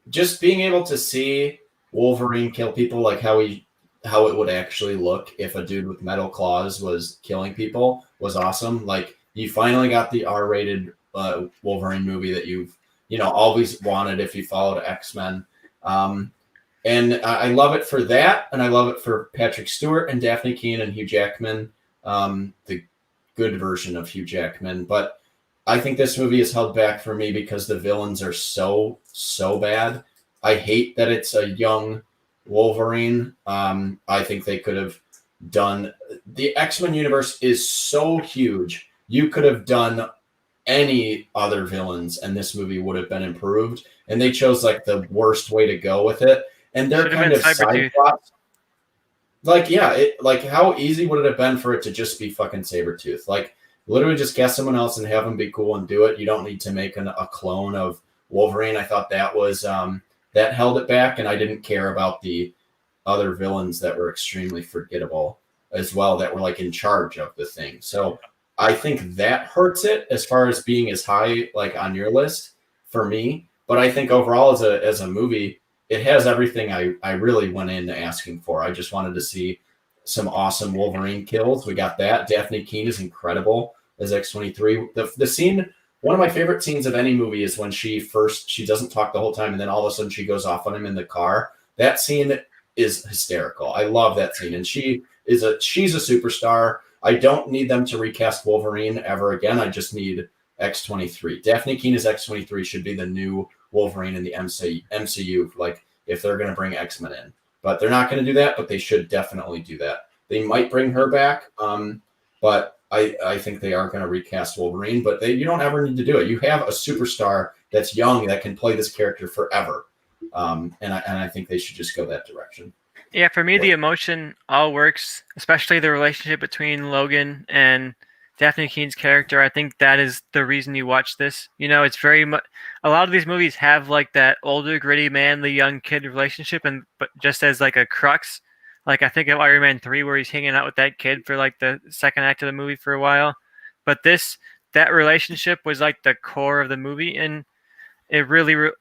Just being able to see Wolverine kill people, like how it would actually look if a dude with metal claws was killing people, was awesome. Like you finally got the R-rated Wolverine movie that you've always wanted if you followed X-Men. And I love it for that, and I love it for Patrick Stewart and Daphne Keane and Hugh Jackman, the good version of Hugh Jackman. But I think this movie is held back for me because the villains are so bad. I hate that it's a young Wolverine. I think they could have done the X-Men universe is so huge. You could have done any other villains, and this movie would have been improved. And they chose like the worst way to go with it. And they're Should've kind been of side Sabretooth. plots. Like, yeah, how easy would it have been for it to just be fucking Sabretooth? Like, literally just guess someone else and have them be cool and do it. You don't need to make a clone of Wolverine. I thought that was that held it back, and I didn't care about the other villains that were extremely forgettable as well, that were like in charge of the thing. So I think that hurts it as far as being as high like on your list for me. But I think overall as a movie, it has everything I really went in asking for. I just wanted to see some awesome Wolverine kills. We got that. Daphne Keane is incredible as X-23. The scene, one of my favorite scenes of any movie is when she doesn't talk the whole time, and then all of a sudden she goes off on him in the car. That scene is hysterical. I love that scene. And she's a superstar. I don't need them to recast Wolverine ever again. I just need X-23. Daphne Keane as X-23 should be the new Wolverine in the MCU, like if they're going to bring X-Men in. But they're not going to do that, but they should definitely do that. They might bring her back, but I think they are going to recast Wolverine. But you don't ever need to do it. You have a superstar that's young that can play this character forever. And I think they should just go that direction. Yeah, for me, the emotion all works, especially the relationship between Logan and Daphne Keene's character. I think that is the reason you watch this. It's very much a lot of these movies have like that older, gritty man, the young kid relationship, but just as like a crux. Like I think of Iron Man 3, where he's hanging out with that kid for like the second act of the movie for a while. But that relationship was like the core of the movie, and it really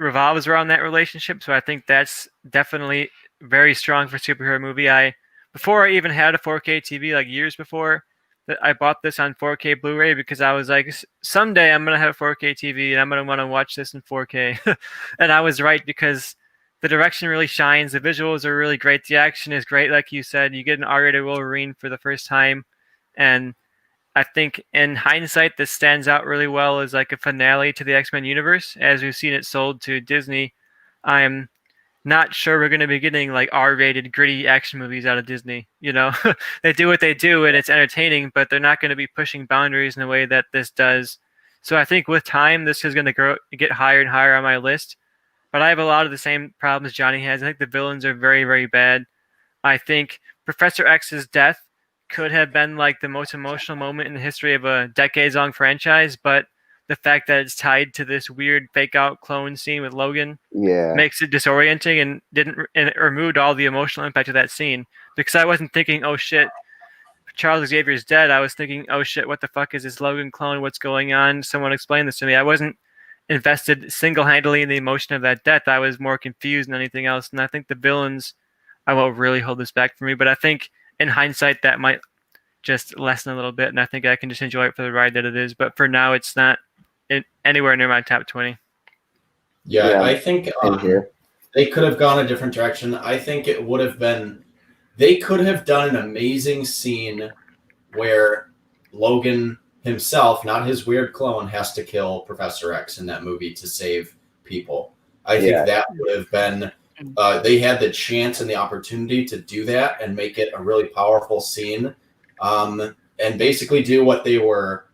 revolves around that relationship. So I think that's definitely very strong for a superhero movie. Before I even had a 4K TV, like years before, that I bought this on 4K Blu-ray because I was like, someday I'm gonna have a 4K TV and I'm gonna want to watch this in 4K. And I was right, because the direction really shines. The visuals are really great. The action is great, like you said. You get an R-rated Wolverine for the first time, and I think in hindsight, this stands out really well as like a finale to the X-Men universe, as we've seen it sold to Disney. I'm not sure we're going to be getting like R-rated gritty action movies out of Disney. They do what they do and it's entertaining, but they're not going to be pushing boundaries in a way that this does. So I think with time, this is going to get higher and higher on my list. But I have a lot of the same problems Johnny has. I think the villains are very, very bad. I think Professor X's death could have been like the most emotional moment in the history of a decades-long franchise, but the fact that it's tied to this weird fake-out clone scene with Logan makes it disorienting, and it removed all the emotional impact of that scene. Because I wasn't thinking, oh shit, Charles Xavier's dead. I was thinking, oh shit, what the fuck is this Logan clone? What's going on? Someone explain this to me. I wasn't invested single-handedly in the emotion of that death. I was more confused than anything else. And I think the villains are what really hold this back for me. But I think in hindsight, that might just lessen a little bit, and I think I can just enjoy it for the ride that it is. But for now, it's not anywhere near my top 20. Yeah, I think they could have gone a different direction. I think it would have been, they could have done an amazing scene where Logan himself, not his weird clone, has to kill Professor X in that movie to save people. I think that would have been, they had the chance and the opportunity to do that and make it a really powerful scene, and basically do what they were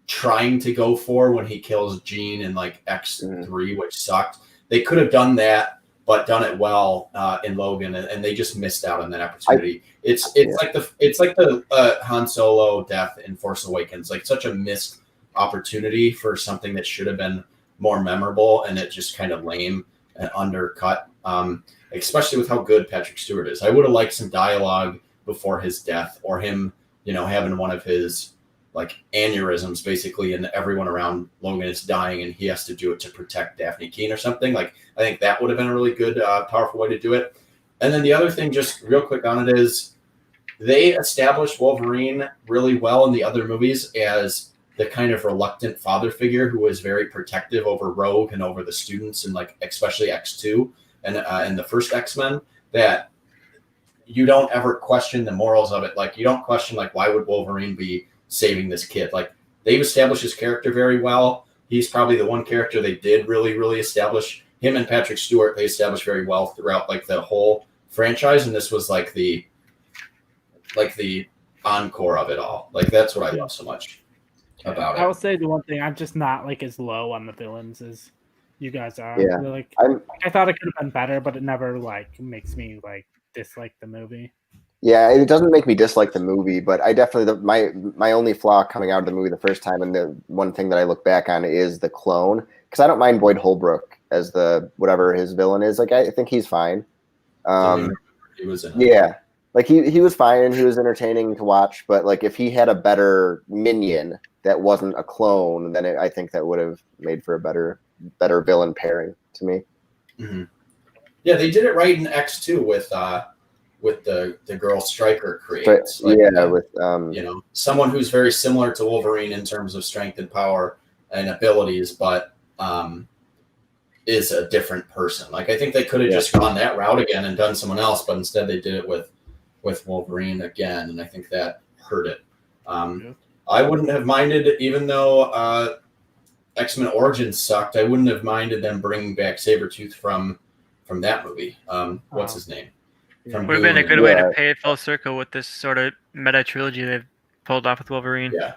trying to go for when he kills Jean in like X3, which sucked. They could have done that, but done it well in Logan, and they just missed out on that opportunity. It's like the Han Solo death in Force Awakens, like such a missed opportunity for something that should have been more memorable, and it just kind of lame and undercut. Especially with how good Patrick Stewart is. I would have liked some dialogue before his death, or him, having one of his like aneurysms basically, and everyone around Logan is dying and he has to do it to protect Daphne Keene or something. Like, I think that would have been a really good, powerful way to do it. And then the other thing, just real quick on it, is they established Wolverine really well in the other movies as the kind of reluctant father figure who was very protective over Rogue and over the students, and like especially X2 and the first X-Men, that you don't ever question the morals of it. Like, you don't question like, why would Wolverine be saving this kid? Like, they've established his character very well. He's probably the one character they did really, really establish. Him and Patrick Stewart, they established very well throughout like the whole franchise, and this was like the encore of it all. Like, that's what I love so much about it. I will say the one thing, I'm just not like as low on the villains as you guys are. Yeah. Like, I thought it could have been better, but it never like makes me like dislike the movie. Yeah, it doesn't make me dislike the movie, but I definitely, my only flaw coming out of the movie the first time, and the one thing that I look back on, is the clone, because I don't mind Boyd Holbrook as the whatever his villain is. Like, I think he's fine. He was in like he was fine and he was entertaining to watch, but like if he had a better minion that wasn't a clone, then I think that would have made for a better villain pairing to me. Mm-hmm. Yeah, they did it right in X2 with the girl Stryker creates. Like, with someone who's very similar to Wolverine in terms of strength and power and abilities, but is a different person. Like, I think they could have just gone that route again and done someone else, but instead they did it with Wolverine again, and I think that hurt it. I wouldn't have minded, even though X-Men Origins sucked, I wouldn't have minded them bringing back Sabretooth from that movie. What's his name? Would have been a good way to pay it full circle with this sort of meta trilogy they've pulled off with Wolverine. Yeah,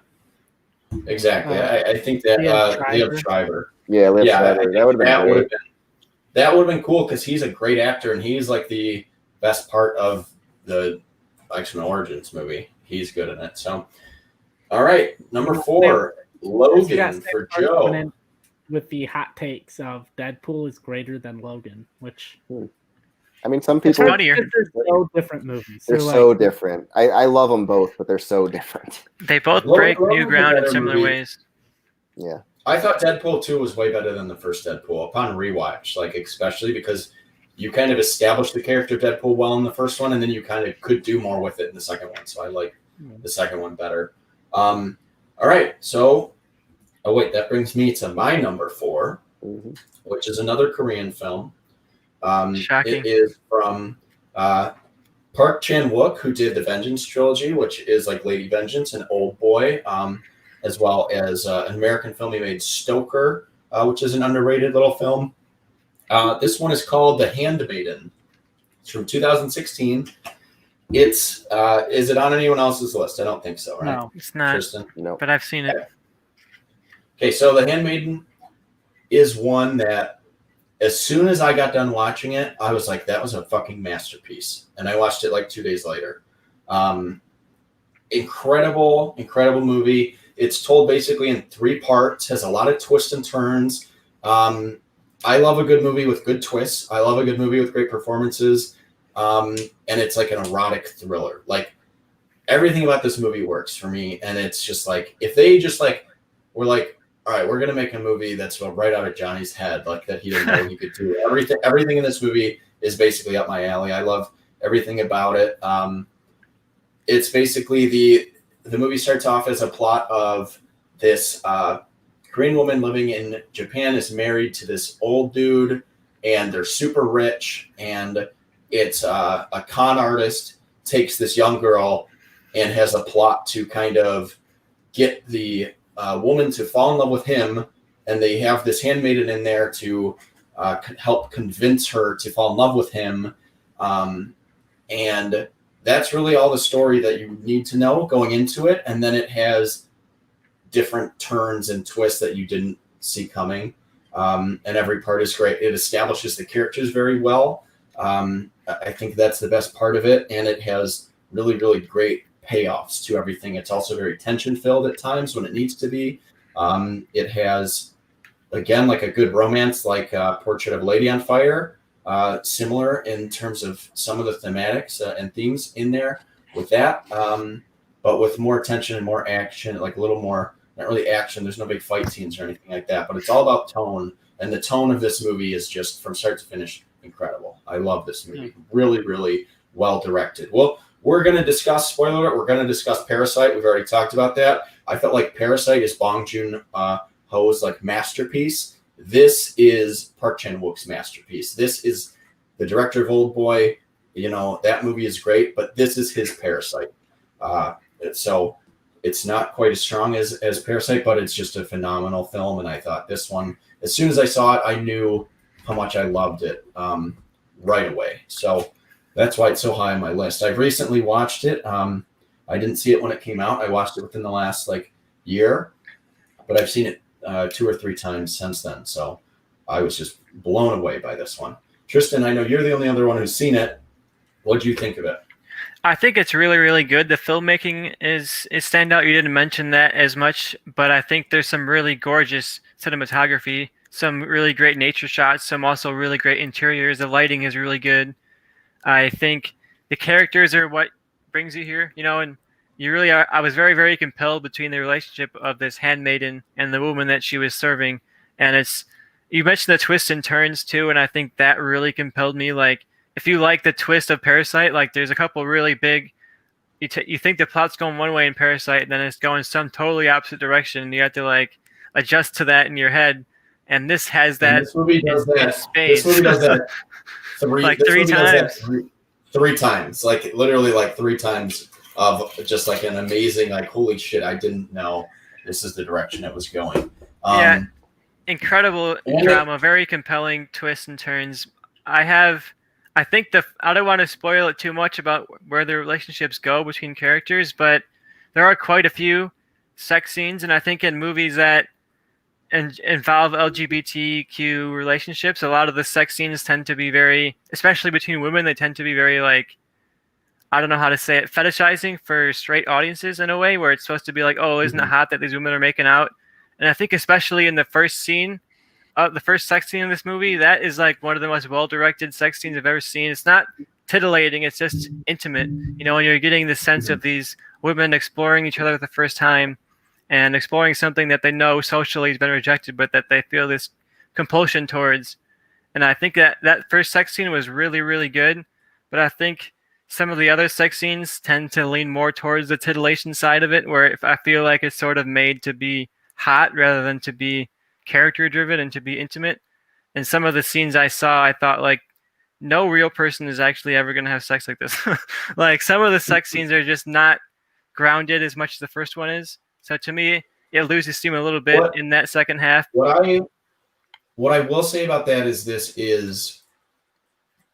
exactly. I think that Liam Schreiber. Yeah, Liam Schreiber. that would have been cool because he's a great actor and he's like the best part of the X-Men Origins movie. He's good in it. So, all right, number 4, Logan for Joe. With the hot takes of Deadpool is greater than Logan, which I mean, some people funnier. They're so different movies. They're so different. I love them both, but they're so different. They both break new ground in similar ways. Yeah. I thought Deadpool 2 was way better than the first Deadpool upon rewatch, like especially because you kind of established the character of Deadpool well in the first one, and then you kind of could do more with it in the second one. So I like the second one better. All right, so that brings me to my number 4, which is another Korean film. Shocking. It is from Park Chan-wook, who did the Vengeance trilogy, which is like Lady Vengeance and Old Boy, as well as an American film he made, Stoker, which is an underrated little film. This one is called The Handmaiden. It's from 2016. Is it on anyone else's list? I don't think so, right? No, it's not. Tristan? No. But I've seen it. Okay, so The Handmaiden is one that as soon as I got done watching it, I was like, that was a fucking masterpiece. And I watched it like 2 days later. Incredible movie. It's told basically in 3 parts, has a lot of twists and turns. I love a good movie with good twists. I love a good movie with great performances. And it's like an erotic thriller. Like everything about this movie works for me. And it's just like, if they just like, were like, all right, we're going to make a movie that's right out of Johnny's head, like that he didn't know he could do. Everything in this movie is basically up my alley. I love everything about it. It's basically the movie starts off as a plot of this Korean woman living in Japan is married to this old dude, and they're super rich, and it's a con artist takes this young girl and has a plot to kind of get the woman to fall in love with him, and they have this handmaiden in there to help convince her to fall in love with him. And that's really all the story that you need to know going into it. And then it has different turns and twists that you didn't see coming. And every part is great. It establishes the characters very well. I think that's the best part of it. And it has really, really great payoffs to everything. It's also very tension filled at times when it needs to be. It has, again, like a good romance, like Portrait of a Lady on Fire, similar in terms of some of the thematics and themes in there with that, but with more tension and more action, like a little more, not really action. There's no big fight scenes or anything like that, but it's all about tone. And the tone of this movie is just from start to finish incredible. I love this movie. Really, really well directed. Well, we're going to discuss, spoiler alert, we're going to discuss Parasite. We've already talked about that. I felt like Parasite is Bong Joon-ho's like masterpiece. This is Park Chan-wook's masterpiece. This is the director of Old Boy. You know, that movie is great, but this is his Parasite. So it's not quite as strong as Parasite, but it's just a phenomenal film. And I thought this one, as soon as I saw it, I knew how much I loved it right away. So that's why it's so high on my list. I've recently watched it. I didn't see it when it came out. I watched it within the last year, but I've seen it 2 or 3 times since then. So I was just blown away by this one. Tristan, I know you're the only other one who's seen it. What do you think of it? I think it's really, really good. The filmmaking is standout. You didn't mention that as much, but I think there's some really gorgeous cinematography, some really great nature shots, some also really great interiors. The lighting is really good. I think the characters are what brings you here, and you really are. I was very, very compelled between the relationship of this handmaiden and the woman that she was serving. And you mentioned the twists and turns too, and I think that really compelled me. Like, if you like the twist of Parasite, there's a couple really big, you think the plot's going one way in Parasite, and then it's going some totally opposite direction, and you have to adjust to that in your head. And this has that. And this movie does that. Space. This movie does that. Three times. 3 times, literally 3 times of just an amazing, holy shit, I didn't know this is the direction it was going. Yeah, incredible drama, very compelling twists and turns. I don't want to spoil it too much about where the relationships go between characters, but there are quite a few sex scenes, and I think in movies that involve LGBTQ relationships. A lot of the sex scenes tend to be very, especially between women, they tend to be very like, I don't know how to say it, fetishizing for straight audiences in a way where it's supposed to be like, oh, isn't it hot that these women are making out? And I think especially in the first scene, the first sex scene in this movie, that is like one of the most well-directed sex scenes I've ever seen. It's not titillating, it's just intimate. You know, and you're getting the sense of these women exploring each other for the first time and exploring something that they know socially has been rejected, but that they feel this compulsion towards. And I think that first sex scene was really, really good. But I think some of the other sex scenes tend to lean more towards the titillation side of it, where if I feel like it's sort of made to be hot rather than to be character driven and to be intimate. And some of the scenes I saw, I thought like, no real person is actually ever going to have sex like this. Like some of the sex scenes are just not grounded as much as the first one is. So to me, it loses steam a little bit in that second half. What I will say about that is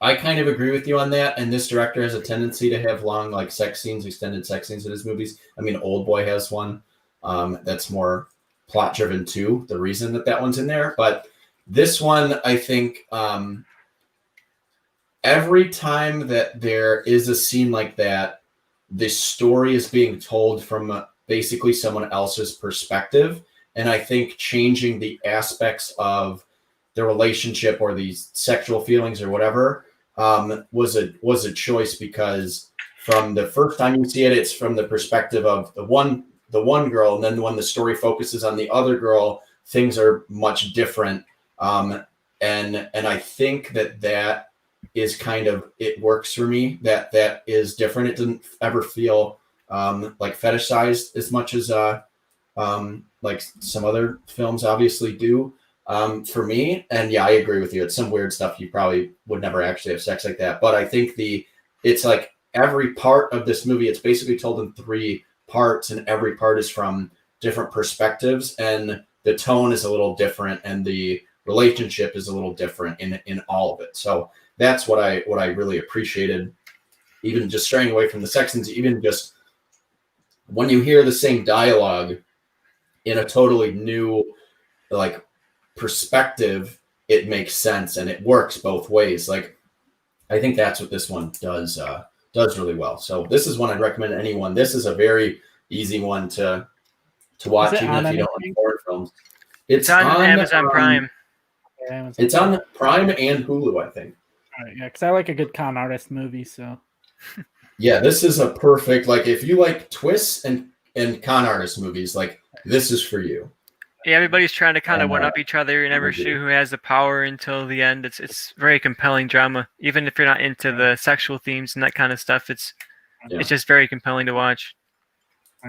I kind of agree with you on that. And this director has a tendency to have long like sex scenes, extended sex scenes in his movies. I mean, Old Boy has one that's more plot driven too. The reason that one's in there, but this one, I think every time that there is a scene like that, the story is being told from basically someone else's perspective. And I think changing the aspects of the relationship or these sexual feelings or whatever was a choice, because from the first time you see it, it's from the perspective of the one girl, and then when the story focuses on the other girl, things are much different. And I think that is kind of, it works for me. That is different. It didn't ever feel like fetishized as much as like some other films obviously do for me. And yeah, I agree with you. It's some weird stuff. You probably would never actually have sex like that. But I think it's like every part of this movie, it's basically told in 3 parts, and every part is from different perspectives, and the tone is a little different, and the relationship is a little different in all of it. So that's what I really appreciated, even just straying away from the sex scenes, even just when you hear the same dialogue in a totally new like perspective, it makes sense and it works both ways. Like I think that's what this one does really well. So this is one I'd recommend to anyone. This is a very easy one to watch, even if you don't like horror films. It's on Amazon Prime. It's on Prime and Hulu, I think. All right, yeah, because I like a good con artist movie. So yeah, this is a perfect, like if you like twists and con artist movies, like this is for you. Yeah, everybody's trying to kind of one up each other. You're never sure who has the power until the end. It's very compelling drama, even if you're not into the sexual themes and that kind of stuff. It's just very compelling to watch.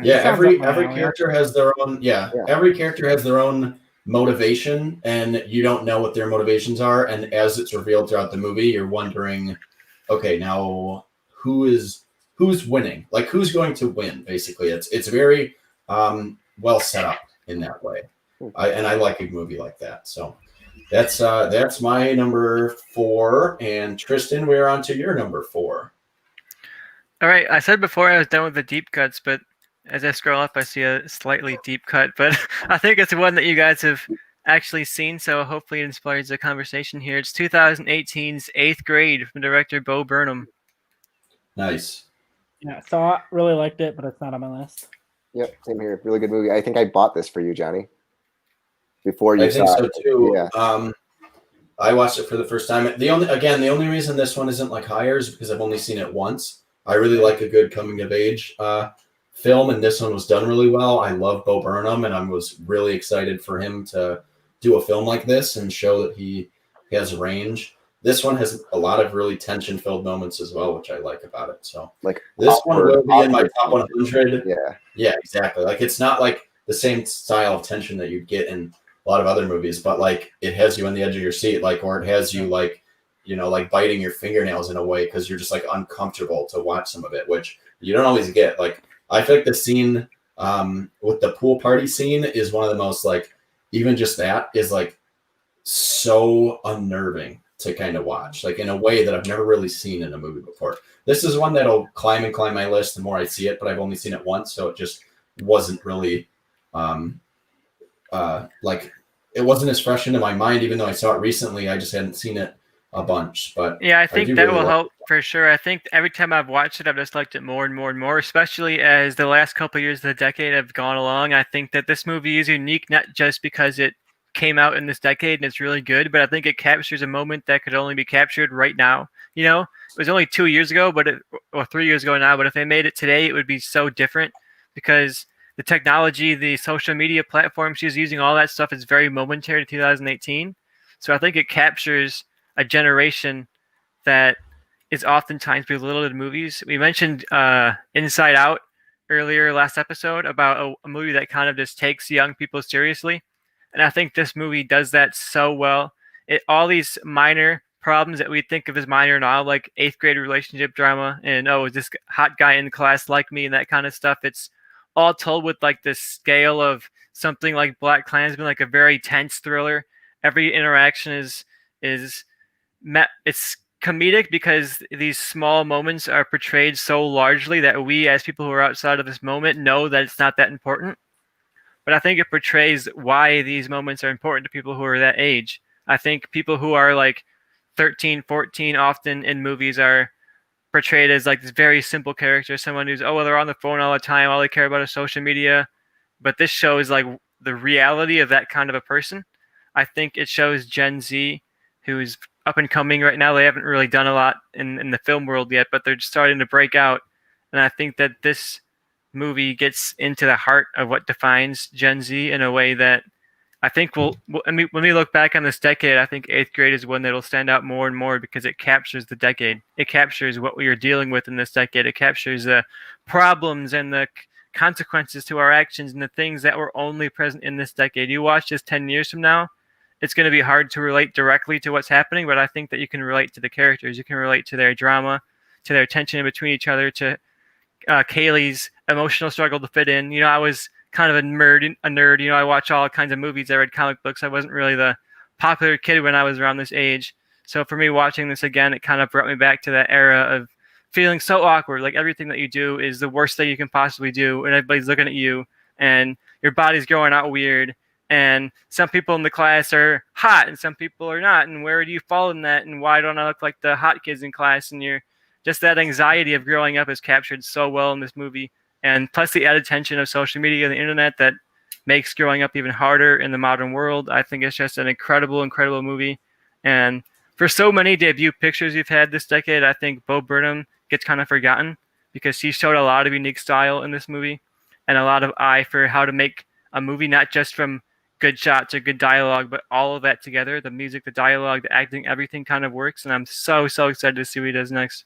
Yeah, every character has their own. Yeah, every character has their own motivation, and you don't know what their motivations are. And as it's revealed throughout the movie, you're wondering, okay, now who's winning? Like who's going to win? Basically, it's very well set up in that way. I like a movie like that. So that's my number 4. And Tristan, we're on to your number 4. All right. I said before I was done with the deep cuts, but as I scroll up, I see a slightly deep cut. But I think it's one that you guys have actually seen, so hopefully it inspires a conversation here. It's 2018's 8th Grade from director Bo Burnham. Nice. Yeah, so I really liked it, but it's not on my list. Yep, same here. Really good movie. I think I bought this for you, Johnny. Before you saw it. I think so too. Yeah. I watched it for the first time. The only reason this one isn't like higher is because I've only seen it once. I really like a good coming of age film, and this one was done really well. I love Bo Burnham, and I was really excited for him to do a film like this and show that he has range. This one has a lot of really tension-filled moments as well, which I like about it. So, like this one will be in my top 100. Yeah, exactly. Like it's not like the same style of tension that you get in a lot of other movies, but like it has you on the edge of your seat, like, or it has you like, you know, like biting your fingernails in a way because you're just like uncomfortable to watch some of it, which you don't always get. Like I feel like the scene with the pool party scene is one of the most like, even just that is like so unnerving to kind of watch, like in a way that I've never really seen in a movie before. This is one that'll climb my list the more I see it, but I've only seen it once, so it just wasn't really like it wasn't as fresh into my mind, even though I saw it recently. I just hadn't seen it a bunch. But Yeah, I think do that really will like help for sure. I think every time I've watched it, I've just liked it more and more and more, especially as the last couple of years of the decade have gone along. I think that this movie is unique, not just because it came out in this decade and it's really good, but I think it captures a moment that could only be captured right now. You know, it was only 2 years ago, or 3 years ago now, but if they made it today, it would be so different because the technology, the social media platform she's using, all that stuff is very momentary to 2018. So I think it captures a generation that is oftentimes belittled in movies. We mentioned Inside Out earlier last episode about a movie that kind of just takes young people seriously. And I think this movie does that so well. All these minor problems that we think of as minor now, like eighth grade relationship drama and, oh, is this hot guy in class like me and that kind of stuff. It's all told with like this scale of something like Black Klansman, like a very tense thriller. Every interaction is it's comedic because these small moments are portrayed so largely that we as people who are outside of this moment know that it's not that important. But I think it portrays why these moments are important to people who are that age. I think people who are like 13, 14 often in movies are portrayed as like this very simple character, someone who's, oh, well, they're on the phone all the time, all they care about is social media. But this shows like the reality of that kind of a person. I think it shows Gen Z, who's up and coming right now. They haven't really done a lot in the film world yet, but they're starting to break out. And I think that this movie gets into the heart of what defines Gen Z in a way that I think I mean, when we look back on this decade, I think eighth grade is one that'll stand out more and more because it captures the decade. It captures what we are dealing with in this decade. It captures the problems and the consequences to our actions and the things that were only present in this decade. You watch this 10 years from now, it's going to be hard to relate directly to what's happening, but I think that you can relate to the characters. You can relate to their drama, to their tension in between each other, to Kaylee's emotional struggle to fit in. You know, I was kind of a nerd. You know, I watch all kinds of movies. I read comic books. I wasn't really the popular kid when I was around this age. So for me, watching this again, it kind of brought me back to that era of feeling so awkward. Like everything that you do is the worst thing you can possibly do, and everybody's looking at you, and your body's growing out weird. And some people in the class are hot, and some people are not. And where do you fall in that? And why don't I look like the hot kids in class? And you're just that anxiety of growing up is captured so well in this movie. And plus the added tension of social media and the internet that makes growing up even harder in the modern world. I think it's just an incredible, incredible movie. And for so many debut pictures we've had this decade, I think Bo Burnham gets kind of forgotten because she showed a lot of unique style in this movie and a lot of eye for how to make a movie, not just from good shots or good dialogue, but all of that together. The music, the dialogue, the acting, everything kind of works. And I'm so, so excited to see what he does next.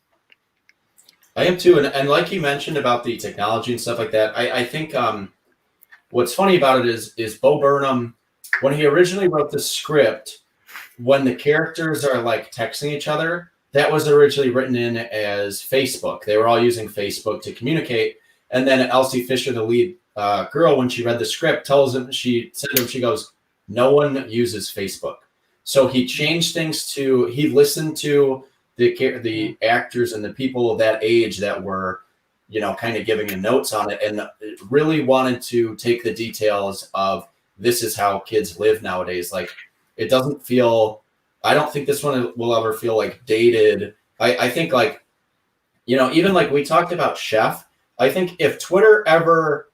I am too, and like you mentioned about the technology and stuff like that, I think what's funny about it is Bo Burnham, when he originally wrote the script, when the characters are like texting each other, that was originally written in as Facebook. They were all using Facebook to communicate, and then Elsie Fisher, the lead girl, when she read the script, she said to him, she goes, "No one uses Facebook." So he changed things he listened to the actors and the people of that age that were, you know, kind of giving him notes on it, and really wanted to take the details of this is how kids live nowadays. Like, it doesn't feel, I don't think this one will ever feel like dated. I think, like, you know, even like we talked about Chef, I think if Twitter ever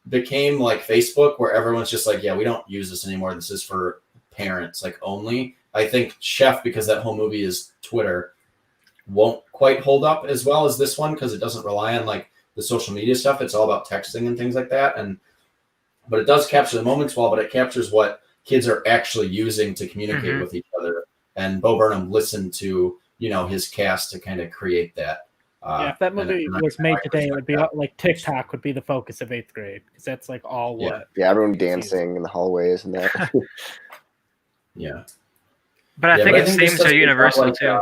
became like Facebook, where everyone's just like, yeah, we don't use this anymore, this is for parents, like, only, I think Chef, because that whole movie is Twitter, won't quite hold up as well as this one because it doesn't rely on like the social media stuff. It's all about texting and things like that. But it does capture the moments well, but it captures what kids are actually using to communicate with each other. And Bo Burnham listened to, you know, his cast to kind of create that. Yeah, if that movie was made today, it would be like TikTok would be the focus of eighth grade because that's like all what. Yeah, everyone dancing in the hallways and that. Yeah. But I think its themes are universal too.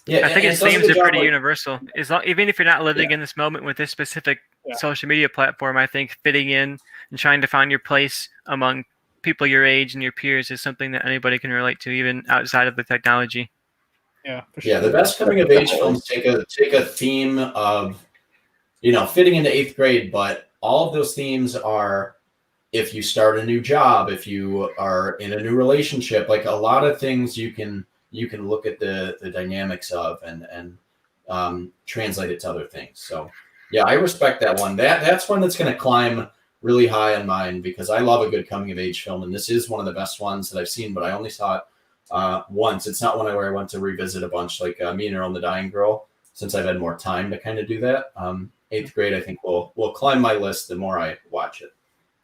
Yeah, I think its themes are pretty universal. Even if you're not living in this moment with this specific social media platform, I think fitting in and trying to find your place among people your age and your peers is something that anybody can relate to, even outside of the technology. Yeah, for sure. Yeah, the best coming of age films take a theme of, you know, fitting into eighth grade, but all of those themes are if you start a new job, if you are in a new relationship, like a lot of things you can look at the dynamics of and translate it to other things. So yeah, I respect that one. That's one that's going to climb really high on mine because I love a good coming of age film, and this is one of the best ones that I've seen. But I only saw it once. It's not one where I went to revisit a bunch, like Me and Earl and the Dying Girl, since I've had more time to kind of do that. Eighth Grade, I think will climb my list the more I watch it.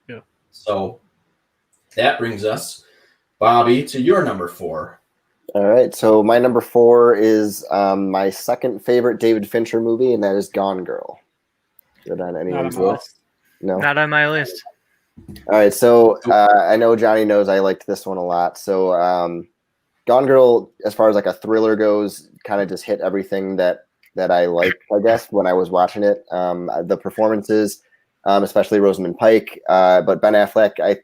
Yeah. So that brings us, Bobby, to your number 4. All right, so my number 4 is my second favorite David Fincher movie, and that is Gone Girl. Is it on anyone's list? No. Not on my list. All right, so I know Johnny knows I liked this one a lot. So Gone Girl, as far as like a thriller goes, kind of just hit everything that I liked, I guess, when I was watching it. The performances, especially Rosamund Pike, but Ben Affleck, I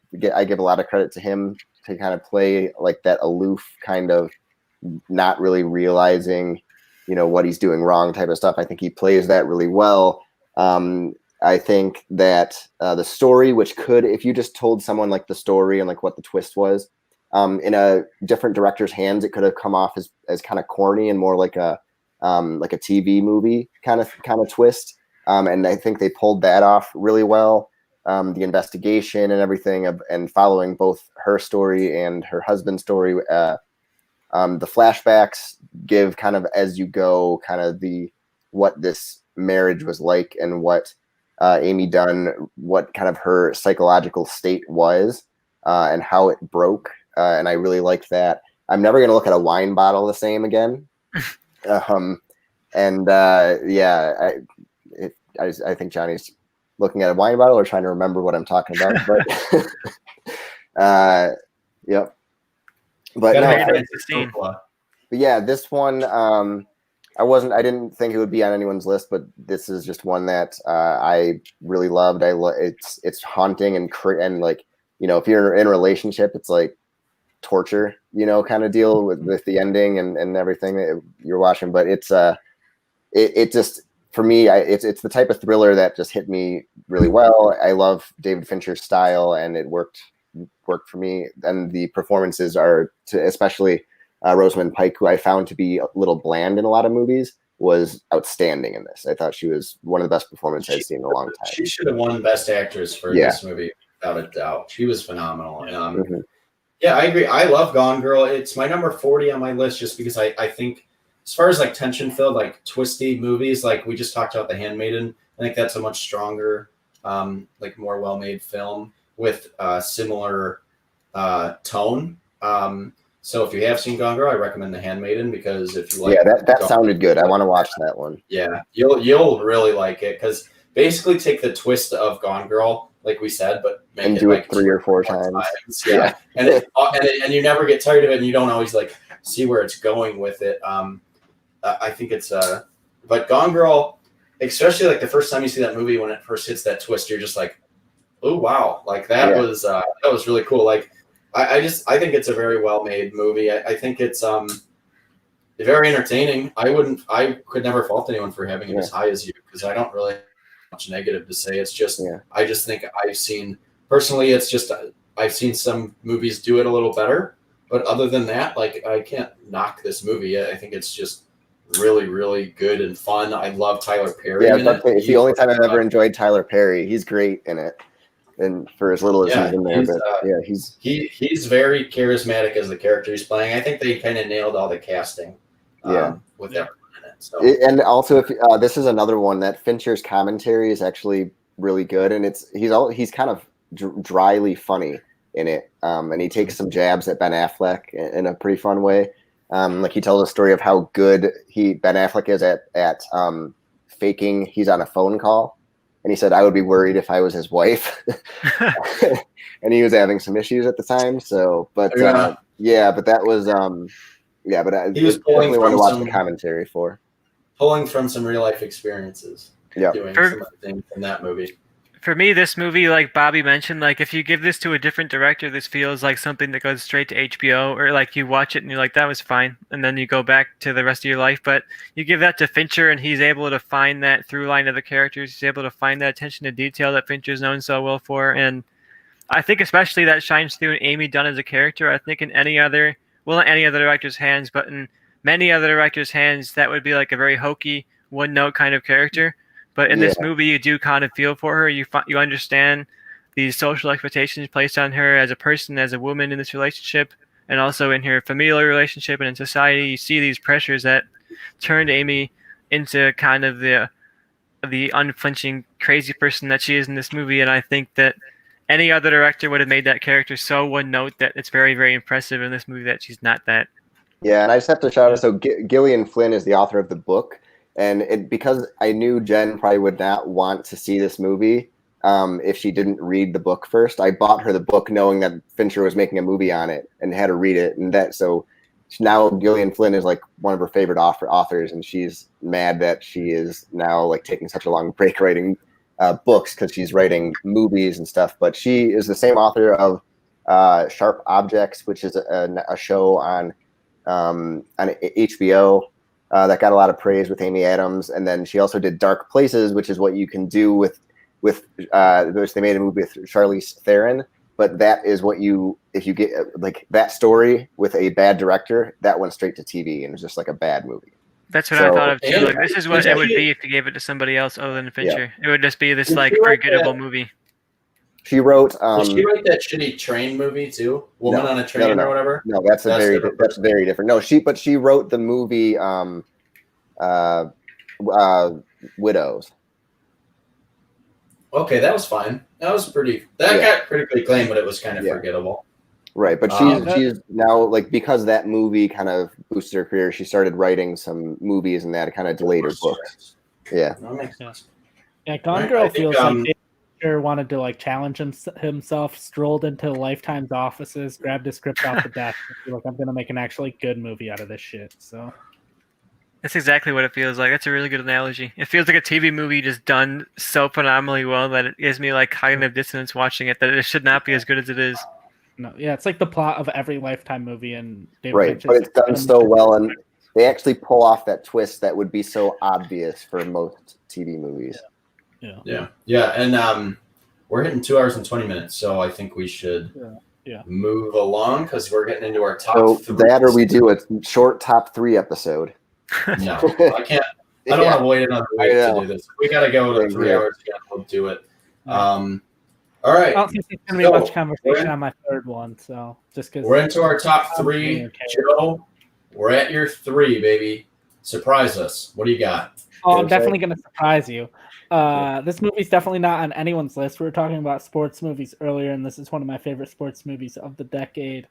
give a lot of credit to him to kind of play like that aloof kind of not really realizing, what he's doing wrong type of stuff. I think he plays that really well. I think that the story, which could, if you just told someone like the story and like what the twist was, in a different director's hands, it could have come off as kind of corny and more like a TV movie kind of twist. And I think they pulled that off really well. The investigation and everything and following both her story and her husband's story. The flashbacks give kind of as you go, kind of what this marriage was like and what Amy Dunn, what kind of her psychological state was and how it broke. And I really liked that. I'm never going to look at a wine bottle the same again. I think Johnny's looking at a wine bottle or trying to remember what I'm talking about. But yep. But yeah, this one I didn't think it would be on anyone's list, but this is just one that I really loved. It's haunting and like, if you're in a relationship, it's like torture, kind of deal with the ending and everything that you're watching. But it's it just, for me, it's the type of thriller that just hit me really well. I love David Fincher's style, and it worked for me. And the performances are, especially Rosamund Pike, who I found to be a little bland in a lot of movies, was outstanding in this. I thought she was one of the best performances I've seen in a long time. She should have won Best Actress for this movie, without a doubt. She was phenomenal. Yeah, I agree. I love Gone Girl. It's my number 40 on my list just because I think, as far as like tension-filled, like twisty movies, like we just talked about The Handmaiden, I think that's a much stronger, like more well-made film with similar tone. So if you have seen Gone Girl, I recommend The Handmaiden, because if you like, that sounded good. I want to watch that one. Yeah, you'll really like it, because basically take the twist of Gone Girl, like we said, but make and it do like it 3 or 4 times. Yeah, and you never get tired of it, and you don't always like see where it's going with it. I think it's but Gone Girl, especially like the first time you see that movie, when it first hits that twist, you're just like, oh wow, like that was really cool. Like I think it's a very well made movie. I think it's very entertaining. I could never fault anyone for having it as high as you, because I don't really have much negative to say. It's just I just think I've seen some movies do it a little better, but other than that, like, I can't knock this movie. I think it's just really, really good and fun. I love Tyler Perry. It's the only time I've ever enjoyed Tyler Perry. He's great in it, and for as little as he's in there, he's very charismatic as the character he's playing. I think they kind of nailed all the casting. With everyone in it. So. And also, if this is another one that Fincher's commentary is actually really good, and he's kind of dryly funny in it, and he takes some jabs at Ben Affleck in a pretty fun way. Like, he tells a story of how good Ben Affleck is at faking he's on a phone call, and he said, "I would be worried if I was his wife," and he was having some issues at the time. So, but that was but he was pulling from some commentary pulling from some real life experiences. Yeah, doing some of the things in that movie. For me, this movie, like Bobby mentioned, like if you give this to a different director, this feels like something that goes straight to HBO, or like you watch it and you're like, that was fine, and then you go back to the rest of your life. But you give that to Fincher, and he's able to find that through line of the characters. He's able to find that attention to detail that Fincher's known so well for, and I think especially that shines through in Amy Dunn as a character. I think in any other, well, not any other director's hands, but in many other directors' hands, that would be like a very hokey, one-note kind of character. But in this movie, you do kind of feel for her. You understand these social expectations placed on her as a person, as a woman in this relationship, and also in her familial relationship and in society. You see these pressures that turned Amy into kind of the unflinching crazy person that she is in this movie. And I think that any other director would have made that character so one note that it's very, very impressive in this movie that she's not that. Yeah, and I just have to shout out. So Gillian Flynn is the author of the book, and because I knew Jen probably would not want to see this movie if she didn't read the book first, I bought her the book knowing that Fincher was making a movie on it and had her read it, and that so now Gillian Flynn is like one of her favorite authors, and she's mad that she is now like taking such a long break writing books because she's writing movies and stuff. But she is the same author of Sharp Objects, which is a show on HBO that got a lot of praise with Amy Adams, and then she also did Dark Places, which is what you can do with which they made a movie with Charlize Theron. But that is what if you get like that story with a bad director, that went straight to TV and it's just like a bad movie. That's what I thought of too. Like, this is what it would be if you gave it to somebody else other than Fincher. It would just be this like forgettable movie. She wrote. Did she write that shitty train movie too? Woman on a Train or whatever? No, that's very different. No, she wrote the movie Widows. Okay, that was fine. That was got critically acclaimed, but it was kind of forgettable. Right, but she's now like because that movie kind of boosted her career. She started writing some movies, and that kind of delayed her books. Yeah, that makes sense. Yeah, Gone Girl feels like Fincher wanted to like challenge himself. Strolled into Lifetime's offices, grabbed a script off the desk, and like I'm gonna make an actually good movie out of this shit. So. That's exactly what it feels like. That's a really good analogy. It feels like a TV movie just done so phenomenally well that it gives me like cognitive dissonance watching it, that it should not be as good as it is. No, yeah, it's like the plot of every Lifetime movie, and David Fincher's but it's done so well, and they actually pull off that twist that would be so obvious for most TV movies. Yeah. And we're hitting 2 hours and 20 minutes, so I think we should move along because we're getting into our top. So that, or we do a short top 3 episode. No, I can't. I don't want to wait another week to do this. We got to go to 3 hours again. We'll do it. All right. I don't think there's going to be much conversation on my third one, so just because we're into our top 3. Joe, we're at your 3, baby. Surprise us. What do you got? Oh, I'm definitely going to surprise you. This movie's definitely not on anyone's list. We were talking about sports movies earlier, and this is one of my favorite sports movies of the decade.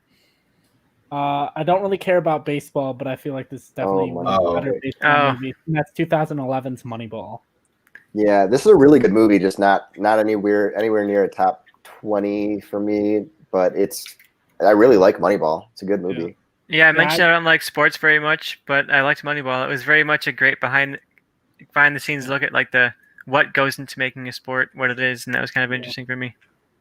I don't really care about baseball, but I feel like this is definitely one of the better baseball movies. And that's 2011's Moneyball. Yeah, this is a really good movie, just not anywhere near a top 20 for me, but I really like Moneyball. It's a good movie. Yeah, I mentioned I don't like sports very much, but I liked Moneyball. It was very much a great behind the scenes look at like what goes into making a sport, what it is, and that was kind of interesting for me.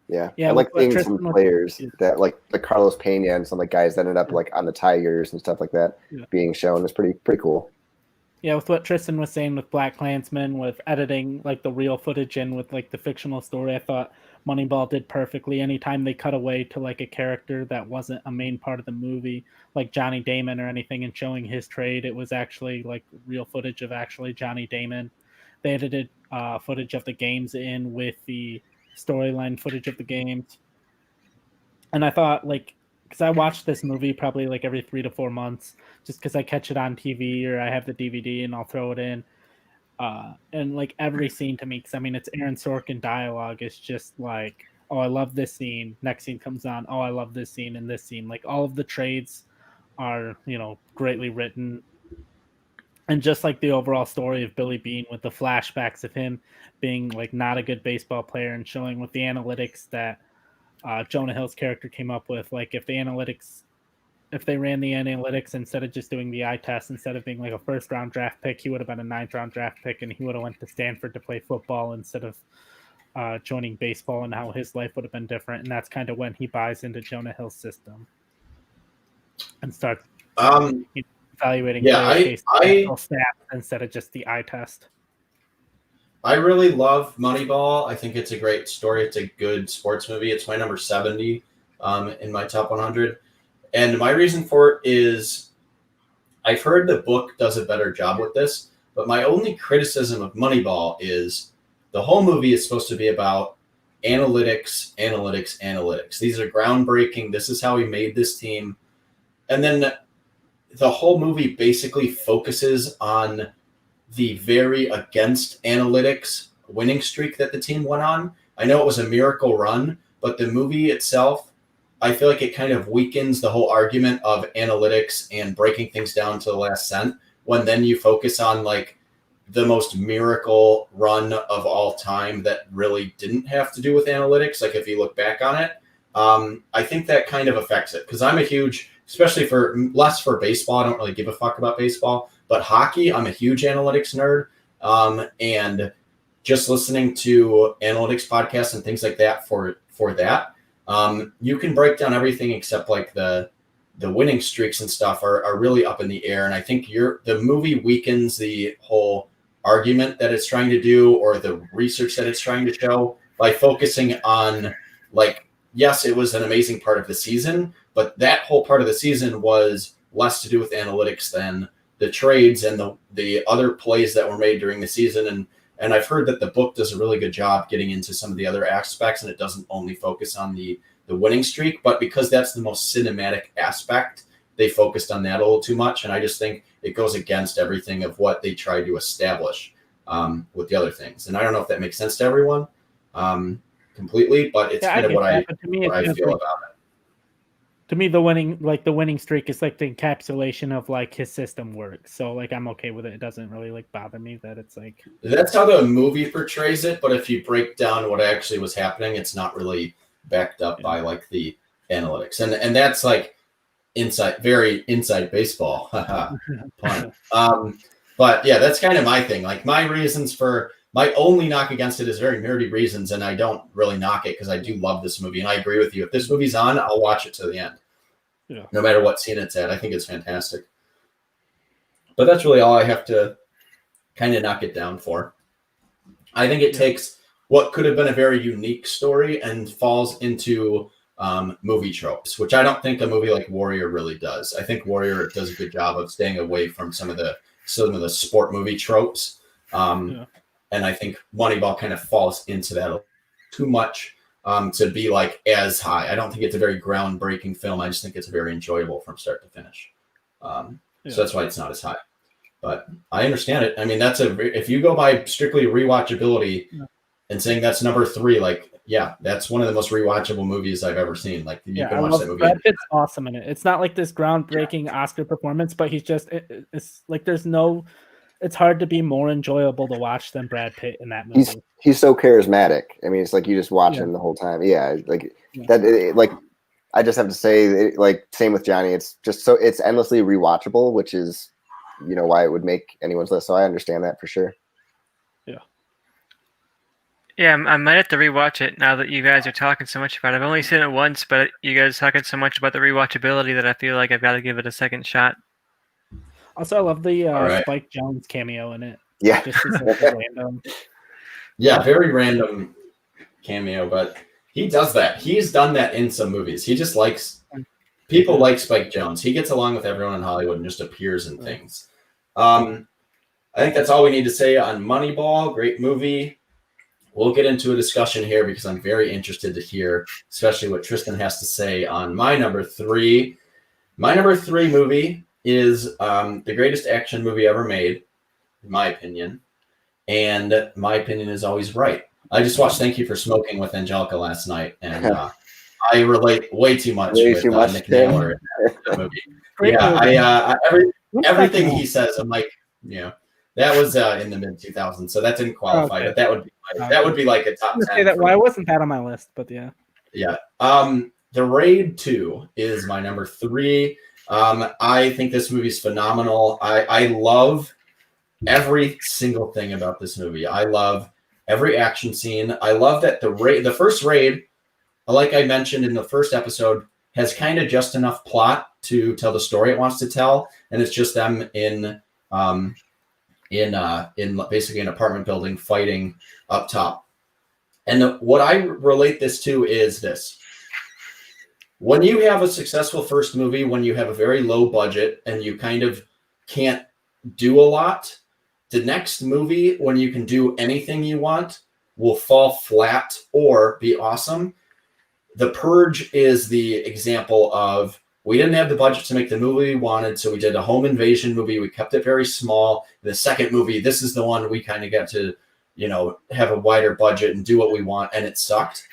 Yeah, I like seeing some players that like Carlos Pena and some like guys that ended up like on the Tigers and stuff like that being shown. It's pretty cool. Yeah, with what Tristan was saying with BlacKkKlansman, with editing like the real footage in with like the fictional story, I thought Moneyball did perfectly. Anytime they cut away to like a character that wasn't a main part of the movie, like Johnny Damon or anything, and showing his trade, it was actually like real footage of actually Johnny Damon. They edited footage of the games in with the storyline footage of the games. And I thought like, because I watch this movie probably like every 3 to 4 months, just because I catch it on TV or I have the DVD and I'll throw it in. And like every scene to me, because I mean, it's Aaron Sorkin dialogue. It's just like, oh, I love this scene. Next scene comes on. Oh, I love this scene and this scene. Like all of the trades are, greatly written. And just like the overall story of Billy Beane with the flashbacks of him being like not a good baseball player and showing with the analytics that Jonah Hill's character came up with, like if they ran the analytics instead of just doing the eye test, instead of being like a 1st round draft pick, he would have been a 9th round draft pick, and he would have went to Stanford to play football instead of joining baseball, and how his life would have been different. And that's kind of when he buys into Jonah Hill's system and starts evaluating based on stats instead of just the eye test. I really love Moneyball. I think it's a great story. It's a good sports movie. It's my number 70 in my top 100. And my reason for it is I've heard the book does a better job with this, but my only criticism of Moneyball is the whole movie is supposed to be about analytics, analytics, analytics. These are groundbreaking. This is how we made this team. And then the whole movie basically focuses on the very against analytics winning streak that the team went on. I know it was a miracle run, but the movie itself, I feel like it kind of weakens the whole argument of analytics and breaking things down to the last cent when then you focus on like the most miracle run of all time that really didn't have to do with analytics. Like if you look back on it, I think that kind of affects it because I'm a huge, especially for less for baseball. I don't really give a fuck about baseball, but hockey, I'm a huge analytics nerd. And just listening to analytics podcasts and things like that for that, you can break down everything except like the winning streaks and stuff are really up in the air. And I think the movie weakens the whole argument that it's trying to do or the research that it's trying to show by focusing on like, yes, it was an amazing part of the season, but that whole part of the season was less to do with analytics than the trades and the other plays that were made during the season. And I've heard that the book does a really good job getting into some of the other aspects, and it doesn't only focus on the winning streak, but because that's the most cinematic aspect, they focused on that a little too much. And I just think it goes against everything of what they tried to establish with the other things. And I don't know if that makes sense to everyone completely, but it's kind of what I feel about it. To me, the winning streak is like the encapsulation of like his system works. So like I'm okay with it. It doesn't really like bother me that it's like that's how the movie portrays it. But if you break down what actually was happening, it's not really backed up by like the analytics. And that's like very inside baseball. Pun. But yeah, that's kind of my thing. Like my only knock against it is very nerdy reasons, and I don't really knock it because I do love this movie, and I agree with you. If this movie's on, I'll watch it to the end. Yeah. No matter what scene it's at. I think it's fantastic. But that's really all I have to kind of knock it down for. I think it takes what could have been a very unique story and falls into movie tropes, which I don't think a movie like Warrior really does. I think Warrior does a good job of staying away from some of the sport movie tropes. And I think Moneyball kind of falls into that too much to be like as high. I don't think it's a very groundbreaking film. I just think it's very enjoyable from start to finish. So that's why it's not as high. But I understand it. I mean, if you go by strictly rewatchability and saying that's number 3, like, yeah, that's one of the most rewatchable movies I've ever seen. Like, you can watch that movie. Brad Pitt's awesome in it. It's not like this groundbreaking Oscar performance, but he's just it's like it's hard to be more enjoyable to watch than Brad Pitt in that movie. He's so charismatic. I mean, it's like you just watch him the whole time. Yeah, like that. Like I just have to say, like same with Johnny. It's just it's endlessly rewatchable, which is why it would make anyone's list. So I understand that for sure. Yeah, I might have to rewatch it now that you guys are talking so much about it. I've only seen it once, but you guys are talking so much about the rewatchability that I feel like I've got to give it a second shot. Also, I love the Spike Jonze cameo in it. Yeah. Just like random. Yeah, very random cameo, but he does that. He's done that in some movies. He just people like Spike Jonze. He gets along with everyone in Hollywood and just appears in things. I think that's all we need to say on Moneyball. Great movie. We'll get into a discussion here because I'm very interested to hear, especially what Tristan has to say on my number 3. My number 3 movie is the greatest action movie ever made, in my opinion. And my opinion is always right. I just watched Thank You for Smoking with Angelica last night, and I relate way too much with Nick Naylor in that movie. Yeah, everything he says, I'm like, that was in the mid 2000s, so that didn't qualify. But that would be like a top 10. Why wasn't that on my list? But yeah. The Raid 2 is my number 3. I think this movie is phenomenal. I love every single thing about this movie. I love every action scene. I love that the first Raid, like I mentioned in the first episode, has kind of just enough plot to tell the story it wants to tell, and it's just them in in basically an apartment building fighting up top. And what I relate this to is this. When you have a successful first movie, when you have a very low budget and you kind of can't do a lot, the next movie, when you can do anything you want, will fall flat or be awesome. The Purge is the example of, we didn't have the budget to make the movie we wanted, so we did a home invasion movie. We kept it very small. The second movie, this is the one we kind of got to, have a wider budget and do what we want, and it sucked.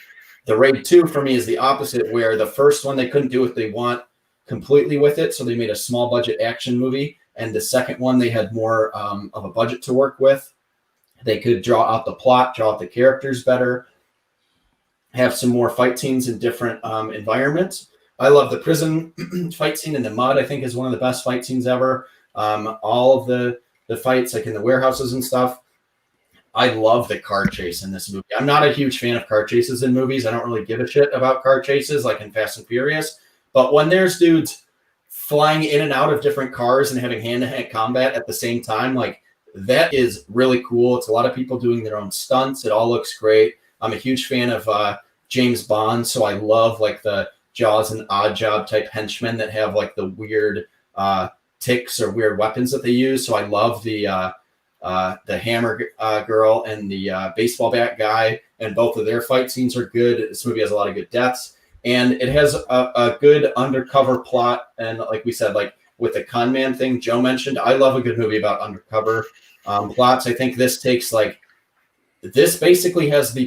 The Raid 2 for me is the opposite, where the first one they couldn't do what they want completely with it, so they made a small budget action movie, and the second one they had more of a budget to work with. They could draw out the plot, draw out the characters better, have some more fight scenes in different environments. I love the prison fight scene in the mud. I think is one of the best fight scenes ever. All of the fights, like in the warehouses and stuff. I love the car chase in this movie. I'm not a huge fan of car chases in movies. I don't really give a shit about car chases like in Fast and Furious. But when there's dudes flying in and out of different cars and having hand-to-hand combat at the same time, like, that is really cool. It's a lot of people doing their own stunts. It all looks great. I'm a huge fan of James Bond, so I love like the Jaws and Odd Job type henchmen that have like the weird ticks or weird weapons that they use. So I love the hammer girl and the baseball bat guy, and both of their fight scenes are good. This movie has a lot of good deaths, and it has a good undercover plot. And like we said, like with the con man thing Joe mentioned, I love a good movie about undercover plots. I think this basically has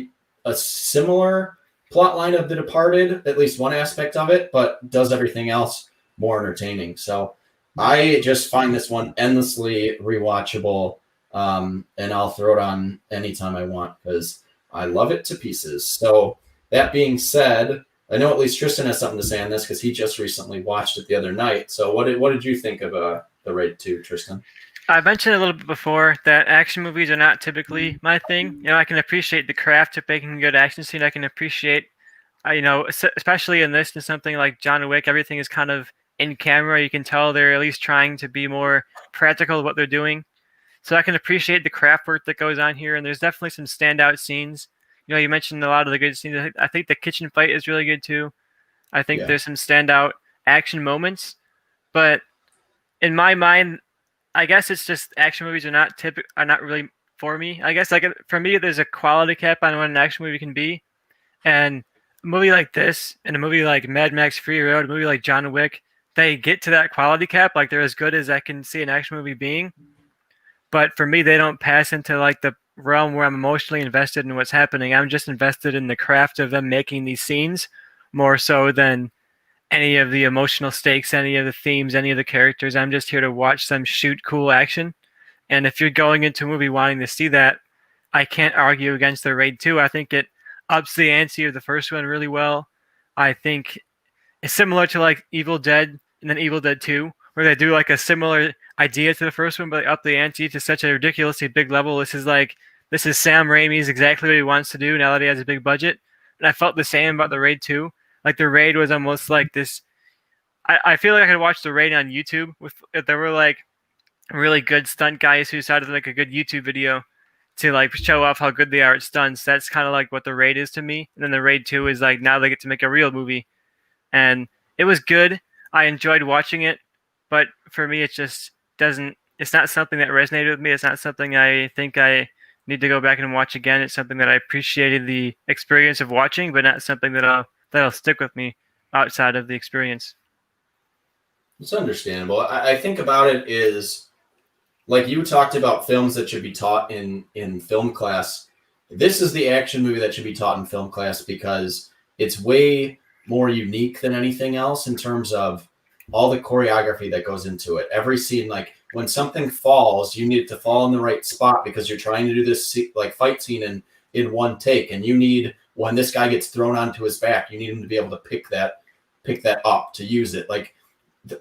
a similar plot line of The Departed, at least one aspect of it, but does everything else more entertaining. So I just find this one endlessly rewatchable. And I'll throw it on anytime I want because I love it to pieces. So that being said, I know at least Tristan has something to say on this because he just recently watched it the other night. So what did you think of the Raid 2, Tristan? I mentioned a little bit before that action movies are not typically my thing. I can appreciate the craft of making a good action scene. I can appreciate, especially in this, in something like John Wick, everything is kind of in camera. You can tell they're at least trying to be more practical with what they're doing. So I can appreciate the craft work that goes on here, and there's definitely some standout scenes. You mentioned a lot of the good scenes. I think the kitchen fight is really good too. I think there's some standout action moments, but in my mind, I guess it's just action movies are not really for me. I guess for me, there's a quality cap on what an action movie can be, and a movie like this, and a movie like Mad Max Fury Road, a movie like John Wick, they get to that quality cap. Like they're as good as I can see an action movie being. But for me, they don't pass into like the realm where I'm emotionally invested in what's happening. I'm just invested in the craft of them making these scenes more so than any of the emotional stakes, any of the themes, any of the characters. I'm just here to watch them shoot cool action. And if you're going into a movie wanting to see that, I can't argue against the Raid 2. I think it ups the ante of the first one really well. I think it's similar to like Evil Dead and then Evil Dead 2, where they do like a similar idea to the first one, but they up the ante to such a ridiculously big level. This is Sam Raimi's exactly what he wants to do now that he has a big budget. And I felt the same about the Raid 2. Like the Raid was almost like this. I feel like I could watch the Raid on YouTube if there were like really good stunt guys who decided to make a good YouTube video to like show off how good they are at stunts. That's kind of like what the Raid is to me. And then the Raid 2 is like now they get to make a real movie. And it was good. I enjoyed watching it. But for me, it's not something that resonated with me. It's not something I think I need to go back and watch again. It's something that I appreciated the experience of watching, but not something that'll stick with me outside of the experience. It's understandable. I think about it is, like you talked about films that should be taught in film class. This is the action movie that should be taught in film class because it's way more unique than anything else in terms of all the choreography that goes into it. Every scene, like when something falls, you need it to fall in the right spot because you're trying to do this like fight scene in one take. And you need, when this guy gets thrown onto his back, you need him to be able to pick that up to use it. Like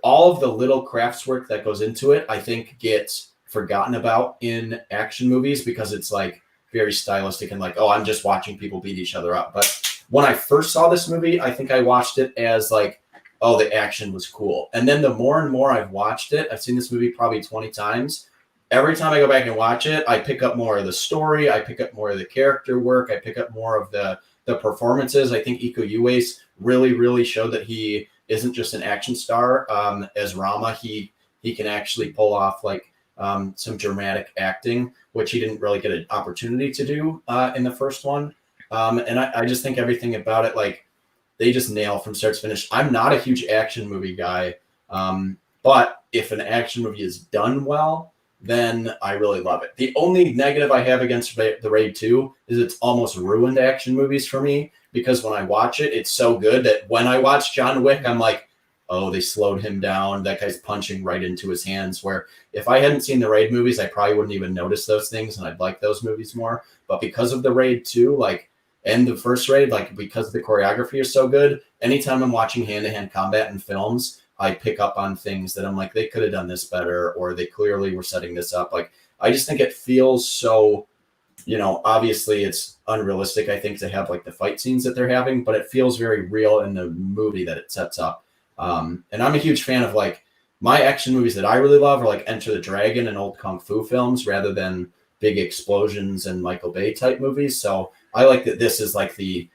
all of the little craftswork that goes into it, I think gets forgotten about in action movies because it's like very stylistic and like, oh, I'm just watching people beat each other up. But when I first saw this movie, I think I watched it as like, oh, the action was cool. And then the more and more I've watched it, I've seen this movie probably 20 times. every time I go back and watch it, I pick up more of the story. I pick up more of the character work. I pick up more of the performances. I think Iko Uwais really, really showed that he isn't just an action star. As Rama, he can actually pull off like some dramatic acting, which he didn't really get an opportunity to do in the first one. And I just think everything about it, like they just nail from start to finish. I'm not a huge action movie guy, but if an action movie is done well, then I really love it. The only negative I have against the Raid 2 is it's almost ruined action movies for me, because when I watch it, it's so good that when I watch John Wick, I'm like, oh, they slowed him down. That guy's punching right into his hands. Where if I hadn't seen the Raid movies, I probably wouldn't even notice those things, and I'd like those movies more. But because of the Raid 2, like, and the first Raid, like, because the choreography is so good, anytime I'm watching hand-to-hand combat in films, I pick up on things that I'm like, they could have done this better, or they clearly were setting this up. Like, I just think it feels so, obviously it's unrealistic, I think, to have like the fight scenes that they're having, but it feels very real in the movie that it sets up. And I'm a huge fan of like my action movies that I really love are like Enter the Dragon and old Kung Fu films rather than big explosions and Michael Bay type movies. So I like that this is like the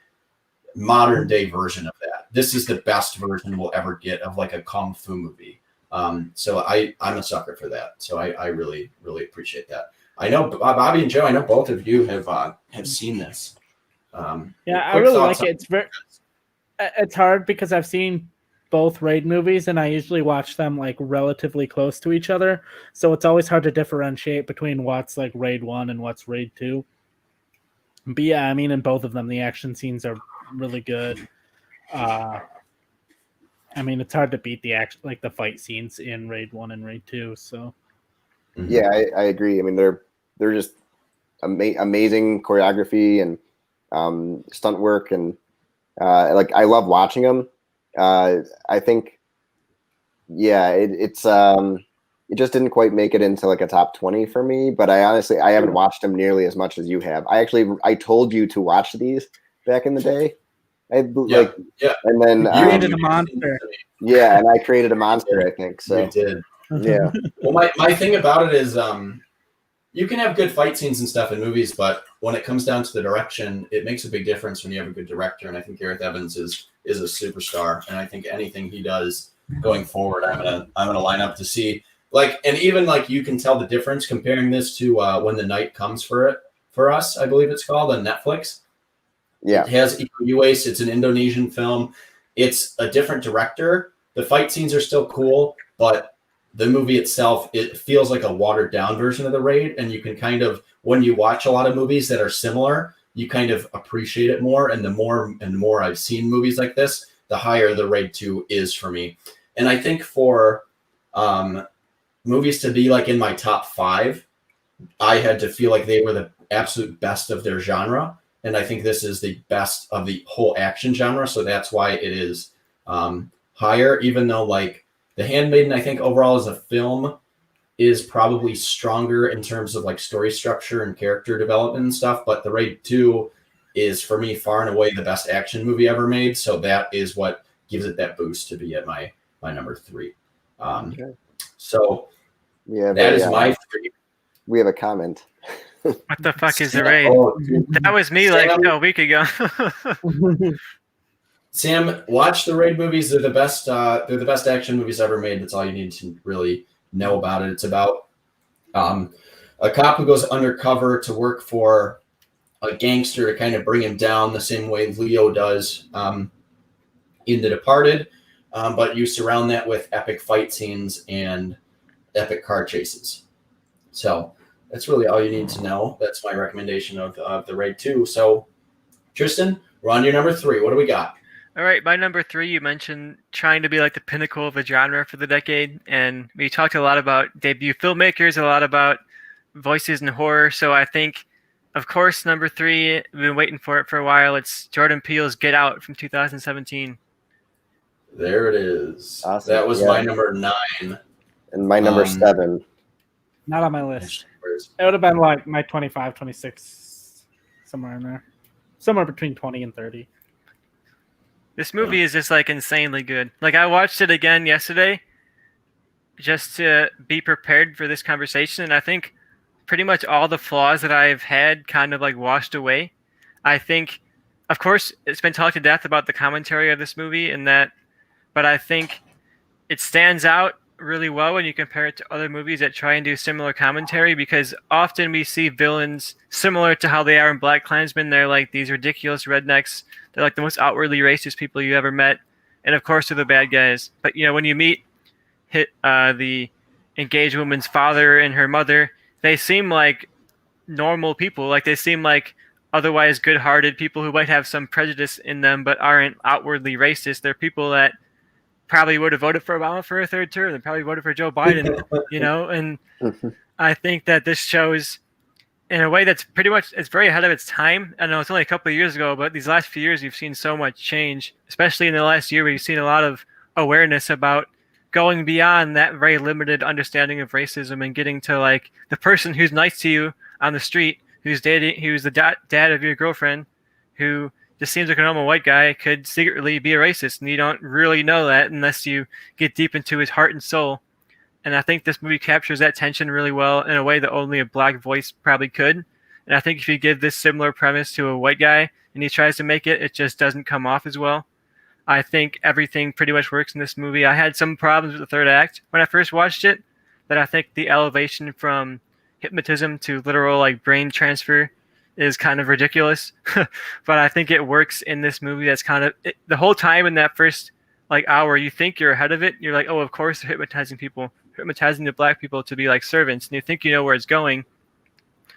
modern day version of that. This is the best version we'll ever get of like a Kung Fu movie. So I'm a sucker for that. So I really, really appreciate that. I know Bobby and Joe, I know both of you have seen this. Yeah, I really like it. It's hard because I've seen both Raid movies and I usually watch them like relatively close to each other. So it's always hard to differentiate between what's like Raid 1 and what's Raid 2. But yeah, I mean, in both of them, the action scenes are really good. I mean, it's hard to beat the action, like the fight scenes in Raid 1 and Raid 2. So yeah, I agree. I mean, they're just amazing choreography and stunt work, and like I love watching them. I think, yeah, it just didn't quite make it into like a top 20 for me. But I haven't watched them nearly as much as you have. I told you to watch these back in the day. Yeah. And then you created a monster. Yeah, and I created a monster, I think. So you did. Yeah. Well, my thing about it is you can have good fight scenes and stuff in movies, but when it comes down to the direction, it makes a big difference when you have a good director. And I think Gareth Evans is a superstar. And I think anything he does going forward, I'm gonna line up to see. Like, and even like you can tell the difference comparing this to When the Night Comes for Us, I believe it's called, on Netflix. Yeah. It has Iko Uwais. It's an Indonesian film. It's a different director. The fight scenes are still cool, but the movie itself, it feels like a watered down version of the Raid. And you can kind of, when you watch a lot of movies that are similar, you kind of appreciate it more. And the more and more I've seen movies like this, the higher the Raid 2 is for me. And I think for movies to be like in my top 5, I had to feel like they were the absolute best of their genre. And I think this is the best of the whole action genre. So that's why it is higher, even though like The Handmaiden, I think overall as a film is probably stronger in terms of like story structure and character development and stuff. But the Raid 2 is for me far and away the best action movie ever made. So that is what gives it that boost to be at my number 3. Okay. So yeah, that is my 3. We have a comment. What the fuck is the Raid? That was me like a week ago. Sam, watch the Raid movies. They're the best. They're the best action movies ever made. That's all you need to really know about it. It's about a cop who goes undercover to work for a gangster to kind of bring him down the same way Leo does in The Departed. But you surround that with epic fight scenes and epic car chases. So that's really all you need to know. That's my recommendation of the Raid 2. So, Tristan, we're on your number 3. What do we got? All right, my number 3, you mentioned trying to be like the pinnacle of a genre for the decade. And we talked a lot about debut filmmakers, a lot about voices in horror. So I think, of course, number 3, we've been waiting for it for a while. It's Jordan Peele's Get Out from 2017. There it is. Awesome. That was my number 9. And my number 7. Not on my list. It would have been like my 25, 26, somewhere in there. Somewhere between 20 and 30. This movie is just like insanely good. Like I watched it again yesterday, just to be prepared for this conversation. And I think pretty much all the flaws that I've had kind of like washed away. I think, of course, it's been talked to death about the commentary of this movie and that, but I think it stands out really well when you compare it to other movies that try and do similar commentary, because often we see villains similar to how they are in Black Klansman. They're like these ridiculous rednecks. They're like the most outwardly racist people you ever met. And of course, they're the bad guys. But, when you meet the engaged woman's father and her mother, they seem like normal people. Like they seem like otherwise good-hearted people who might have some prejudice in them but aren't outwardly racist. They're people that probably would have voted for Obama for a third term and probably voted for Joe Biden, and I think that this shows in a way that's pretty much, it's very ahead of its time. I know it's only a couple of years ago, but these last few years, you've seen so much change, especially in the last year, where you've seen a lot of awareness about going beyond that very limited understanding of racism and getting to like the person who's nice to you on the street, who's the dad of your girlfriend, who just seems like a normal white guy, could secretly be a racist, and you don't really know that unless you get deep into his heart and soul. And I think this movie captures that tension really well in a way that only a black voice probably could. And I think if you give this similar premise to a white guy and he tries to make it, it just doesn't come off as well. I think everything pretty much works in this movie. I had some problems with the third act when I first watched it, that I think the elevation from hypnotism to literal like brain transfer is kind of ridiculous. But I think it works in this movie. That's kind of the whole time in that first like hour, you think you're ahead of it. You're like, oh, of course they're hypnotizing the black people to be like servants, and you think you know where it's going,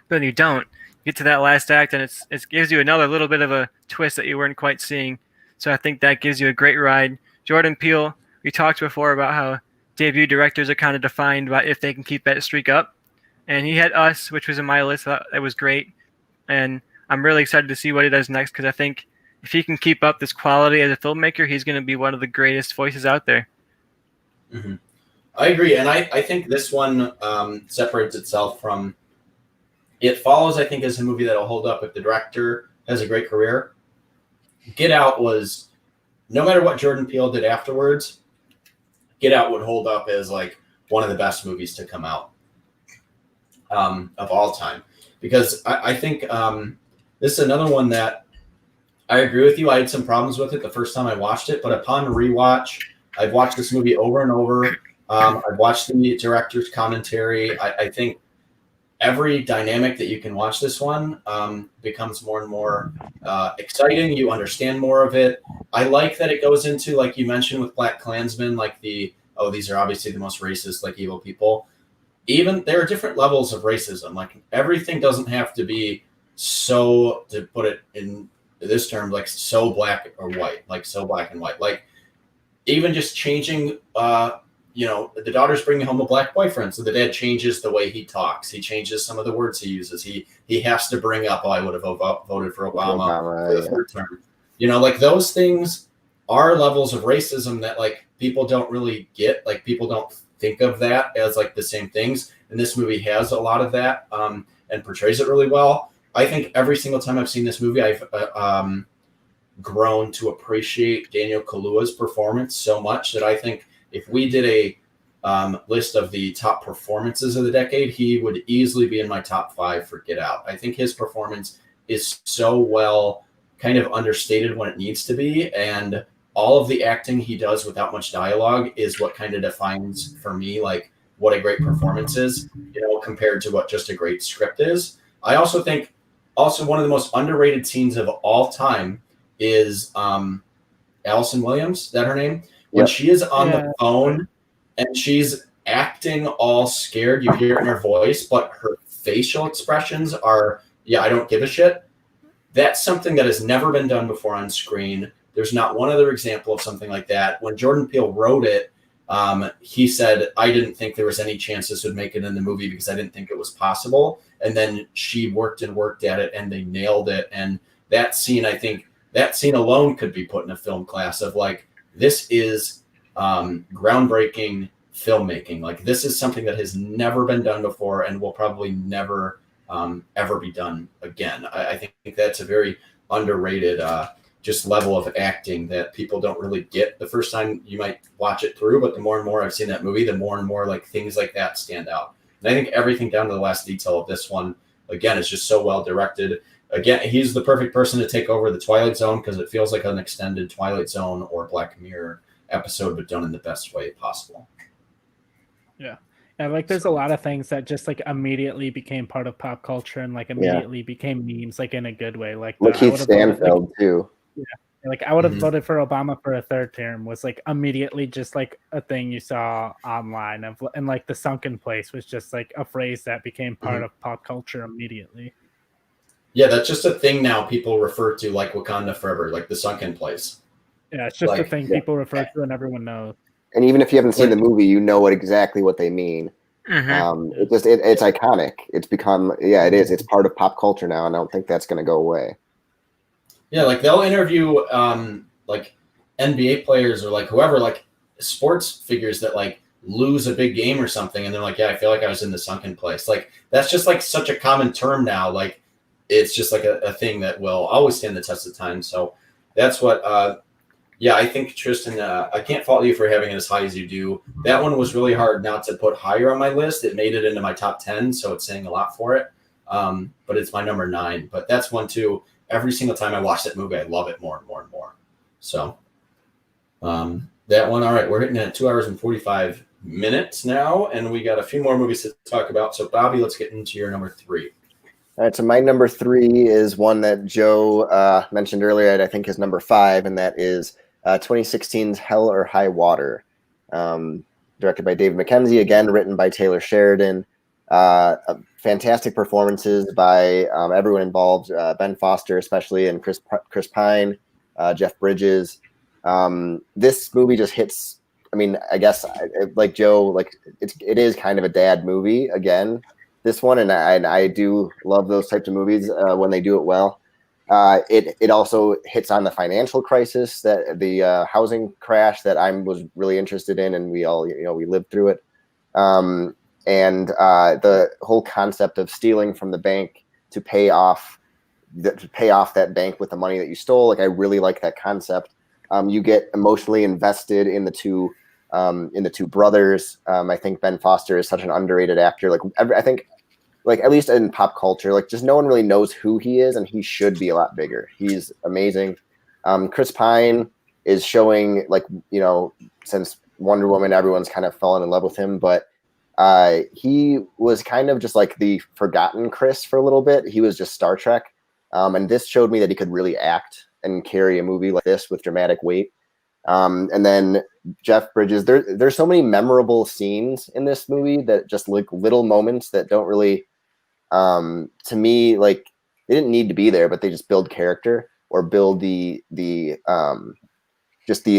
but then you don't. You get to that last act and it gives you another little bit of a twist that you weren't quite seeing. So I think that gives you a great ride. Jordan Peele, we talked before about how debut directors are kind of defined by if they can keep that streak up, and he had Us, which was in my list. That was great. And I'm really excited to see what he does next, because I think if he can keep up this quality as a filmmaker, he's going to be one of the greatest voices out there. Mm-hmm. I agree. And I think this one separates itself from it. Follows, I think, as a movie that will hold up if the director has a great career. Get Out was, no matter what Jordan Peele did afterwards, Get Out would hold up as like one of the best movies to come out of all time. Because I think this is another one that I agree with you. I had some problems with it the first time I watched it, but upon rewatch, I've watched this movie over and over. I've watched the director's commentary. I think every dynamic that you can watch this one becomes more and more exciting. You understand more of it. I like that it goes into, like you mentioned with Black Klansman, like these are obviously the most racist, like evil people. Even there are different levels of racism. Like everything doesn't have to be so, to put it in this term, like so black or white, like so black and white. Like even just changing, the daughter's bringing home a black boyfriend, so the dad changes the way he talks. He changes some of the words he uses. He has to bring up, I would have voted for Obama for the third term. Like those things are levels of racism that like people don't really get. Like people don't think of that as like the same things, and this movie has a lot of that and portrays it really well. I think every single time I've seen this movie, I've grown to appreciate Daniel Kaluuya's performance so much that I think if we did a list of the top performances of the decade, he would easily be in my top 5 for Get Out. I think his performance is so well kind of understated when it needs to be, and all of the acting he does without much dialogue is what kind of defines for me like what a great performance is, compared to what just a great script is. I also think one of the most underrated scenes of all time is Allison Williams, is that her name? When she is on the phone and she's acting all scared, you hear it in her voice, but her facial expressions are, I don't give a shit. That's something that has never been done before on screen. There's not one other example of something like that. When Jordan Peele wrote it, he said, I didn't think there was any chance this would make it in the movie because I didn't think it was possible. And then she worked at it and they nailed it. And that scene, I think that scene alone could be put in a film class of like, this is groundbreaking filmmaking. Like this is something that has never been done before and will probably never ever be done again. I think that's a very underrated just level of acting that people don't really get the first time you might watch it through. But the more and more I've seen that movie, the more and more like things like that stand out. And I think everything down to the last detail of this one, again, is just so well directed. Again, he's the perfect person to take over the Twilight Zone because it feels like an extended Twilight Zone or Black Mirror episode, but done in the best way possible. Yeah. And like there's a lot of things that just like immediately became part of pop culture and like immediately became memes, like in a good way. Like Keith Stanfield too. Yeah. Like I would have voted for Obama for a third term was like immediately just like a thing you saw online of, and like the sunken place was just like a phrase that became part of pop culture immediately. Yeah, that's just a thing now people refer to, like Wakanda Forever, like the sunken place. Yeah, it's just a thing people refer to and everyone knows. And even if you haven't seen the movie, you know exactly what they mean. It's iconic. It's become, it is. It's part of pop culture now, and I don't think that's going to go away. Yeah, like they'll interview like NBA players or like whoever, like sports figures that like lose a big game or something, and they're like, yeah, I feel like I was in the sunken place. Like that's just like such a common term now. Like it's just like a thing that will always stand the test of time. So that's what I think, Tristan, I can't fault you for having it as high as you do. That one was really hard not to put higher on my list. It made it into my top 10, so it's saying a lot for it. But it's my number 9. But that's one too. Every single time I watch that movie, I love it more and more and more. So that one, all right, we're hitting at 2 hours and 45 minutes now, and we got a few more movies to talk about. So, Bobby, let's get into your number 3. All right, so my number 3 is one that Joe mentioned earlier. I think is number 5, and that is 2016's Hell or High Water, directed by David Mackenzie, again written by Taylor Sheridan. Fantastic performances by everyone involved, Ben Foster especially, and Chris Pine, Jeff Bridges. This movie just hits. I mean, I guess like Joe, like it is kind of a dad movie again. This one, and I do love those types of movies when they do it well. It also hits on the financial crisis, that the housing crash that I was really interested in, and we all we lived through it. And the whole concept of stealing from the bank to pay off that bank with the money that you stole. Like I really like that concept. You get emotionally invested in the two brothers. I think Ben Foster is such an underrated actor. Like I think, like at least in pop culture, like just no one really knows who he is, and he should be a lot bigger. He's amazing. Chris Pine is showing, like, since Wonder Woman, everyone's kind of fallen in love with him, but he was kind of just like the forgotten Chris for a little bit. He was just Star Trek. And this showed me that he could really act and carry a movie like this with dramatic weight. And then Jeff Bridges, there's so many memorable scenes in this movie that just like little moments that don't really, to me, like they didn't need to be there, but they just build character or build the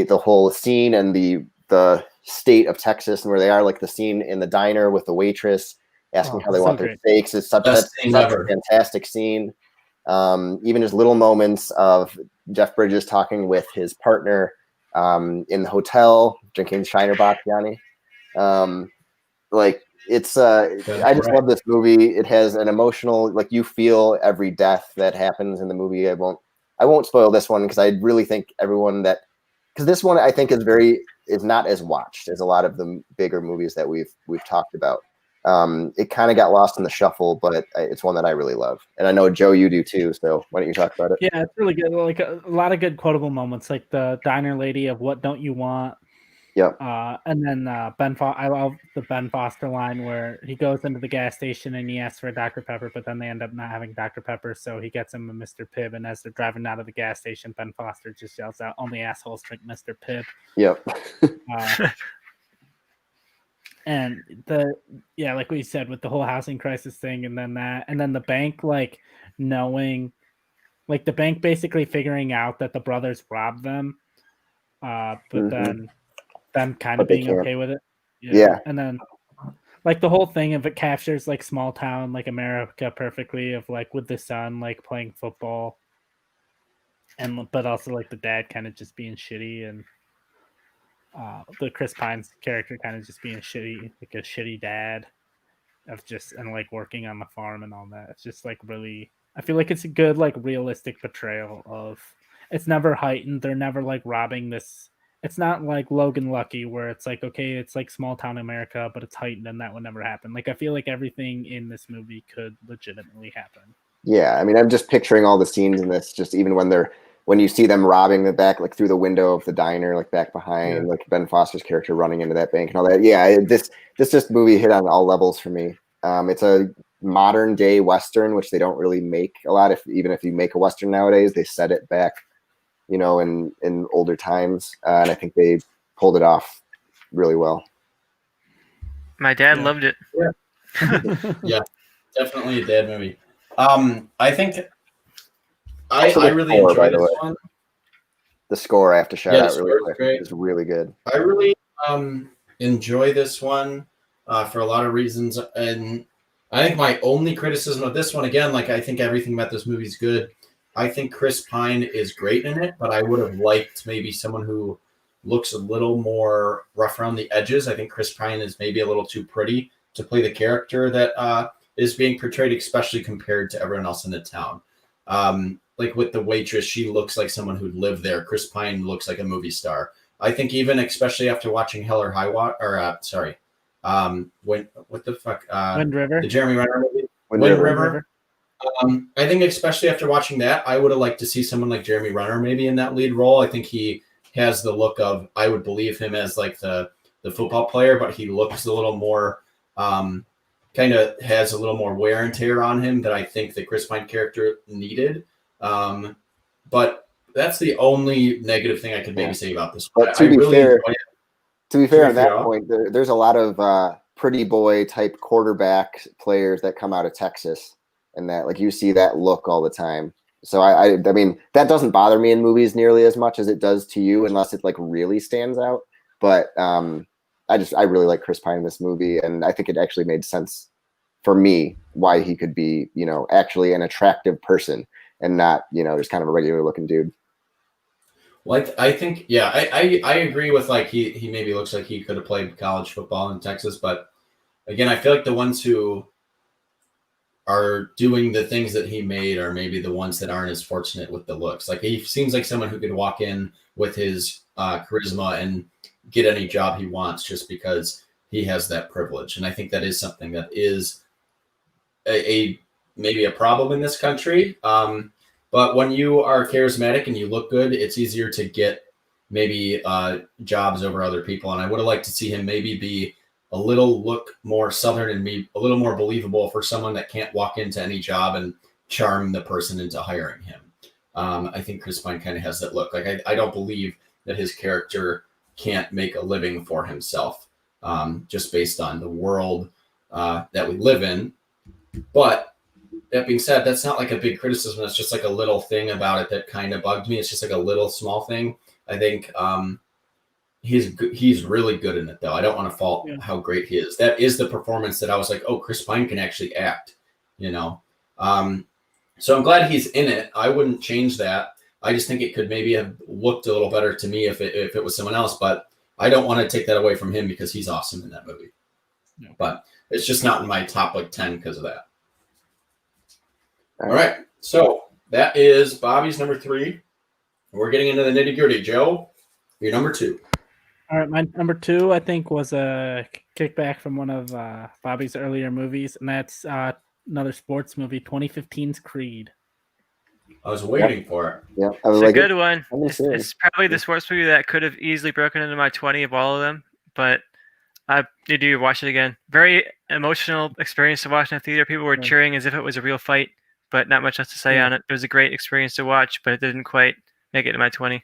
whole scene and the state of Texas and where they are, like the scene in the diner with the waitress asking how they want their steaks is such a fantastic scene. Even just little moments of Jeff Bridges talking with his partner in the hotel, drinking Shiner Bock, Yanni. Like it's I just love this movie. It has an emotional, like you feel every death that happens in the movie. I won't spoil this one because I really think everyone because this one I think is not as watched as a lot of the bigger movies that we've talked about. It kind of got lost in the shuffle, but it's one that I really love. And I know, Joe, you do too. So why don't you talk about it? Yeah, it's really good. Like a lot of good quotable moments, like the diner lady of "What don't you want?" Yep. And then I love the Ben Foster line where he goes into the gas station and he asks for a Dr. Pepper, but then they end up not having Dr. Pepper, so he gets him a Mr. Pibb. And as they're driving out of the gas station, Ben Foster just yells out, "Only assholes drink Mr. Pibb." Yep. And like we said, with the whole housing crisis thing, and then the bank, like knowing, like the bank basically figuring out that the brothers robbed them, but then them kind of being okay with it. Yeah. And then like the whole thing of it captures like small town, like America perfectly, of like with the son like playing football, but also like the dad kind of just being shitty, and the Chris Pine's character kind of just being shitty, like a shitty dad and like working on the farm and all that. It's just like really, I feel like it's a good like realistic portrayal of, it's never heightened. They're never like robbing this. It's not like Logan Lucky where it's like, okay, it's like small town America, but it's heightened and that would never happen. Like I feel like everything in this movie could legitimately happen. Yeah, I mean, I'm just picturing all the scenes in this, just even when you see them robbing the back, like through the window of the diner, like back behind, like Ben Foster's character running into that bank and all that. Yeah, this just movie hit on all levels for me. It's a modern day Western, which they don't really make a lot. Even if you make a Western nowadays, they set it back, you know, in older times, and I think they pulled it off really well. My dad loved it. Yeah, definitely a dad movie. I think I really enjoy this one. The score I have to shout out really quick. Great. It's really good. I really enjoy this one for a lot of reasons, and I think my only criticism of this one, again, like I think everything about this movie is good. I think Chris Pine is great in it, but I would have liked maybe someone who looks a little more rough around the edges. I think Chris Pine is maybe a little too pretty to play the character that is being portrayed, especially compared to everyone else in the town. Like with the waitress, she looks like someone who'd live there. Chris Pine looks like a movie star. I think even especially after watching Hell or High Water, or what the fuck? Wind River. The Jeremy Renner movie. Wind River. I think especially after watching that, I would have liked to see someone like Jeremy Renner maybe in that lead role. I think he has the look of, I would believe him as like the football player, but he looks a little more kind of has a little more wear and tear on him that I think the Chris Pine character needed. But that's the only negative thing I could maybe say about this. But to be fair on that point, there's a lot of pretty boy type quarterback players that come out of Texas, and that like you see that look all the time. So I mean that doesn't bother me in movies nearly as much as it does to you, unless it like really stands out. But I really like Chris Pine in this movie, and I think it actually made sense for me why he could be, you know, actually an attractive person and not, you know, just kind of a regular looking dude. Well, I think, yeah, I agree with like he maybe looks like he could have played college football in Texas, but again, I feel like the ones who are doing the things that he made are maybe the ones that aren't as fortunate with the looks. Like he seems like someone who could walk in with his charisma and get any job he wants just because he has that privilege. And I think that is something that is a maybe a problem in this country. But when you are charismatic and you look good, it's easier to get maybe jobs over other people. And I would have liked to see him maybe be a little look more Southern and be a little more believable for someone that can't walk into any job and charm the person into hiring him. I think Chris Pine kind of has that look. Like I don't believe that his character can't make a living for himself just based on the world that we live in. But that being said, that's not like a big criticism. That's just like a little thing about it that kind of bugged me. It's just like a little small thing. I think he's really good in it, though. I don't want to fault how great he is. That is the performance that I was like, oh, Chris Pine can actually act, you know. So I'm glad he's in it. I wouldn't change that. I just think it could maybe have looked a little better to me if it was someone else. But I don't want to take that away from him because he's awesome in that movie. No. But it's just not in my top like 10 because of that. All right. So that is Bobby's number 3. We're getting into the nitty gritty. Joe, your number 2. All right. My number 2, I think, was a kickback from one of Bobby's earlier movies, and that's another sports movie, 2015's Creed. I was waiting for it. Yeah, it's a good one. It's probably the sports movie that could have easily broken into my 20 of all of them, but I did watch it again. Very emotional experience to watch in the theater. People were cheering as if it was a real fight, but not much else to say on it. It was a great experience to watch, but it didn't quite make it to my 20.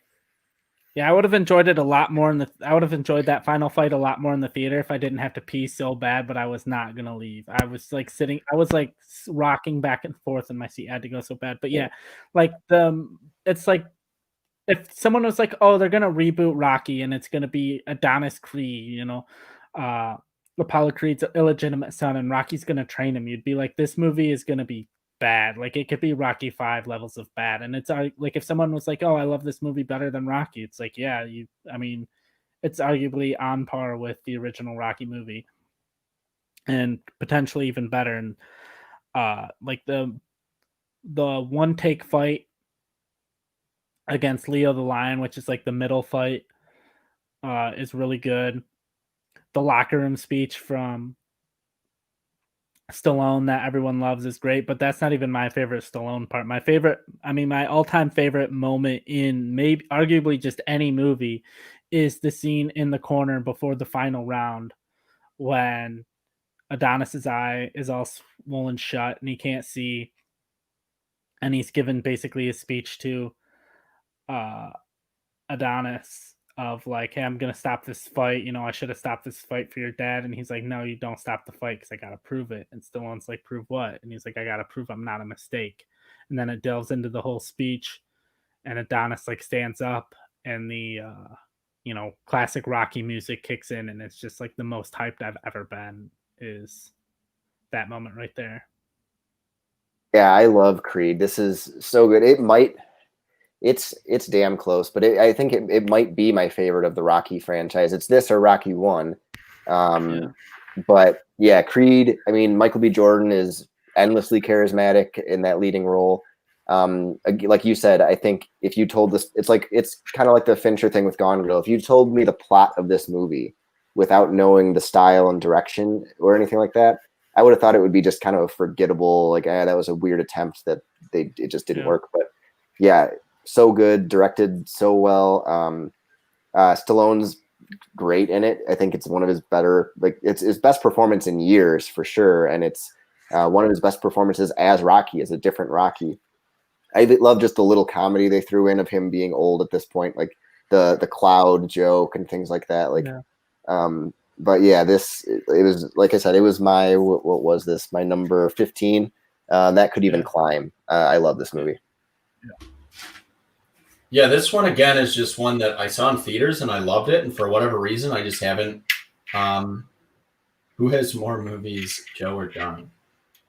Yeah, I would have enjoyed it a lot more I would have enjoyed that final fight a lot more in the theater if I didn't have to pee so bad, but I was not gonna leave. I was like rocking back and forth in my seat. I had to go so bad. But yeah, like it's like if someone was like, oh, they're gonna reboot Rocky and it's gonna be Adonis Creed, you know, Apollo Creed's illegitimate son and Rocky's gonna train him, you'd be like, this movie is gonna be bad. Like it could be Rocky 5 levels of bad. And it's like if someone was like, oh, I love this movie better than Rocky, it's like, yeah, I mean, it's arguably on par with the original Rocky movie and potentially even better. And like the one take fight against Leo the Lion, which is like the middle fight, is really good. The locker room speech from Stallone that everyone loves is great, but that's not even my favorite Stallone part. My all-time favorite moment in maybe arguably just any movie is the scene in the corner before the final round when Adonis's eye is all swollen shut and he can't see, and he's given basically a speech to uh Adonis of like, hey, I'm gonna stop this fight. I should have stopped this fight for your dad. And he's like, no, you don't stop the fight because I gotta prove it. And Stallone's like, prove what? And he's like, I gotta prove I'm not a mistake. And then it delves into the whole speech, and Adonis like stands up, and the classic Rocky music kicks in, and it's just like the most hyped I've ever been. Is that moment right there? Yeah, I love Creed. This is so good. It's damn close, but I think it might be my favorite of the Rocky franchise. It's this or Rocky 1. But yeah, Creed, I mean, Michael B. Jordan is endlessly charismatic in that leading role. Like you said, I think if you told this, it's kind of like the Fincher thing with Gone Girl. If you told me the plot of this movie without knowing the style and direction or anything like that, I would have thought it would be just kind of a forgettable, like, that was a weird attempt that it just didn't work. But yeah, so good, directed so well. Stallone's great in it. I think it's one of his better, like, it's his best performance in years for sure, and it's one of his best performances as Rocky, as a different Rocky. I love just the little comedy they threw in of him being old at this point, like the cloud joke and things like that. Like, but yeah, it was, like I said, it was my, what was this? My number 15. That could even climb. I love this movie. Yeah, this one again is just one that I saw in theaters and I loved it, and for whatever reason I just haven't. Who has more movies, Joe or John?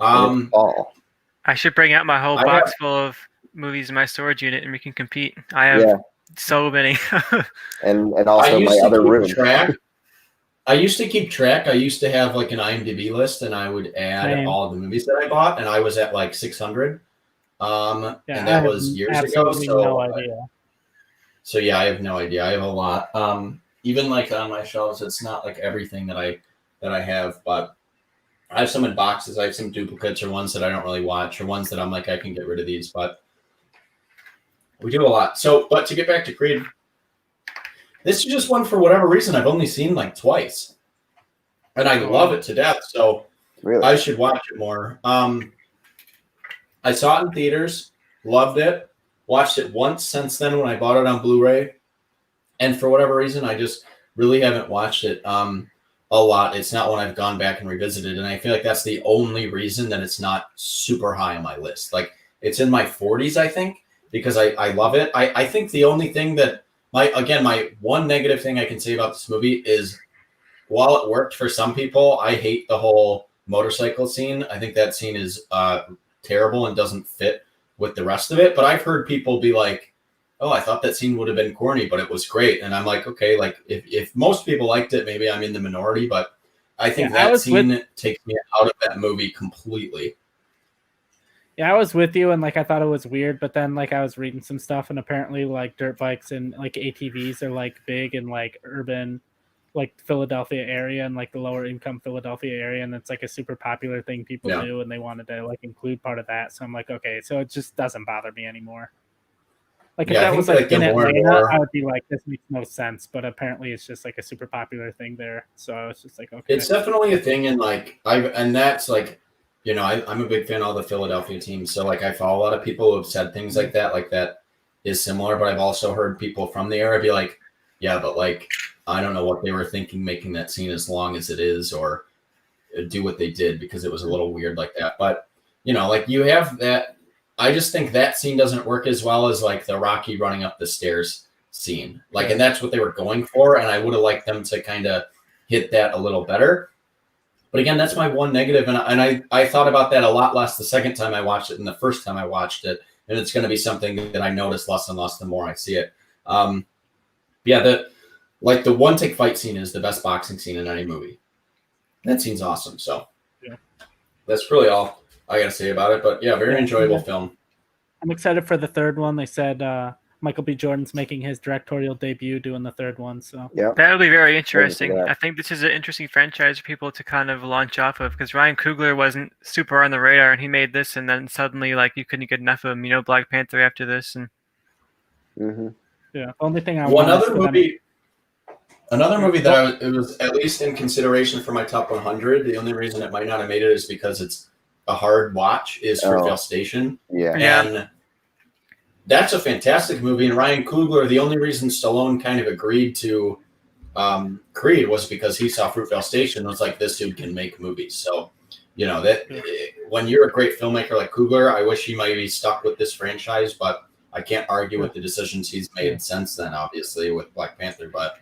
I should bring out my whole box full of movies in my storage unit, and we can compete. I have so many. and also my other room. I used to keep track. I used to have like an IMDb list, and I would add all of the movies that I bought, and I was at like 600. And that was years ago. So no idea. So yeah, I have no idea. I have a lot. Even like on my shelves, it's not like everything that I have, but I have some in boxes. I have some duplicates or ones that I don't really watch, or ones that I'm like, I can get rid of these, but we do a lot. So, but to get back to Creed, this is just one for whatever reason I've only seen like twice, and I love it to death. So really? I should watch it more. I saw it in theaters, loved it, watched it once since then when I bought it on Blu-ray, and for whatever reason, I just really haven't watched it a lot. It's not one I've gone back and revisited, and I feel like that's the only reason that it's not super high on my list. Like, it's in my 40s, I think, because I love it. I think the only thing that my one negative thing I can say about this movie is, while it worked for some people, I hate the whole motorcycle scene. I think that scene is terrible and doesn't fit with the rest of it. But I've heard people be like, oh, I thought that scene would have been corny, but it was great. And I'm like, okay, like if most people liked it, maybe I'm in the minority, but I think that scene takes me out of that movie completely. Yeah, I was with you, and like I thought it was weird, but then like I was reading some stuff, and apparently like dirt bikes and like ATVs are like big in like urban, like Philadelphia area and like the lower income Philadelphia area, and it's like a super popular thing people do, and they wanted to like include part of that. So I'm like, okay, so it just doesn't bother me anymore. Like if that was like in Atlanta, I would be like, this makes no sense. But apparently, it's just like a super popular thing there. So I was just like, okay, it's definitely a thing, and like that's like, you know, I'm a big fan of all the Philadelphia teams. So like I follow a lot of people who have said things like that is similar. But I've also heard people from the area be like, yeah, but like I don't know what they were thinking making that scene as long as it is, or do what they did, because it was a little weird like that. But you know, like you have that. I just think that scene doesn't work as well as like the Rocky running up the stairs scene. Like, and that's what they were going for. And I would have liked them to kind of hit that a little better. But again, that's my one negative. And I thought about that a lot less the second time I watched it than the first time I watched it. And it's going to be something that I notice less and less the more I see it. The one take fight scene is the best boxing scene in any movie. That scene's awesome. So that's really all I got to say about it. But yeah, very enjoyable film. I'm excited for the third one. They said Michael B. Jordan's making his directorial debut doing the third one. So Yeah. That'll be very interesting. that. I think this is an interesting franchise for people to kind of launch off of because Ryan Coogler wasn't super on the radar, and he made this, and then suddenly like you couldn't get enough of him. Black Panther after this, and yeah, the only thing I One want other movie. Another movie that it was at least in consideration for my top 100. The only reason it might not have made it is because it's a hard watch. Is Fruitvale Station. Yeah. And that's a fantastic movie. And Ryan Coogler, the only reason Stallone kind of agreed to Creed was because he saw Fruitvale Station and was like, this dude can make movies. So, when you're a great filmmaker like Coogler, I wish he might be stuck with this franchise, but I can't argue with the decisions he's made since then, obviously, with Black Panther. But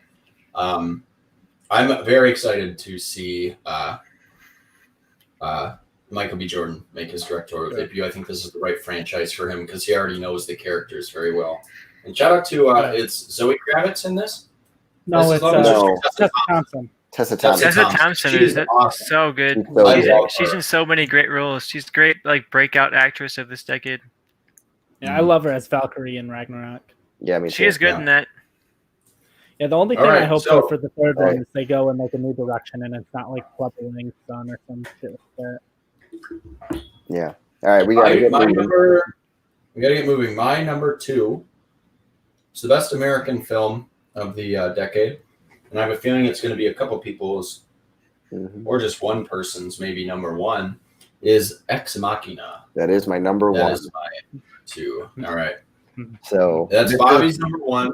I'm very excited to see Michael B. Jordan make his directorial debut. I think this is the right franchise for him because he already knows the characters very well. And shout out to it's Zoe Kravitz in this. No, it's Tessa Thompson. Tessa Thompson. Tessa Thompson is awesome. So good. She's in so many great roles. She's great, like breakout actress of this decade. Yeah, I love her as Valkyrie in Ragnarok. Yeah, I mean she is good in that. Yeah, the only thing I hope for the third one is they go in like a new direction and it's not like Club Living Son or some shit like that. Yeah. All right, we gotta get moving. We gotta get moving. My number 2 is the best American film of the decade, and I have a feeling it's going to be a couple people's, or just one person's, maybe number 1 is Ex Machina. That is my number 1. That is my 2. All right. So that's Bobby's number 1.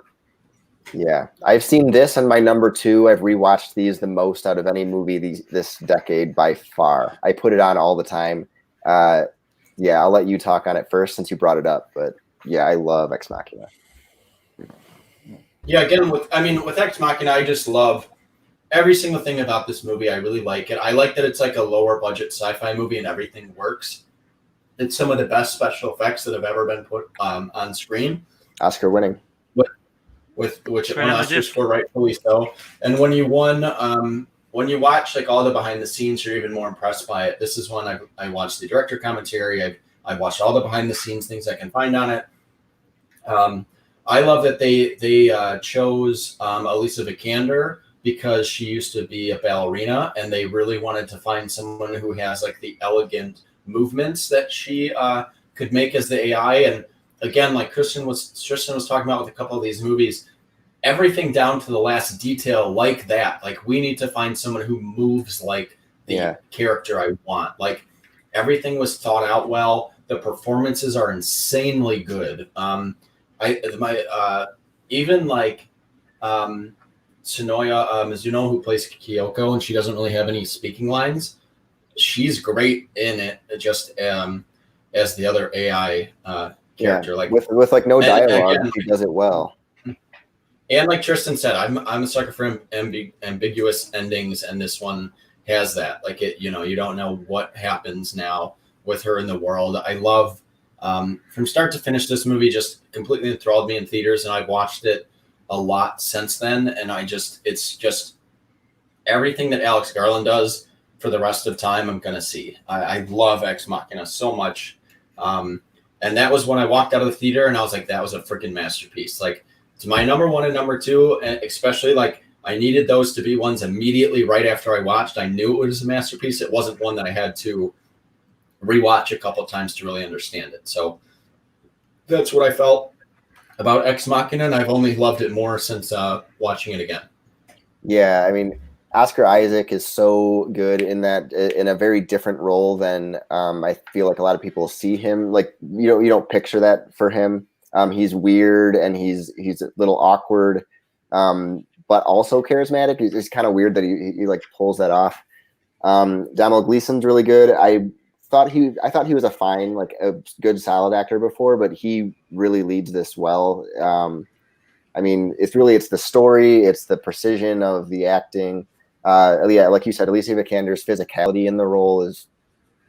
Yeah, I've seen this and my number 2. I've rewatched these the most out of any movie this decade by far. I put it on all the time. Yeah, I'll let you talk on it first since you brought it up. But yeah, I love Ex Machina. Yeah, again, with Ex Machina, I just love every single thing about this movie. I really like it. I like that it's like a lower budget sci-fi movie and everything works. It's some of the best special effects that have ever been put on screen. Oscar winning. With which it won Oscars for, rightfully so. And when you watch like all the behind the scenes, you're even more impressed by it. This is one I watched the director commentary. I watched all the behind the scenes things I can find on it. I love that they chose Alicia Vikander because she used to be a ballerina, and they really wanted to find someone who has like the elegant movements that she could make as the AI. And again, like Tristan was talking about with a couple of these movies, everything down to the last detail like that. Like we need to find someone who moves like the character I want. Like everything was thought out well. The performances are insanely good. Even like Sonoya Mizuno, who plays Kyoko, and she doesn't really have any speaking lines. She's great in it, just as the other AI character. Like with like no dialogue, again, she does it well. And like Tristan said, I'm a sucker for ambiguous endings, and this one has that. Like you don't know what happens now with her in the world. I love from start to finish, this movie just completely enthralled me in theaters, and I've watched it a lot since then. And it's just everything that Alex Garland does for the rest of time I'm gonna see. I love Ex Machina so much, and that was when I walked out of the theater, and I was like, that was a freaking masterpiece. Like it's my number 1 and number 2, and especially like I needed those to be ones immediately right after I watched. I knew it was a masterpiece. It wasn't one that I had to rewatch a couple of times to really understand it. So that's what I felt about Ex Machina, and I've only loved it more since watching it again. Yeah, I mean, Oscar Isaac is so good in that, in a very different role than I feel like a lot of people see him. Like you don't picture that for him. He's weird and he's a little awkward, but also charismatic. It's kind of weird that he like pulls that off. Domhnall Gleeson's really good. I thought he was a fine, like a good solid actor before, but he really leads this well. I mean, it's the story, it's the precision of the acting. Like you said, Alicia Vikander's physicality in the role is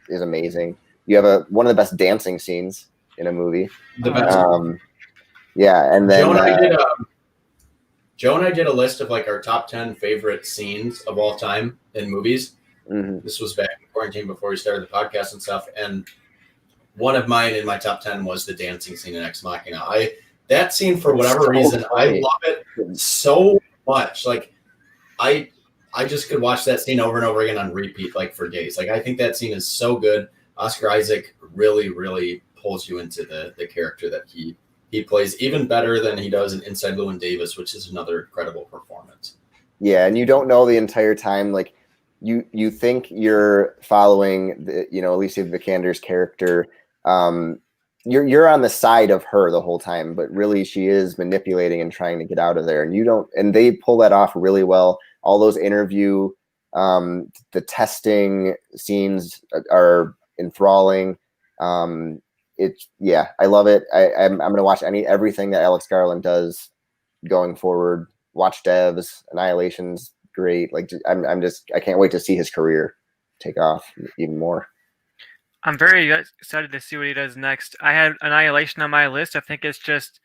amazing. You have one of the best dancing scenes in a movie. The best. And then Joe and I did a list of like our top 10 favorite scenes of all time in movies. Mm-hmm. This was back in quarantine before we started the podcast and stuff. And one of mine in my top 10 was the dancing scene in Ex Machina. that scene, for whatever So reason, funny. I love it so much. Like I just could watch that scene over and over again on repeat, like for days. Like I think that scene is so good. Oscar Isaac really, really pulls you into the character that he plays even better than he does in Inside Llewyn Davis, which is another incredible performance. Yeah, and you don't know the entire time. Like you think you're following the, Alicia Vikander's character. You're on the side of her the whole time, but really she is manipulating and trying to get out of there. And you don't. And they pull that off really well. All those interview, the testing scenes are enthralling. I love it. I'm gonna watch everything that Alex Garland does going forward. Watch Devs, Annihilation's great. Like I can't wait to see his career take off even more. I'm very excited to see what he does next. I had Annihilation on my list. I think it's just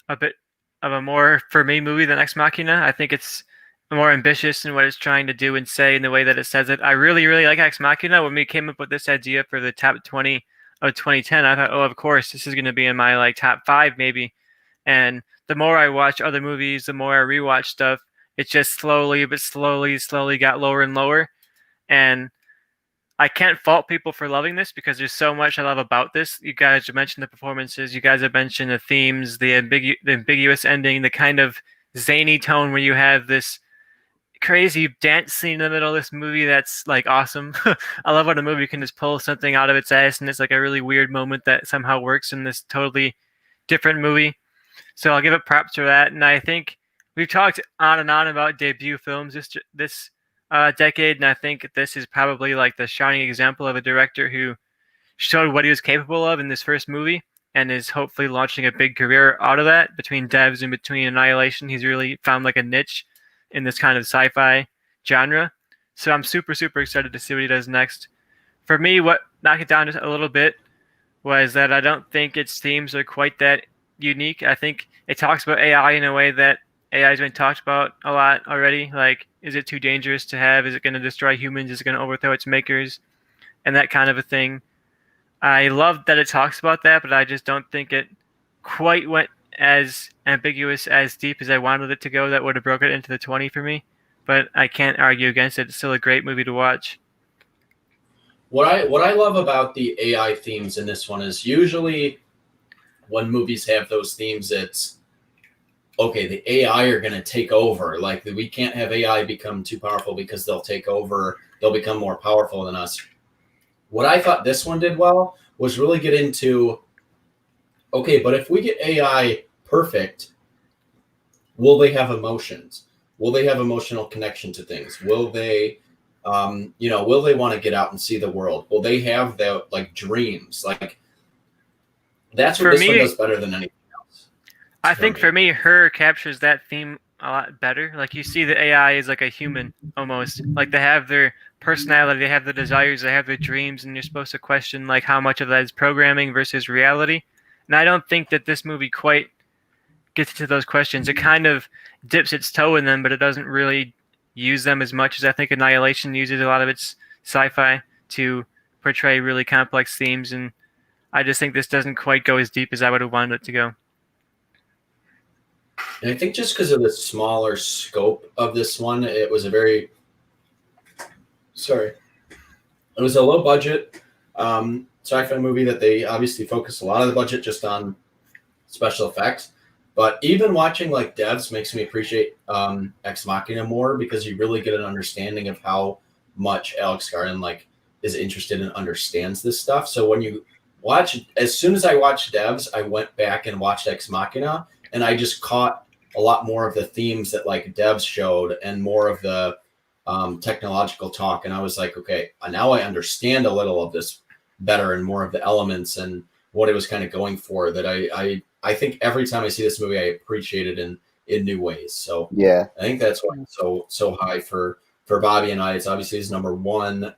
a bit of a more, for me, movie than Ex Machina. I think it's more ambitious in what it's trying to do and say in the way that it says it. I really, really like Ex Machina. When we came up with this idea for the top 20 of 2010, I thought, oh, of course, this is going to be in my like top 5 maybe. And the more I watch other movies, the more I rewatch stuff, it just slowly got lower and lower. And I can't fault people for loving this because there's so much I love about this. You guys have mentioned the performances. You guys have mentioned the themes, the ambiguous ending, the kind of zany tone where you have this crazy dance scene in the middle of this movie that's like awesome. I love when a movie can just pull something out of its ass and it's like a really weird moment that somehow works in this totally different movie. So I'll give it props for that. And I think we've talked on and on about debut films this decade, and I think this is probably like the shining example of a director who showed what he was capable of in this first movie and is hopefully launching a big career out of that. Between Devs and between Annihilation, he's really found like a niche in this kind of sci-fi genre. So I'm super excited to see what he does next. For me, what knocked it down just a little bit was that I don't think its themes are quite that unique. I think it talks about AI in a way that AI has been talked about a lot already. Like, is it too dangerous to have? Is it going to destroy humans? Is it going to overthrow its makers? And that kind of a thing. I love that it talks about that, but I just don't think it quite went as ambiguous, as deep as I wanted it to go. That would have broken it into the 20 for me. But I can't argue against it. It's still a great movie to watch. What I love about the AI themes in this one is usually when movies have those themes, it's okay, the AI are going to take over. Like, we can't have AI become too powerful because they'll take over. They'll become more powerful than us. What I thought this one did well was really get into, okay, but if we get AI perfect, will they have emotions? Will they have emotional connection to things? Will they, will they want to get out and see the world? Will they have the like dreams? Like, that's what this one does better than anything else. I think for me, Her captures that theme a lot better. Like, you see the AI is like a human almost. Like, they have their personality, they have the desires, they have their dreams, and you're supposed to question like how much of that is programming versus reality. And I don't think that this movie quite gets to those questions. It kind of dips its toe in them, but it doesn't really use them as much as I think Annihilation uses a lot of its sci-fi to portray really complex themes. And I just think this doesn't quite go as deep as I would have wanted it to go. And I think just because of the smaller scope of this one, it was a very, it was a low budget sci-fi movie that they obviously focus a lot of the budget just on special effects. But even watching like Devs makes me appreciate Ex Machina more, because you really get an understanding of how much Alex Garland like is interested and understands this stuff. So when you watch, as soon as I watched Devs, I went back and watched Ex Machina, and I just caught a lot more of the themes that like Devs showed and more of the technological talk. And I was like, okay, now I understand a little of this better and more of the elements and what it was kind of going for, that I think every time I see this movie, I appreciate it in new ways. So yeah, I think that's why it's so high for Bobby and I. It's obviously his number one.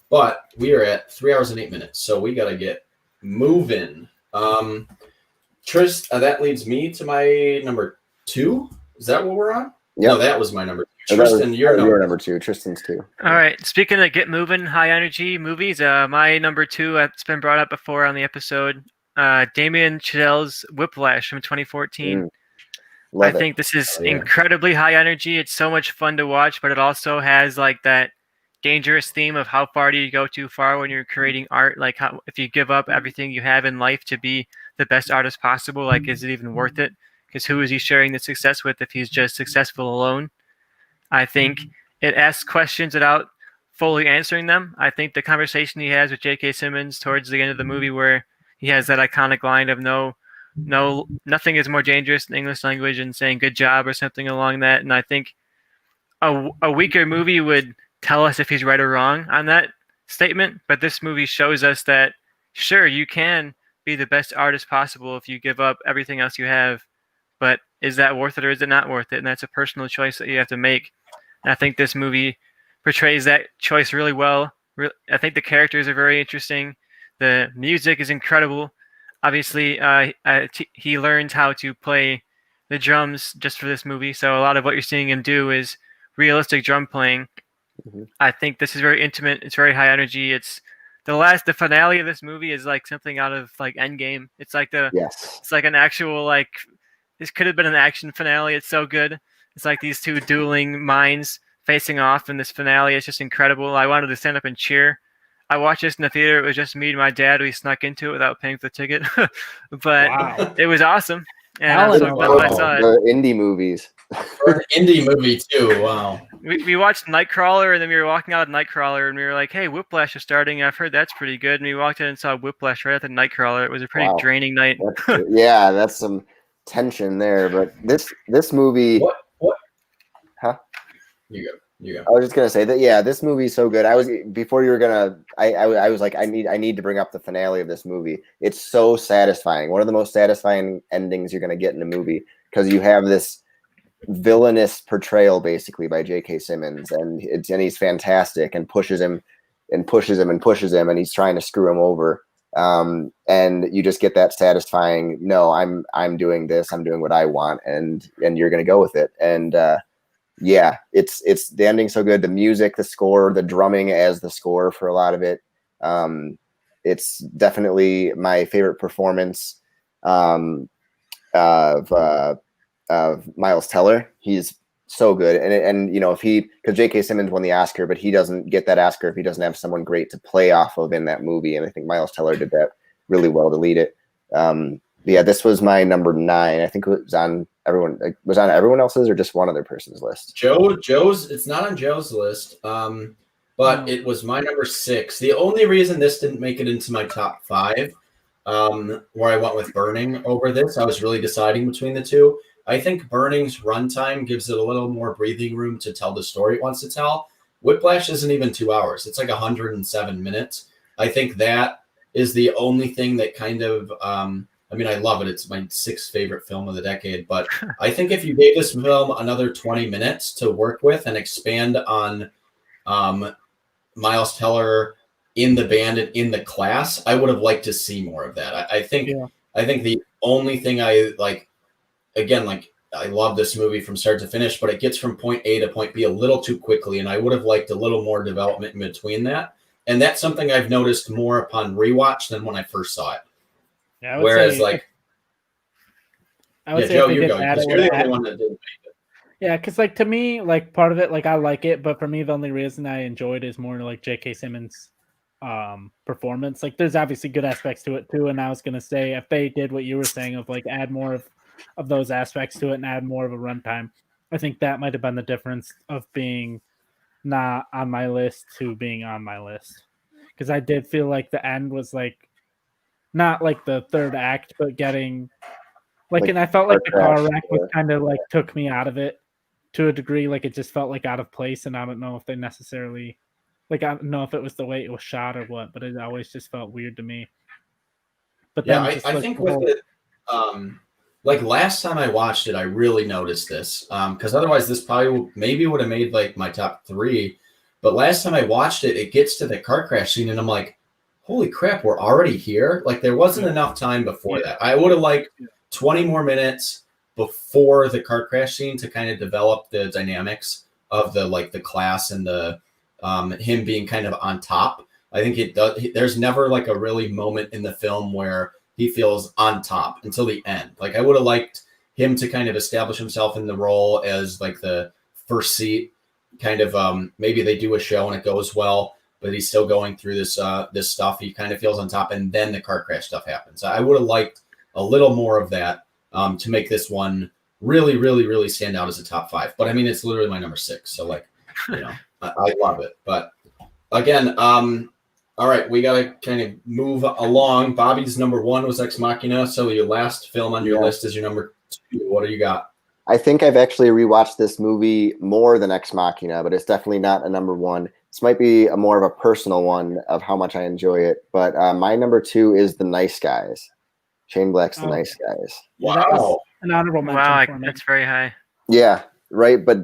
But we are at 3 hours and 8 minutes, so we got to get moving. Tris, that leads me to my number 2. Is that what we're on? Yep. No, that was my number 2. Tristan, you're number 2. Tristan's 2. All right. Speaking of get moving, high energy movies, my number 2, it's been brought up before on the episode. Damien Chazelle's Whiplash from 2014. I Love it. think this is Oh, yeah. incredibly high energy. It's so much fun to watch, but it also has like that dangerous theme of how far do you go too far when you're creating art? Like how, if you give up everything you have in life to be the best artist possible, like is it even worth it? Because who is he sharing the success with if he's just successful alone? I think it asks questions without fully answering them. I think the conversation he has with J.K. Simmons towards the end of the movie, where he has that iconic line of nothing is more dangerous in English language and saying good job or something along that. And I think a weaker movie would tell us if he's right or wrong on that statement. But this movie shows us that, sure, you can be the best artist possible if you give up everything else you have. But is that worth it or is it not worth it? And that's a personal choice that you have to make. And I think this movie portrays that choice really well. I think the characters are very interesting. The music is incredible. Obviously, he learned how to play the drums just for this movie. So a lot of what you're seeing him do is realistic drum playing. Mhm. I think this is very intimate. It's very high energy. It's the finale of this movie is like something out of like Endgame. It's like Yes. it's like an actual like this could have been an action finale. It's so good. It's like these two dueling minds facing off in this finale. It's just incredible. I wanted to stand up and cheer. I watched this in the theater. It was just me and my dad. We snuck into it without paying for the ticket, but Wow. it was awesome. And Alan, I'm so glad that I saw it. The indie movies. For an indie movie too. Wow. We watched Nightcrawler, and then we were walking out of Nightcrawler, and we were like, "Hey, Whiplash is starting. I've heard that's pretty good." And we walked in and saw Whiplash right after Nightcrawler. It was a pretty Wow. draining night. Yeah, that's some tension there. But this movie. What? Huh? You go. I was just gonna say that. Yeah, this movie is so good. I was before you were gonna. I was like, I need to bring up the finale of this movie. It's so satisfying. One of the most satisfying endings you're gonna get in a movie because you have this villainous portrayal basically by J.K. Simmons, and he's fantastic and pushes him and pushes him and pushes him, and he's trying to screw him over. And you just get that satisfying. No, I'm doing this. I'm doing what I want, and you're gonna go with it. And yeah, it's the ending's so good. The music, the score, the drumming as the score for a lot of it. It's definitely my favorite performance of Miles Teller. He's so good, and you know, because J.K. Simmons won the Oscar, but he doesn't get that Oscar if he doesn't have someone great to play off of in that movie. And I think Miles Teller did that really well to lead it. Yeah, this was my number 9. I think it was on everyone else's or just one other person's list. Joe's. It's not on Joe's list, but it was my number 6. The only reason this didn't make it into my top 5, where I went with Burning over this, I was really deciding between the two. I think Burning's runtime gives it a little more breathing room to tell the story it wants to tell. Whiplash isn't even 2 hours. It's like 107 minutes. I think that is the only thing that kind of I mean, I love it. It's my 6th favorite film of the decade. But I think if you gave this film another 20 minutes to work with and expand on Miles Teller in the band and in the class, I would have liked to see more of that. I think the only thing I like, again, like I love this movie from start to finish, but it gets from point A to point B a little too quickly. And I would have liked a little more development in between that. And that's something I've noticed more upon rewatch than when I first saw it. Yeah, Whereas, like, I would say Joe, if they you did go. add Because it, you're the would only add- one that didn't make it. Yeah, because like to me, like part of it, like I like it, but for me, the only reason I enjoyed is more like J.K. Simmons' performance. Like, there's obviously good aspects to it too, and I was gonna say if they did what you were saying of like add more of those aspects to it and add more of a runtime, I think that might have been the difference of being not on my list to being on my list. Because I did feel like the end was like not like the third act, but getting like, and I felt like the car wreck was kind of like took me out of it to a degree. Like it just felt like out of place, and I don't know if they necessarily like I don't know if it was the way it was shot or what, but it always just felt weird to me. But Yeah, then I think with it, like last time I watched it, I really noticed this because otherwise this probably maybe would have made like my top 3. But last time I watched it, it gets to the car crash scene, and I'm like, holy crap, we're already here. Like there wasn't enough time before that. I would have liked 20 more minutes before the car crash scene to kind of develop the dynamics of the like the class and the him being kind of on top. I think it does. There's never like a really moment in the film where he feels on top until the end. Like I would have liked him to kind of establish himself in the role as like the first seat, kind of maybe they do a show and it goes well, but he's still going through this stuff. He kind of feels on top, and then the car crash stuff happens. I would have liked a little more of that to make this one really, really, really stand out as a top 5. But I mean, it's literally my number 6. So like, I love it. But again, all right, we got to kind of move along. Bobby's number 1 was Ex Machina. So your last film on your list is your number 2. What do you got? I think I've actually rewatched this movie more than Ex Machina, but it's definitely not a number 1. This might be a more of a personal one of how much I enjoy it. But my number 2 is The Nice Guys. Shane Black's The Nice Guys. Yeah, that was an honorable mention for me. That's very high. Yeah, right. But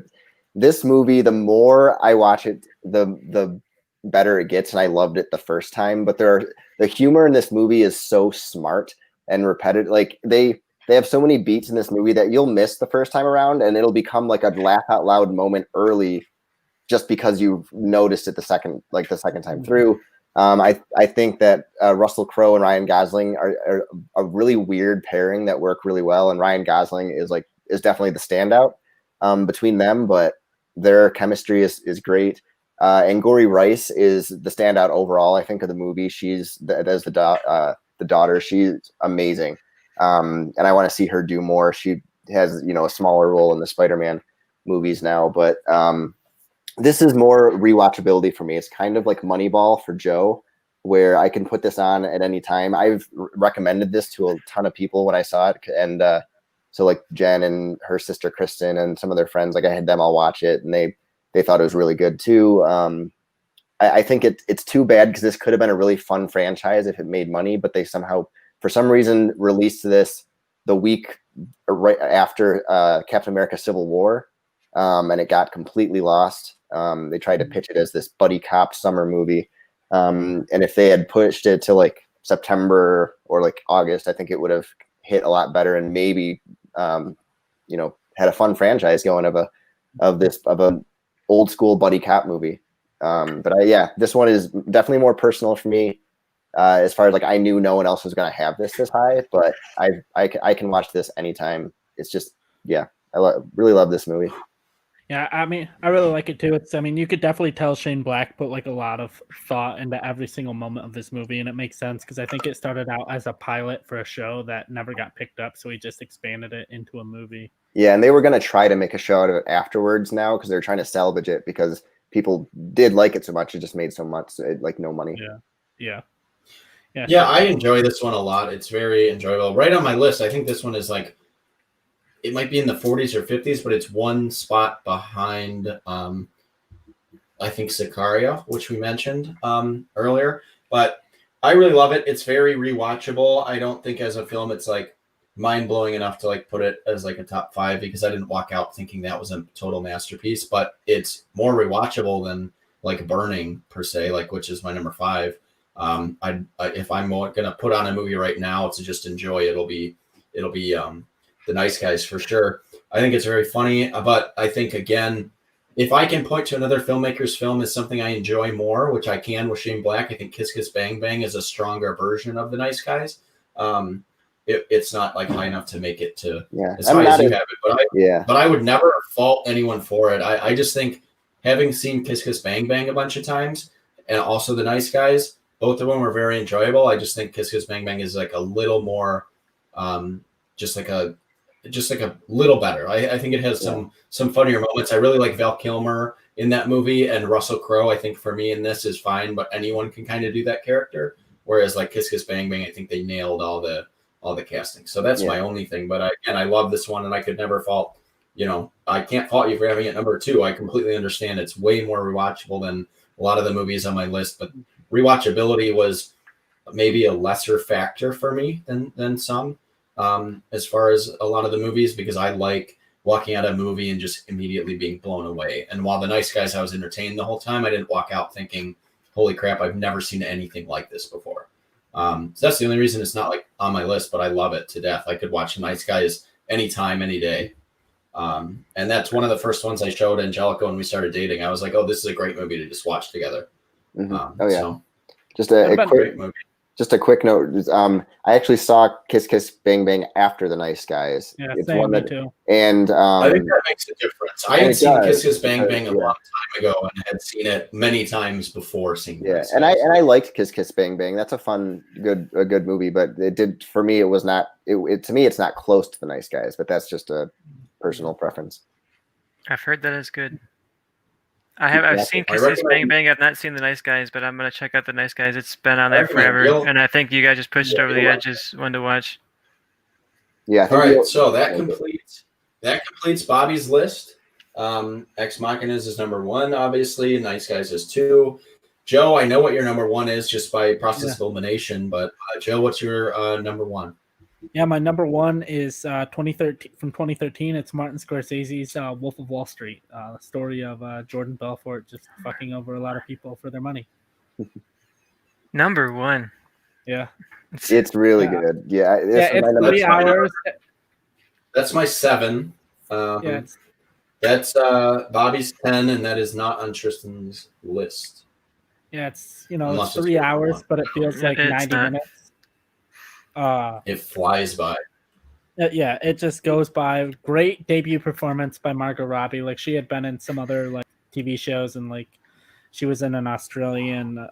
this movie, the more I watch it, the better it gets, and I loved it the first time. But the humor in this movie is so smart and repetitive. Like they have so many beats in this movie that you'll miss the first time around, and it'll become like a laugh out loud moment early, just because you've noticed it the second time through. I think that Russell Crowe and Ryan Gosling are a really weird pairing that work really well, and Ryan Gosling is definitely the standout between them, but their chemistry is great. And Gori Rice is the standout overall, I think, of the movie. She's the daughter. She's amazing, and I want to see her do more. She has a smaller role in the Spider-Man movies now, but this is more rewatchability for me. It's kind of like Moneyball for Joe, where I can put this on at any time. I've recommended this to a ton of people when I saw it, and so like Jen and her sister Kristen and some of their friends, like I had them all watch it, and they thought it was really good too. I think it's too bad because this could have been a really fun franchise if it made money, but they somehow, for some reason, released this the week right after Captain America: Civil War, and it got completely lost. They tried to pitch it as this buddy cop summer movie, and if they had pushed it to like September or like August, I think it would have hit a lot better, and maybe had a fun franchise going of an old school buddy cop movie. But this one is definitely more personal for me. As far as like, I knew no one else was going to have this high, but I can watch this anytime. It's just, really love this movie. Yeah, I mean, I really like it too. You could definitely tell Shane Black put like a lot of thought into every single moment of this movie, and it makes sense because I think it started out as a pilot for a show that never got picked up, so he just expanded it into a movie. Yeah, and they were going to try to make a show out of it afterwards now because they're trying to salvage it because people did like it so much. It just made so much, like no money. Yeah, I enjoy this one a lot. It's very enjoyable. Right on my list, I think this one is like, it might be in the 40s or 50s, but it's one spot behind, I think, Sicario, which we mentioned earlier. But I really love it. It's very rewatchable. I don't think as a film it's like mind-blowing enough to like put it as like a top 5 because I didn't walk out thinking that was a total masterpiece. But it's more rewatchable than like Burning per se, like which is my number 5. If I'm gonna put on a movie right now to just enjoy, it'll be The Nice Guys for sure. I think it's very funny, but I think again, if I can point to another filmmaker's film as something I enjoy more, which I can with Shane Black, I think Kiss Kiss Bang Bang is a stronger version of The Nice Guys. It's not like high enough to make it to as high as you have it, but I would never fault anyone for it. I just think having seen Kiss Kiss Bang Bang a bunch of times and also The Nice Guys, both of them were very enjoyable. I just think Kiss Kiss Bang Bang is like a little more, just like a little better. I think it has some funnier moments. I really like Val Kilmer in that movie, and Russell Crowe, I think for me in this is fine, but anyone can kind of do that character. Whereas like Kiss Kiss Bang Bang, I think they nailed all the casting. So that's my only thing. But I love this one, and I could never fault. I can't fault you for having it number 2. I completely understand it's way more rewatchable than a lot of the movies on my list, but rewatchability was maybe a lesser factor for me than some. As far as a lot of the movies, because I like walking out of a movie and just immediately being blown away. And while The Nice Guys, I was entertained the whole time, I didn't walk out thinking, holy crap, I've never seen anything like this before. So that's the only reason it's not like on my list, but I love it to death. I could watch The Nice Guys anytime, any day. And that's one of the first ones I showed Angelica when we started dating. I was like, oh, this is a great movie to just watch together. So, just a quick movie. Just a quick note. I actually saw Kiss Kiss Bang Bang after The Nice Guys. Yeah, it's same, one me that, too. And I think that makes a difference. I had it seen does, Kiss Kiss Bang because, Bang a long time ago and had seen it many times before seeing yeah, Nice and Guys. I liked Kiss Kiss Bang Bang. That's a good movie, but it did for me. It was not. It to me, it's not close to The Nice Guys, but that's just a personal preference. I've heard that is good. I've seen I Kiss Kiss Bang recommend- Bang. I've not seen The Nice Guys, but I'm gonna check out The Nice Guys. It's been on I there recommend forever, Gil- and I think you guys just pushed it over the Gil- edge as one to watch. Yeah. I All think right, you'll- so that completes Bobby's list. Ex Machinas is number 1, obviously. Nice Guys is 2. Joe, I know what your number 1 is just by process of elimination, but Joe, what's your number 1? Yeah, my number 1 is 2013 from 2013. It's Martin Scorsese's Wolf of Wall Street, the story of Jordan Belfort just fucking over a lot of people for their money. Number 1. Yeah, It's really good. Yeah, it's 3 hours. That's my 7. Yeah, That's Bobby's 10, and that is not on Tristan's list. yeah, it's Unless it's it's 3 good hours, one. but it feels like It's 90 not. minutes. It flies by. Yeah, it just goes by. Great debut performance by Margot Robbie. Like, she had been in some other like TV shows, and like she was in an Australian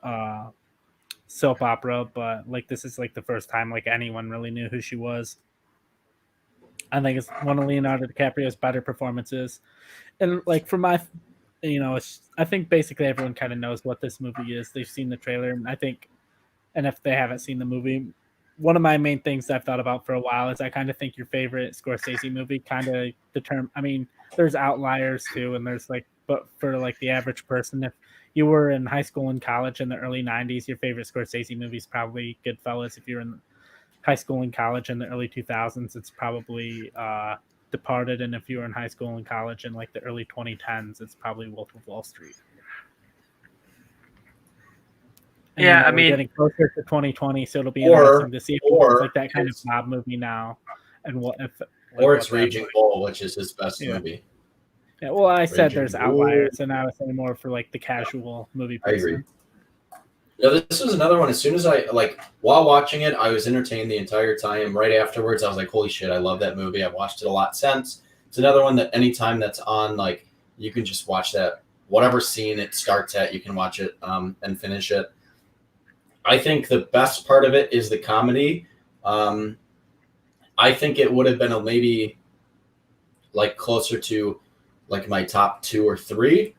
soap opera, but like this is like the first time like anyone really knew who she was. I think it's one of Leonardo DiCaprio's better performances, and like for my, I think basically everyone kind of knows what this movie is. They've seen the trailer, and I think, and if they haven't seen the movie, one of my main things I've thought about for a while is I kind of think your favorite Scorsese movie kind of determine. I mean, there's outliers too, and there's like, but for like the average person, if you were in high school and college in the early '90s, your favorite Scorsese movie is probably Goodfellas. If you're in high school and college in the early 2000s, it's probably Departed, and if you were in high school and college in like the early 2010s, it's probably Wolf of Wall Street. And, Yeah, I we're mean, getting closer to 2020, so it'll be Or- interesting to see if or it's like that kind of it's- mob movie now, and what if. Or what it's that Raging might- Bull, which is his best Yeah. movie. Yeah, well, I said Raging there's Bull. outliers, and I was saying more for like the casual movie I agree. person. No, this was another one. As soon as while watching it, I was entertained the entire time. Right afterwards, I was like, holy shit, I love that movie. I've watched it a lot since. It's another one that anytime that's on, like, you can just watch that. Whatever scene it starts at, you can watch it and finish it. I think the best part of it is the comedy. I think it would have been maybe like closer to like my top 2 or 3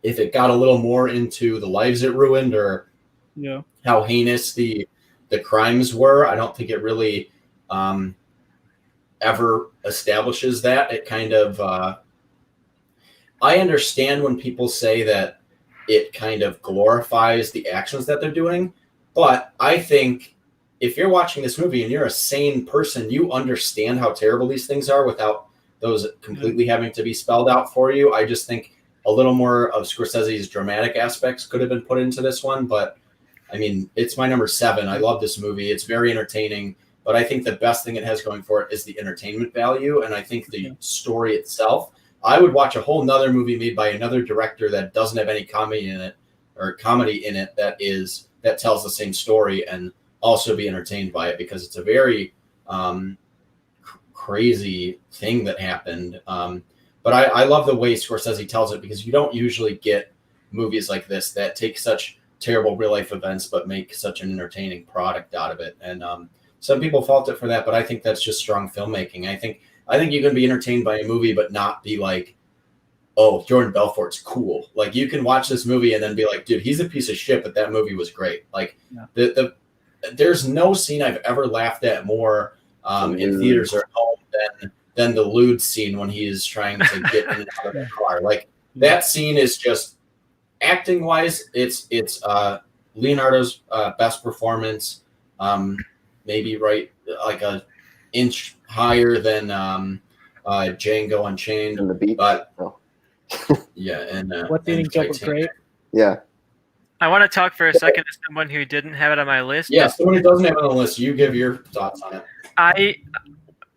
if it got a little more into the lives it ruined or Yeah. how heinous the crimes were. I don't think it really ever establishes that. It kind of I understand when people say that it kind of glorifies the actions that they're doing, but I think if you're watching this movie and you're a sane person, you understand how terrible these things are without those completely having to be spelled out for you. I just think a little more of Scorsese's dramatic aspects could have been put into this one, but I mean, it's my number 7. I love this movie. It's very entertaining, but I think the best thing it has going for it is the entertainment value. And I think the story itself, I would watch a whole nother movie made by another director that doesn't have any comedy in it that tells the same story and also be entertained by it, because it's a very crazy thing that happened. But I love the way Scorsese tells it, because you don't usually get movies like this that take such terrible real life events but make such an entertaining product out of it. And some people fault it for that, but I think that's just strong filmmaking. I think you can be entertained by a movie but not be like, oh, Jordan Belfort's cool. Like, you can watch this movie and then be like, dude, he's a piece of shit, but that movie was great. Like, there's no scene I've ever laughed at more in theaters or at home than the lewd scene when he is trying to get in and out of the car. Like, that scene is just, acting wise, it's Leonardo's best performance. Maybe right like a inch higher than Django Unchained. And the beat. But oh. yeah, and What's and eating Gilbert Titanic. Grape? Yeah. I want to talk for a second as someone who didn't have it on my list. Yeah, someone who doesn't have it on the list, you give your thoughts on it.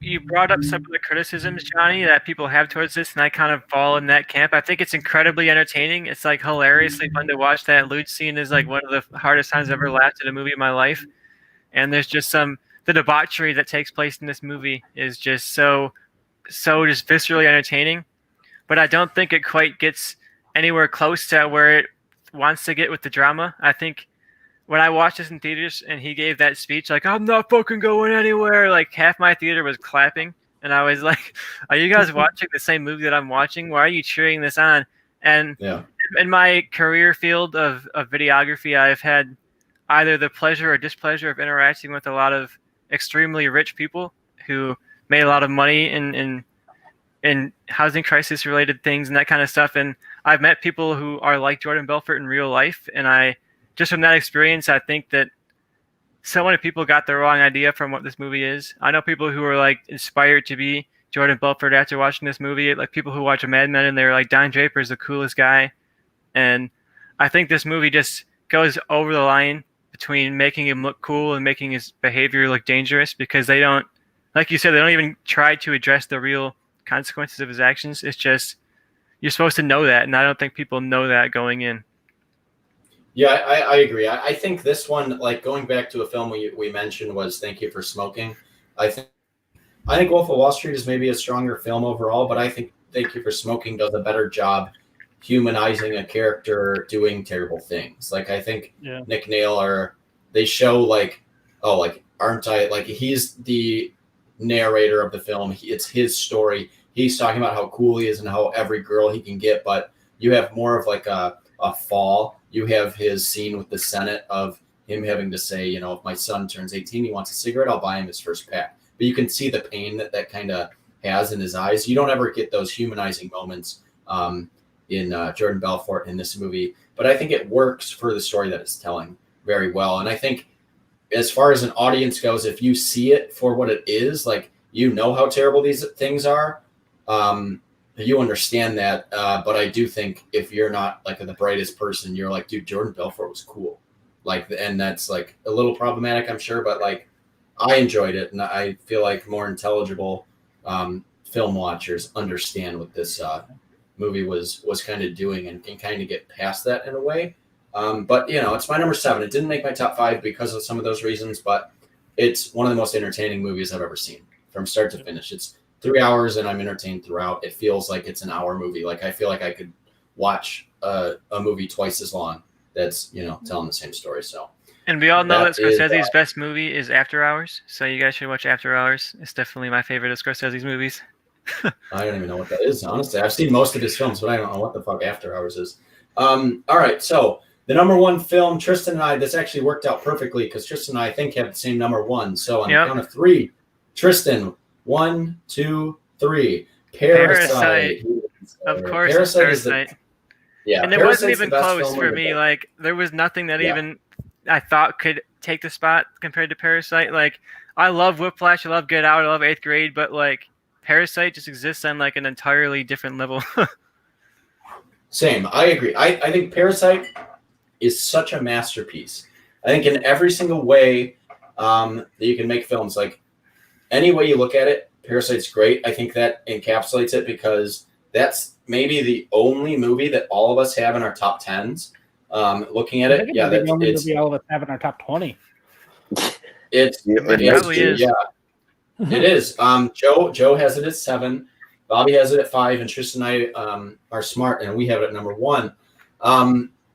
you brought up some of the criticisms, Johnny, that people have towards this, and I kind of fall in that camp. I think it's incredibly entertaining. It's like hilariously fun to watch. That luge scene is like one of the hardest times I've ever laughed at a movie in my life. And there's just the debauchery that takes place in this movie is just so just viscerally entertaining. But I don't think it quite gets anywhere close to where it wants to get with the drama. I think when I watched this in theaters and he gave that speech, like, I'm not fucking going anywhere, like half my theater was clapping. And I was like, are you guys watching the same movie that I'm watching? Why are you cheering this on? And in my career field of videography, I've had either the pleasure or displeasure of interacting with a lot of extremely rich people who made a lot of money in housing crisis related things and that kind of stuff. And I've met people who are like Jordan Belfort in real life. And just from that experience, I think that so many people got the wrong idea from what this movie is. I know people who are like inspired to be Jordan Belfort after watching this movie, like people who watch Mad Men and they're like, Don Draper is the coolest guy. And I think this movie just goes over the line between making him look cool and making his behavior look dangerous, because they don't, like you said, they don't even try to address the real consequences of his actions. It's just, you're supposed to know that, and I don't think people know that going in. Yeah, I agree. I think this one, like going back to a film we mentioned, was Thank You for Smoking. I think Wolf of Wall Street is maybe a stronger film overall, but I think Thank You for Smoking does a better job humanizing a character doing terrible things. Like I think Nick Naylor, they show like, oh, like aren't I, like he's the narrator of the film. It's his story. He's talking about how cool he is and how every girl he can get, but you have more of like a fall. You have his scene with the Senate of him having to say, you know, if my son turns 18, he wants a cigarette, I'll buy him his first pack. But you can see the pain that kind of has in his eyes. You don't ever get those humanizing moments in Jordan Belfort in this movie, but I think it works for the story that it's telling very well. And I think as far as an audience goes, if you see it for what it is, like, you know how terrible these things are, you understand that. But I do think if you're not like the brightest person, you're like, dude, Jordan Belfort was cool. Like, and that's like a little problematic, I'm sure, but like I enjoyed it. And I feel like more intelligible film watchers understand what this movie was kind of doing and can kind of get past that in a way. But you know, it's my number 7. It didn't make my top 5 because of some of those reasons, but it's one of the most entertaining movies I've ever seen from start to finish. It's 3 hours and I'm entertained throughout. It feels like it's an hour movie. Like I feel like I could watch a movie twice as long that's, you know, telling the same story. So, and we all know that Scorsese's best movie is After Hours, so you guys should watch After Hours. It's definitely my favorite of Scorsese's movies. I don't even know what that is, honestly. I've seen most of his films, but I don't know what the fuck After Hours is. All right, so the number 1 film, Tristan and I, this actually worked out perfectly because Tristan and I think have the same number 1. So on the count of 3, Tristan, 1, 2, 3. Parasite. Of course, Parasite. Yeah, and it wasn't even close for me. Like, there was nothing that even I thought could take the spot compared to Parasite. Like, I love Whiplash, I love Get Out, I love 8th Grade, but like Parasite just exists on like an entirely different level. Same, I agree. I think Parasite is such a masterpiece. I think in every single way that you can make films, like any way you look at it, Parasite's great. I think that encapsulates it because that's maybe the only movie that all of us have in our top 10s. Looking at it, yeah, that's the only movie all of us have in our top 20. It probably is. Yeah, it is. Joe has it at 7. Bobby has it at 5, and Tristan and I are smart, and we have it at number 1.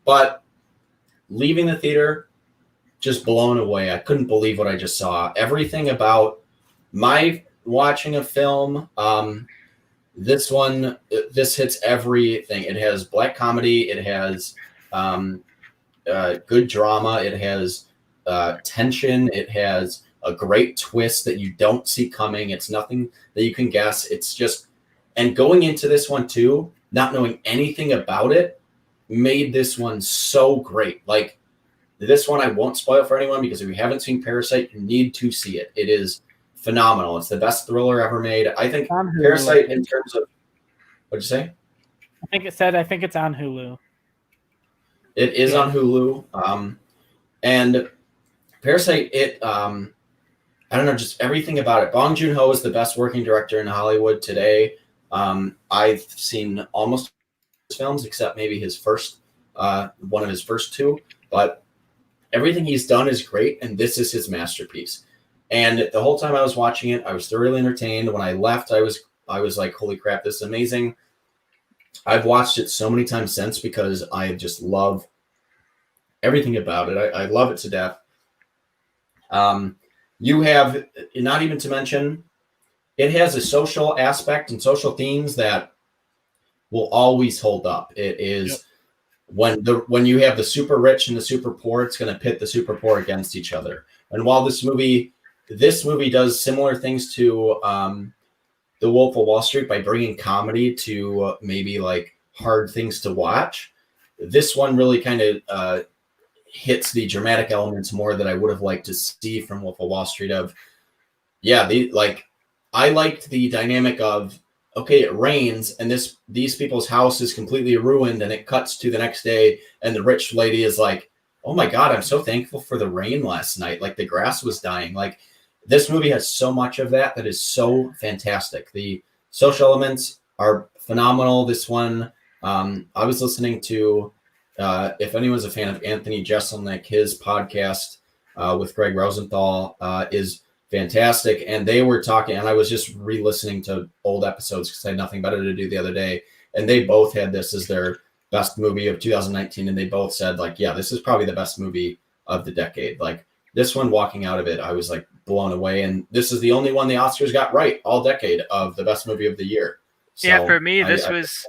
But leaving the theater, just blown away. I couldn't believe what I just saw. Everything about my watching a film. This hits everything. It has black comedy. It has good drama. It has tension. It has a great twist that you don't see coming. It's nothing that you can guess. It's just, and going into this one too, not knowing anything about it, made this one so great. Like this one, I won't spoil for anyone because if you haven't seen Parasite, you need to see it. It is phenomenal. It's the best thriller ever made. I think Parasite in terms of, what'd you say? I think it's on Hulu. It is on Hulu. And Parasite, I don't know, just everything about it. Bong Joon-ho is the best working director in Hollywood today. I've seen almost his films except maybe his first, one of his first two, but everything he's done is great, and this is his masterpiece. And the whole time I was watching it, I was thoroughly entertained. When I left, I was like, holy crap, this is amazing. I've watched it so many times since because I just love everything about it. I love it to death. You have, not even to mention, it has a social aspect and social themes that will always hold up. It is when you have the super rich and the super poor, it's going to pit the super poor against each other. And while this movie does similar things to The Wolf of Wall Street by bringing comedy to maybe like hard things to watch, this one really kind of hits the dramatic elements more that I would have liked to see from Wolf of Wall Street. I liked the dynamic of, okay, it rains and these people's house is completely ruined, and it cuts to the next day and the rich lady is like, oh my God, I'm so thankful for the rain last night. Like the grass was dying. Like this movie has so much of that is so fantastic. The social elements are phenomenal. This one, I was listening to, if anyone's a fan of Anthony Jeselnik, his podcast with Greg Rosenthal is fantastic. And they were talking, and I was just re-listening to old episodes because I had nothing better to do the other day. And they both had this as their best movie of 2019. And they both said, like, yeah, this is probably the best movie of the decade. Like this one, walking out of it, I was like blown away. And this is the only one the Oscars got right all decade of the best movie of the year. So yeah, for me, this was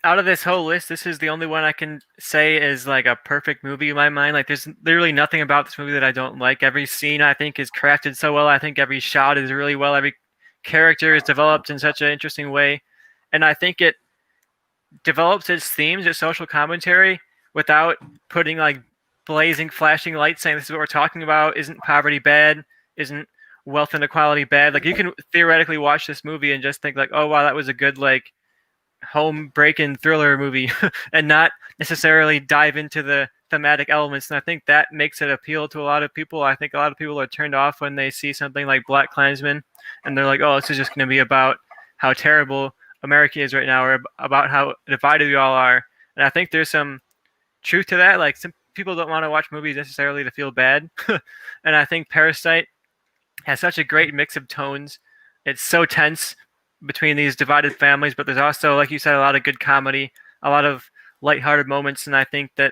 out of this whole list, this is the only one I can say is like a perfect movie in my mind. Like there's literally nothing about this movie that I don't like. Every scene I think is crafted so well. I think every shot is really well. Every character is developed in such an interesting way. And I think it develops its themes, its social commentary without putting like blazing, flashing lights saying this is what we're talking about. Isn't poverty bad? Isn't wealth inequality bad? Like you can theoretically watch this movie and just think like, oh wow, that was a good like home break-in thriller movie and not necessarily dive into the thematic elements. And I think that makes it appeal to a lot of people. I think a lot of people are turned off when they see something like Black Klansman and they're like, oh, this is just going to be about how terrible America is right now or about how divided we all are. And I think there's some truth to that. Like some people don't want to watch movies necessarily to feel bad. And I think Parasite has such a great mix of tones. It's so tense between these divided families, but there's also, like you said, a lot of good comedy, a lot of lighthearted moments, and I think that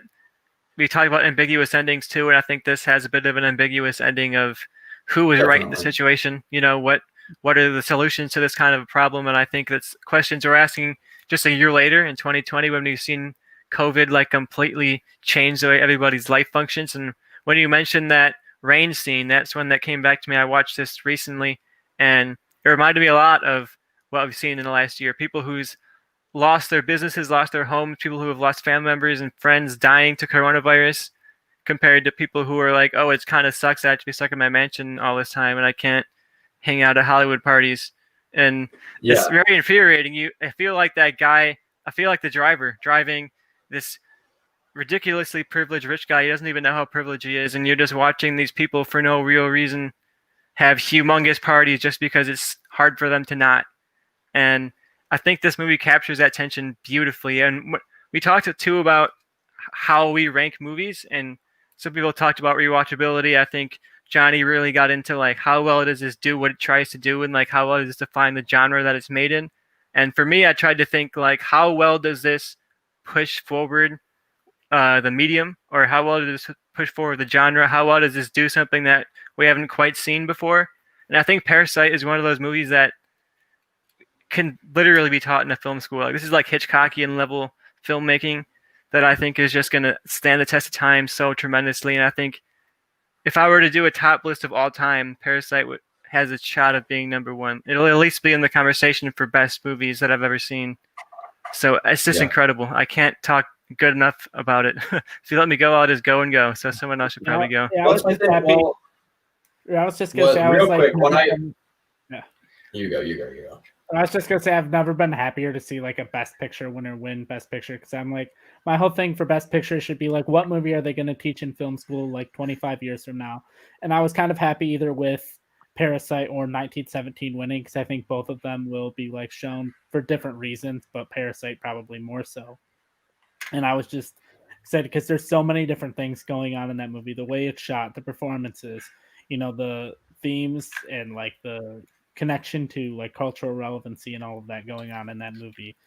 we talk about ambiguous endings too, and I think this has a bit of an ambiguous ending of who is right in the situation. You know, what are the solutions to this kind of problem? And I think that's questions we're asking just a year later in 2020 when we've seen COVID like completely change the way everybody's life functions. And when you mentioned that rain scene, that's one that came back to me. I watched this recently, and it reminded me a lot of what we've seen in the last year. People who's lost their businesses, lost their homes, people who have lost family members and friends dying to coronavirus compared to people who are like, oh, it's kind of sucks. I have to be stuck in my mansion all this time and I can't hang out at Hollywood parties. And it's very infuriating. I feel like that guy, I feel like the driver driving this ridiculously privileged rich guy. He doesn't even know how privileged he is. And you're just watching these people for no real reason have humongous parties just because it's hard for them to not. And I think this movie captures that tension beautifully. And we talked too about how we rank movies, and some people talked about rewatchability. I think Johnny really got into like how well does this do what it tries to do, and like how well does this define the genre that it's made in. And for me, I tried to think like how well does this push forward the medium, or how well does this push forward the genre? How well does this do something that we haven't quite seen before? And I think Parasite is one of those movies that can literally be taught in a film school. Like this is like Hitchcockian level filmmaking that I think is just going to stand the test of time so tremendously. And I think if I were to do a top list of all time, Parasite has a shot of being number one. It'll at least be in the conversation for best movies that I've ever seen. So it's just incredible. I can't talk good enough about it. If you let me go, I'll just go and go. So someone else should probably go. Yeah, I was just happy. I was just going to say, I was real quick, like, you go. I was just gonna say I've never been happier to see like a Best Picture winner win Best Picture, because I'm like, my whole thing for Best Picture should be like, what movie are they going to teach in film school like 25 years from now? And I was kind of happy either with Parasite or 1917 winning, because I think both of them will be like shown for different reasons, but Parasite probably more so. And I was just excited because there's so many different things going on in that movie. The way it's shot, the performances, the themes, and like the connection to like cultural relevancy and all of that going on in that movie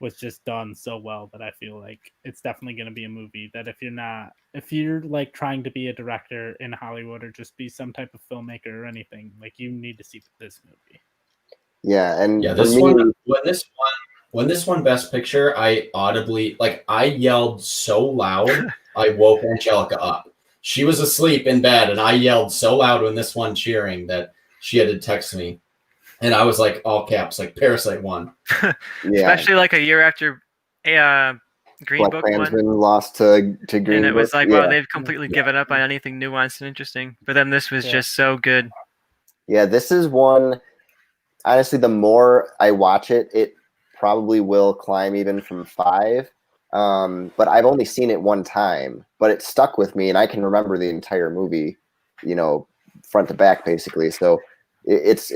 was just done so well that I feel like it's definitely going to be a movie that if you're like trying to be a director in Hollywood or just be some type of filmmaker or anything, like you need to see this movie. Yeah, and Yeah, for this me, one when this won Best Picture, I audibly I yelled so loud I woke Angelica up. She was asleep in bed, and I yelled so loud when this one cheering that she had to text me, and I was like all caps, like Parasite won. yeah, Especially like a year after Green Black Book won. Klansman lost to Green And it was Book. like, Yeah. wow, they've completely given up on anything nuanced and interesting. But then this was just so good. Yeah, this is one. Honestly, the more I watch it, it probably will climb even from 5. But I've only seen it one time, but it stuck with me, and I can remember the entire movie, front to back, basically. So it's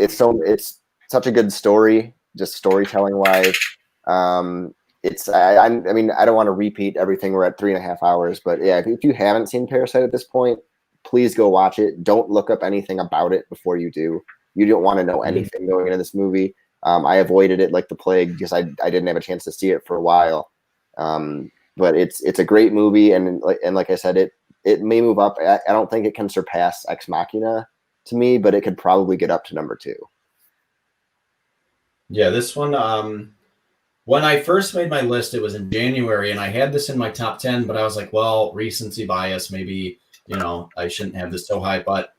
such a good story, just storytelling wise. I mean, I don't want to repeat everything. We're at 3.5 hours, but yeah, if you haven't seen Parasite at this point, please go watch it. Don't look up anything about it before you do. You don't want to know anything going into this movie. I avoided it like the plague because I didn't have a chance to see it for a while. But it's a great movie, and like I said, it may move up. I don't think it can surpass Ex Machina to me, but it could probably get up to number 2. Yeah, this one. When I first made my list, it was in January, and I had this in my top 10, but I was like, well, recency bias, maybe I shouldn't have this so high, but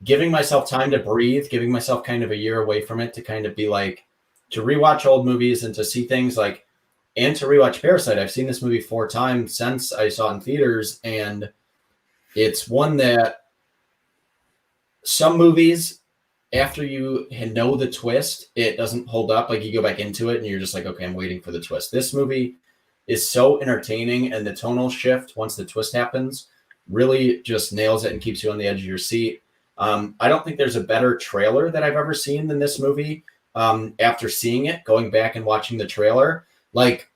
giving myself time to breathe, giving myself kind of a year away from it to kind of be like, to rewatch old movies and to see things and to rewatch Parasite. I've seen this movie 4 times since I saw it in theaters, and it's one that some movies, after you know the twist, it doesn't hold up. Like you go back into it and you're just like, okay, I'm waiting for the twist. This movie is so entertaining, and the tonal shift once the twist happens really just nails it and keeps you on the edge of your seat. I don't think there's a better trailer that I've ever seen than this movie. After seeing it, going back and watching the trailer, like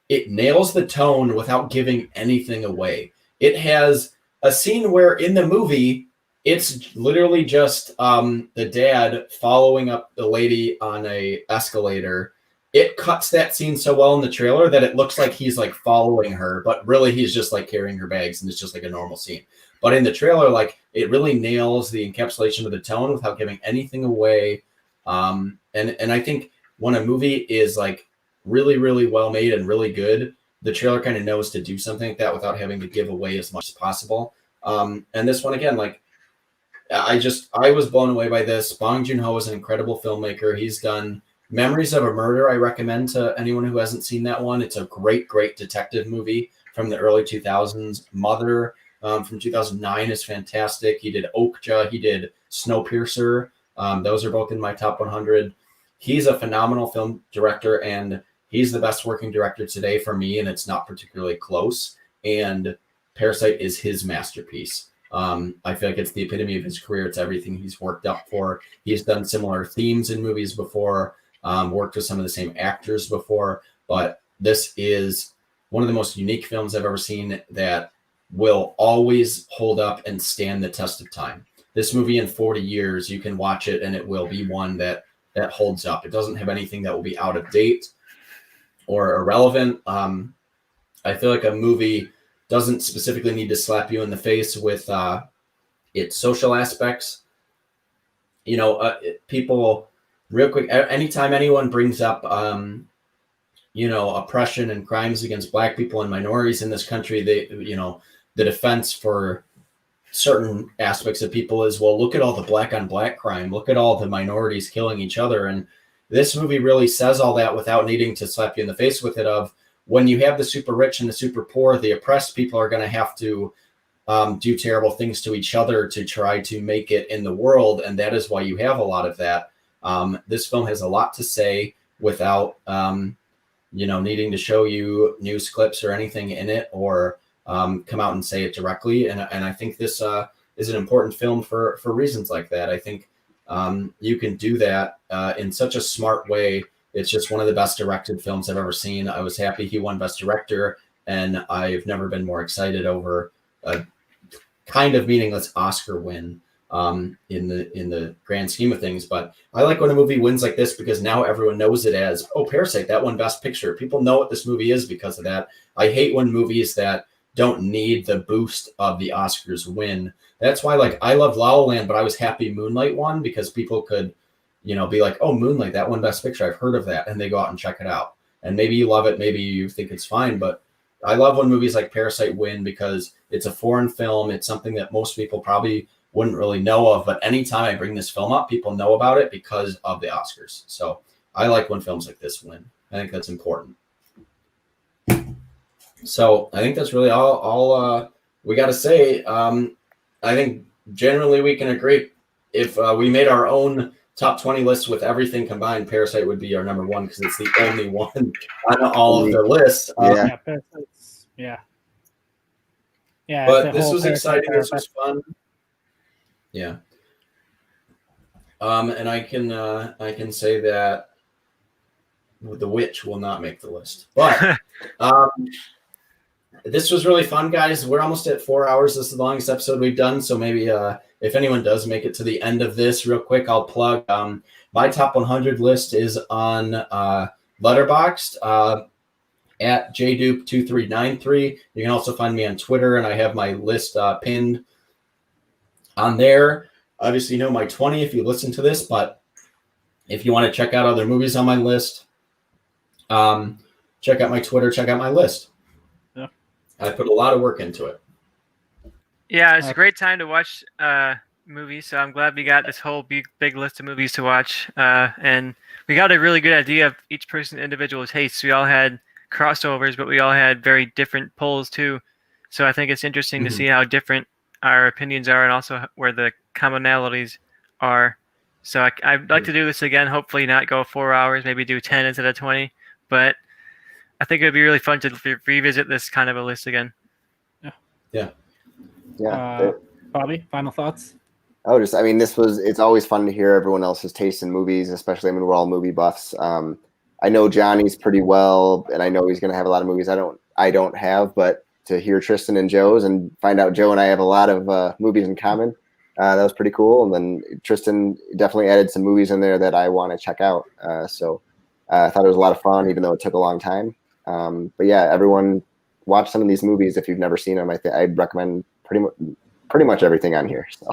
it nails the tone without giving anything away. It has a scene where in the movie, it's literally just the dad following up the lady on a escalator. It cuts that scene so well in the trailer that it looks like he's like following her, but really he's just like carrying her bags, and it's just like a normal scene. But in the trailer, like it really nails the encapsulation of the tone without giving anything away. And I think when a movie is like really, really well made and really good, the trailer kind of knows to do something like that without having to give away as much as possible. And this one again, like I was blown away by this. Bong Joon-ho is an incredible filmmaker. He's done Memories of a Murder. I recommend to anyone who hasn't seen that one. It's a great, great detective movie from the early 2000s. Mother from 2009 is fantastic. He did Okja. He did Snowpiercer. Those are both in my top 100. He's a phenomenal film director, and he's the best working director today for me, and it's not particularly close. And Parasite is his masterpiece. I feel like it's the epitome of his career. It's everything he's worked up for. He's done similar themes in movies before, worked with some of the same actors before, but this is one of the most unique films I've ever seen that will always hold up and stand the test of time. This movie in 40 years, you can watch it and it will be one that holds up. It doesn't have anything that will be out of date or irrelevant. I feel like a movie doesn't specifically need to slap you in the face with its social aspects. People, real quick, anytime anyone brings up, oppression and crimes against Black people and minorities in this country, the defense for certain aspects of people is, well, look at all the Black on Black crime. Look at all the minorities killing each other. And this movie really says all that without needing to slap you in the face with it of, when you have the super rich and the super poor, the oppressed people are going to have to do terrible things to each other to try to make it in the world. And that is why you have a lot of that. This film has a lot to say without, needing to show you news clips or anything in it, or come out and say it directly. And I think this is an important film for reasons like that. I think you can do that in such a smart way. It's just one of the best directed films I've ever seen. I was happy he won Best Director, and I've never been more excited over a kind of meaningless Oscar win in the grand scheme of things. But I like when a movie wins like this, because now everyone knows it as, oh, Parasite, that won Best Picture. People know what this movie is because of that. I hate when movies that don't need the boost of the Oscars win. That's why, like, I loved La La Land, but I was happy Moonlight won, because people could, be like, oh, Moonlight, that won Best Picture. I've heard of that. And they go out and check it out. And maybe you love it. Maybe you think it's fine. But I love when movies like Parasite win, because it's a foreign film. It's something that most people probably wouldn't really know of. But anytime I bring this film up, people know about it because of the Oscars. So I like when films like this win. I think that's important. So I think that's really all we got to say. I think generally we can agree, if we made our own top 20 lists with everything combined, Parasite would be our number one, because it's the only one on all of the lists. Yeah. But this was exciting. This was fun. Yeah. And I can say that The Witch will not make the list. But this was really fun, guys. We're almost at 4 hours. This is the longest episode we've done. So maybe if anyone does make it to the end of this, real quick, I'll plug my top 100 list is on Letterboxd at jdoop2393. You can also find me on Twitter, and I have my list pinned on there. Obviously, you know my 20 if you listen to this, but if you want to check out other movies on my list, check out my Twitter, check out my list. Yeah. I put a lot of work into it. Yeah, it's a great time to watch movies, so I'm glad we got this whole big list of movies to watch, and we got a really good idea of each person's individual tastes. We all had crossovers, but we all had very different pulls too, so I think it's interesting to see how different our opinions are, and also where the commonalities are. So I'd like to do this again, hopefully not go 4 hours, maybe do 10 instead of 20, but I think it would be really fun to revisit this kind of a list again. Yeah. Bobby, final thoughts? It's always fun to hear everyone else's taste in movies, especially, we're all movie buffs. I know Johnny's pretty well, and I know he's going to have a lot of movies I don't have, but to hear Tristan and Joe's and find out Joe and I have a lot of movies in common, that was pretty cool. And then Tristan definitely added some movies in there that I want to check out. So I thought it was a lot of fun, even though it took a long time. But yeah, everyone watch some of these movies if you've never seen them. I'd recommend pretty much everything on here. So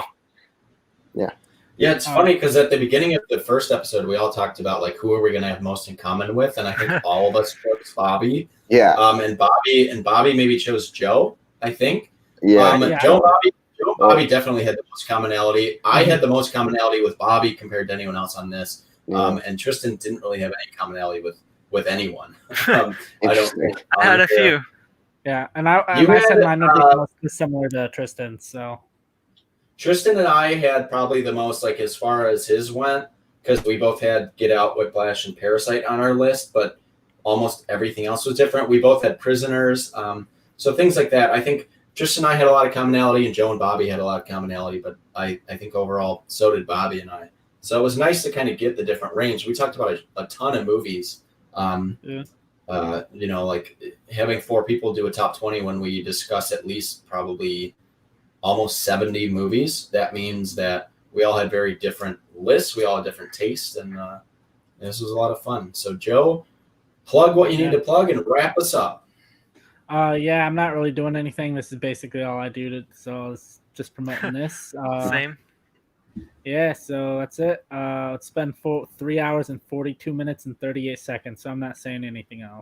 yeah. Yeah, it's funny because at the beginning of the first episode, we all talked about like who are we going to have most in common with, and I think all of us chose Bobby. Yeah. And Bobby maybe chose Joe. I think. Yeah. Joe and Bobby definitely had the most commonality. I had the most commonality with Bobby compared to anyone else on this. And Tristan didn't really have any commonality with anyone. I had a few. Yeah, and I said mine would be most similar to Tristan. So Tristan and I had probably the most, like, as far as his went, because we both had Get Out, Whiplash, and Parasite on our list, but almost everything else was different. We both had Prisoners, so things like that. I think Tristan and I had a lot of commonality, and Joe and Bobby had a lot of commonality, but I think overall so did Bobby and I. So it was nice to kind of get the different range. We talked about a ton of movies. Like having 4 people do a top 20 when we discuss at least probably almost 70 movies. That means that we all had very different lists. We all had different tastes, and this was a lot of fun. So Joe, plug what you need to plug and wrap us up. I'm not really doing anything. This is basically all I do. So it's just promoting this. Same. Yeah, so that's it. It's been 3 hours and 42 minutes and 38 seconds, so I'm not saying anything else.